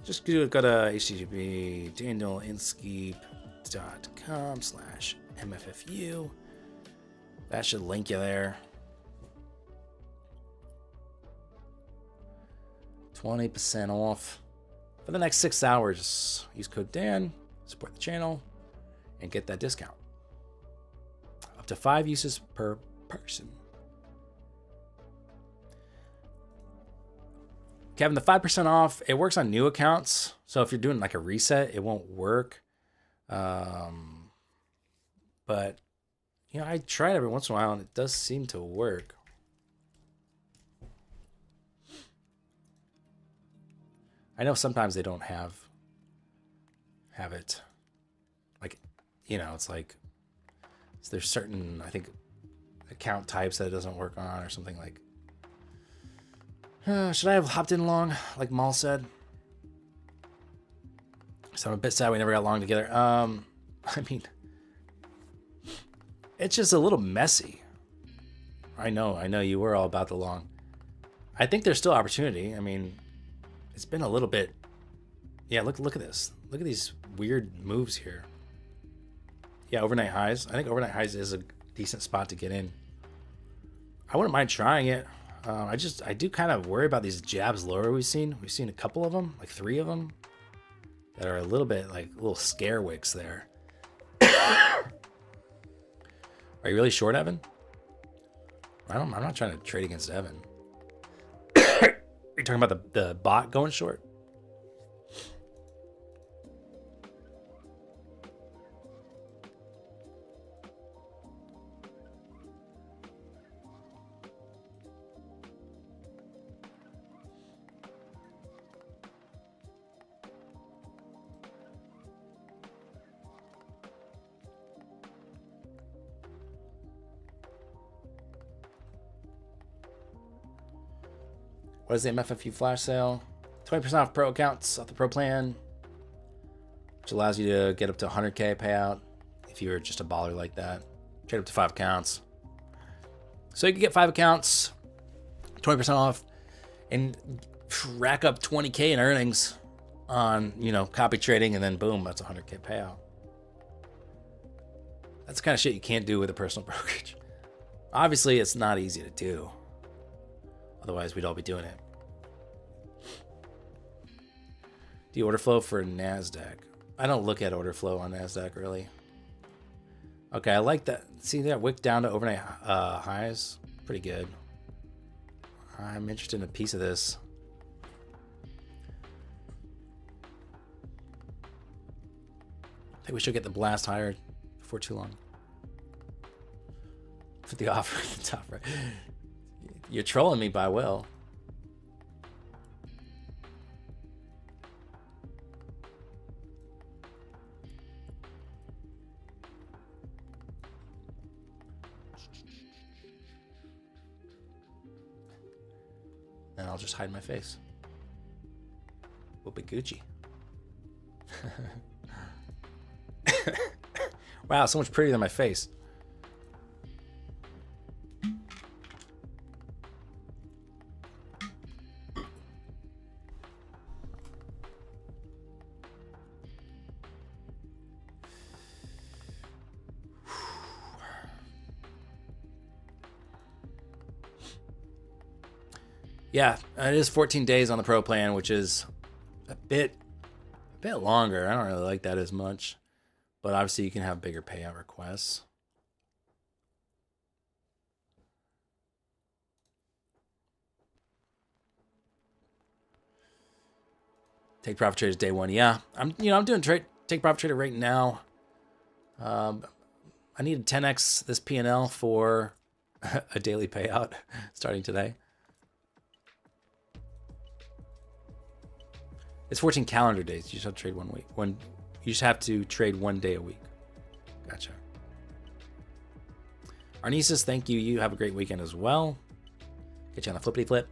Just go to http danielinskip.com/MFFU. That should link you there. 20% off for the next 6 hours. Use code Dan, support the channel, and get that discount. Up to 5 uses per person. Kevin, the 5% off, it works on new accounts. So if you're doing like a reset, it won't work. But, you know, I try it every once in a while, and it does seem to work. I know sometimes they don't have it. Like, you know, it's like there's certain, I think, account types that it doesn't work on or something like. Should I have hopped in long, like Maul said? So I'm a bit sad we never got long together. I mean, it's just a little messy. I know you were all about the long. I think there's still opportunity. I mean, it's been a little bit. Yeah, look at this. Look at these weird moves here. Yeah, overnight highs. I think overnight highs is a decent spot to get in. I wouldn't mind trying it. I do kind of worry about these jabs lower we've seen. We've seen a couple of them, like 3 of them, that are a little bit like little scare wicks there. Are you really short, Evan? I'm not trying to trade against Evan. Are you talking about the bot going short? What is the MFFU flash sale? 20% off pro accounts off the pro plan, which allows you to get up to 100K payout if you're just a baller like that. Trade up to 5 accounts. So you can get 5 accounts, 20% off, and rack up 20K in earnings on, you know, copy trading, and then boom, that's a 100K payout. That's the kind of shit you can't do with a personal brokerage. Obviously, it's not easy to do. Otherwise, we'd all be doing it. Do you order flow for NASDAQ? I don't look at order flow on NASDAQ, really. Okay, I like that. See that wick down to overnight highs? Pretty good. I'm interested in a piece of this. I think we should get the blast higher before too long. Put the offer at the top right. You're trolling me by will. And I'll just hide my face. We'll be Gucci. Wow, so much prettier than my face. Yeah, it is 14 days on the pro plan, which is a bit longer. I don't really like that as much, but obviously you can have bigger payout requests. Take profit traders day one. Yeah, I'm doing take profit trader right now. I need to 10x this P&L for a daily payout starting today. It's 14 calendar days. You just have to trade 1 week. You just have to trade 1 day a week. Gotcha. Arnesis, thank you. You have a great weekend as well. Get you on the flippity flip.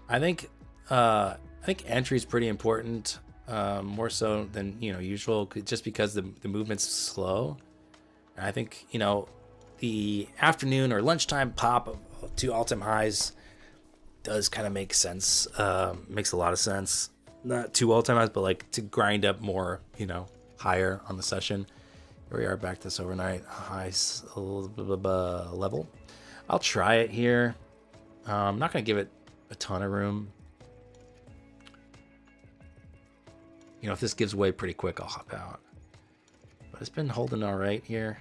I think entry is pretty important, more so than usual, just because the movement's slow. And I think the afternoon or lunchtime pop of 2 all-time highs does kind of make sense. Makes a lot of sense. Not 2 all-time highs, but like to grind up more, higher on the session. Here we are back to this overnight highs level. I'll try it here. I'm not going to give it a ton of room. If this gives way pretty quick, I'll hop out. But it's been holding all right here.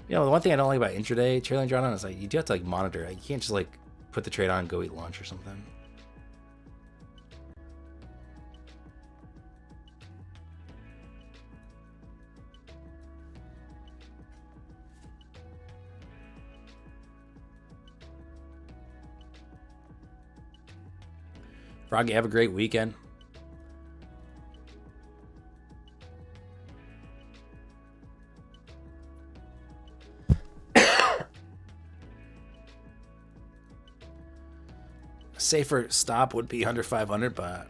The one thing I don't like about intraday trailing drawdown is you do have to monitor. You can't just put the trade on and go eat lunch or something. Froggy, have a great weekend. Safer stop would be under 500, but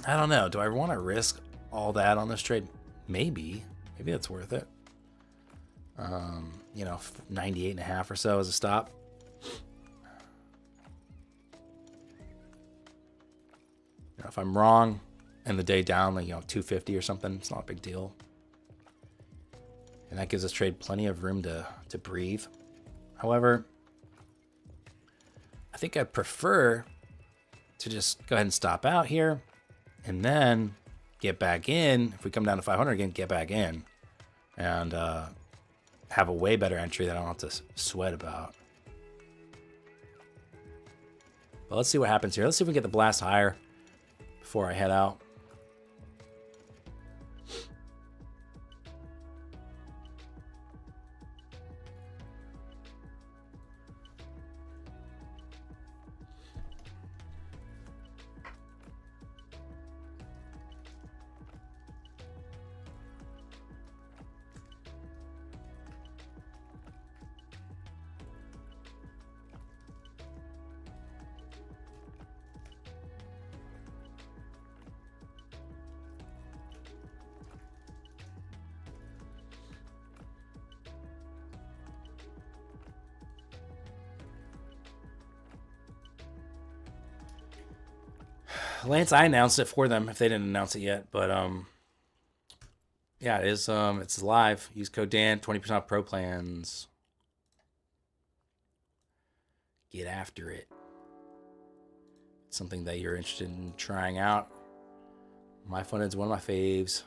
I don't know. Do I want to risk all that on this trade? Maybe that's worth it. 98.5 or so as a stop. If I'm wrong and the day down 250 or something, it's not a big deal. And that gives this trade plenty of room to breathe. However, I think I prefer to just go ahead and stop out here and then get back in. If we come down to 500 again, get back in and have a way better entry that I don't have to sweat about. But let's see what happens here. Let's see if we get the blast higher before I head out. Lance, I announced it for them if they didn't announce it yet, but yeah, it is. It's live. Use code Dan, 20% off pro plans. Get after it. It's something that you're interested in trying out. My fun is one of my faves.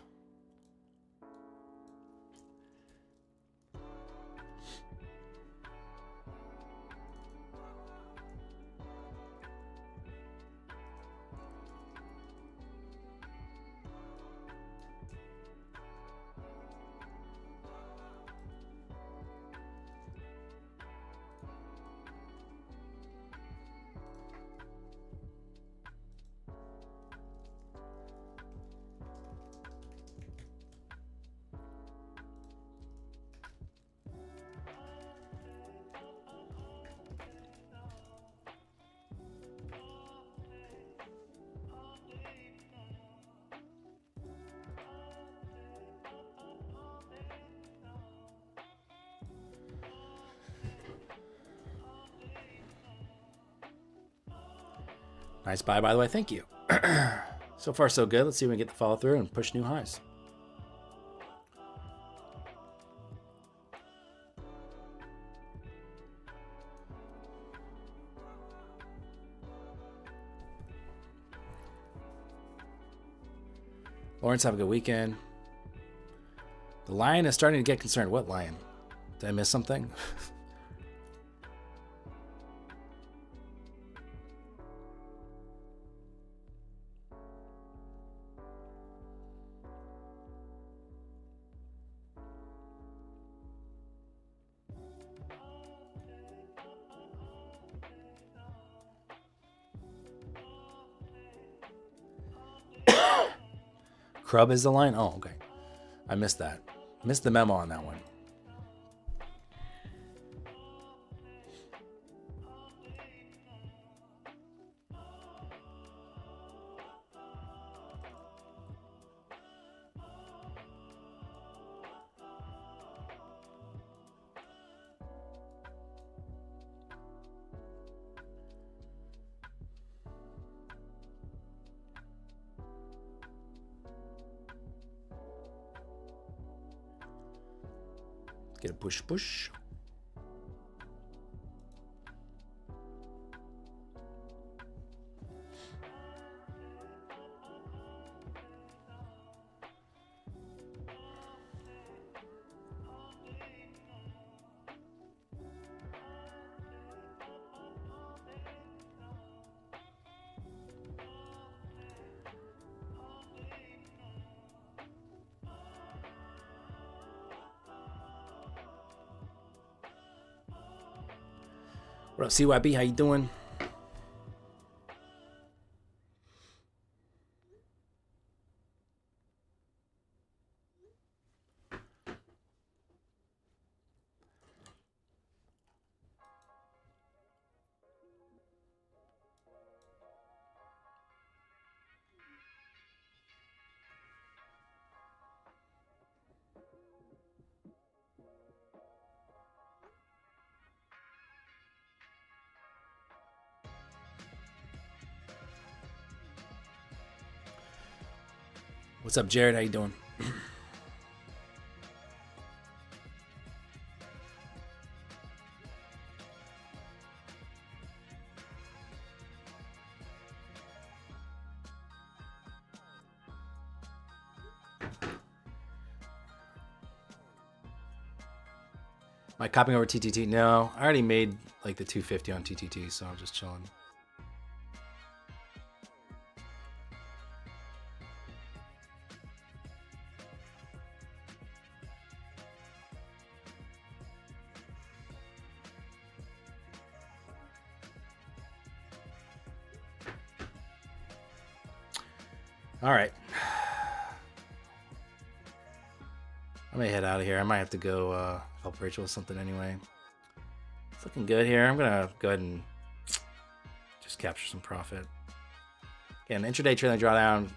Nice buy, by the way. Thank you. So far, so good. Let's see if we can get the follow through and push new highs. Lawrence, have a good weekend. The lion is starting to get concerned. What lion? Did I miss something? Crub is the line? Oh, okay. I missed that. Missed the memo on that one. Get a push push. What up, CYB? How you doing? What's up, Jared? How you doing? Am I copying over TTT? No, I already made like the 250 on TTT, so I'm just chilling. All right. I may head out of here. I might have to go help Rachel with something anyway. It's looking good here. I'm going to go ahead and just capture some profit. Again, intraday trailing drawdown,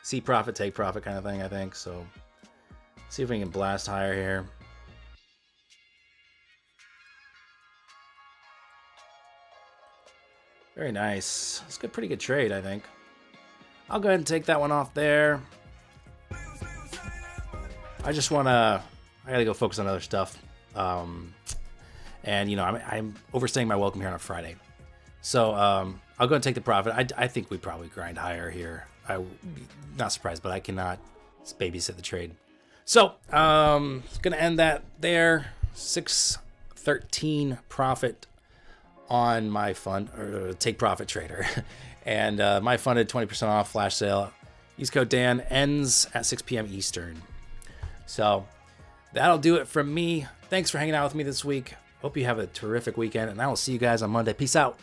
see profit, take profit kind of thing, I think. So see if we can blast higher here. Very nice. It's a pretty good trade, I think. I'll go ahead and take that one off there. I just want to, I got to go focus on other stuff. And, you know, I'm overstaying my welcome here on a Friday. So I'll go ahead and take the profit. I think we probably grind higher here. I'm not surprised, but I cannot babysit the trade. So going to end that there. 613 profit on my fund, or take profit trader. And my funded 20% off flash sale. Use code Dan, ends at 6 p.m. Eastern. So that'll do it from me. Thanks for hanging out with me this week. Hope you have a terrific weekend, and I will see you guys on Monday. Peace out.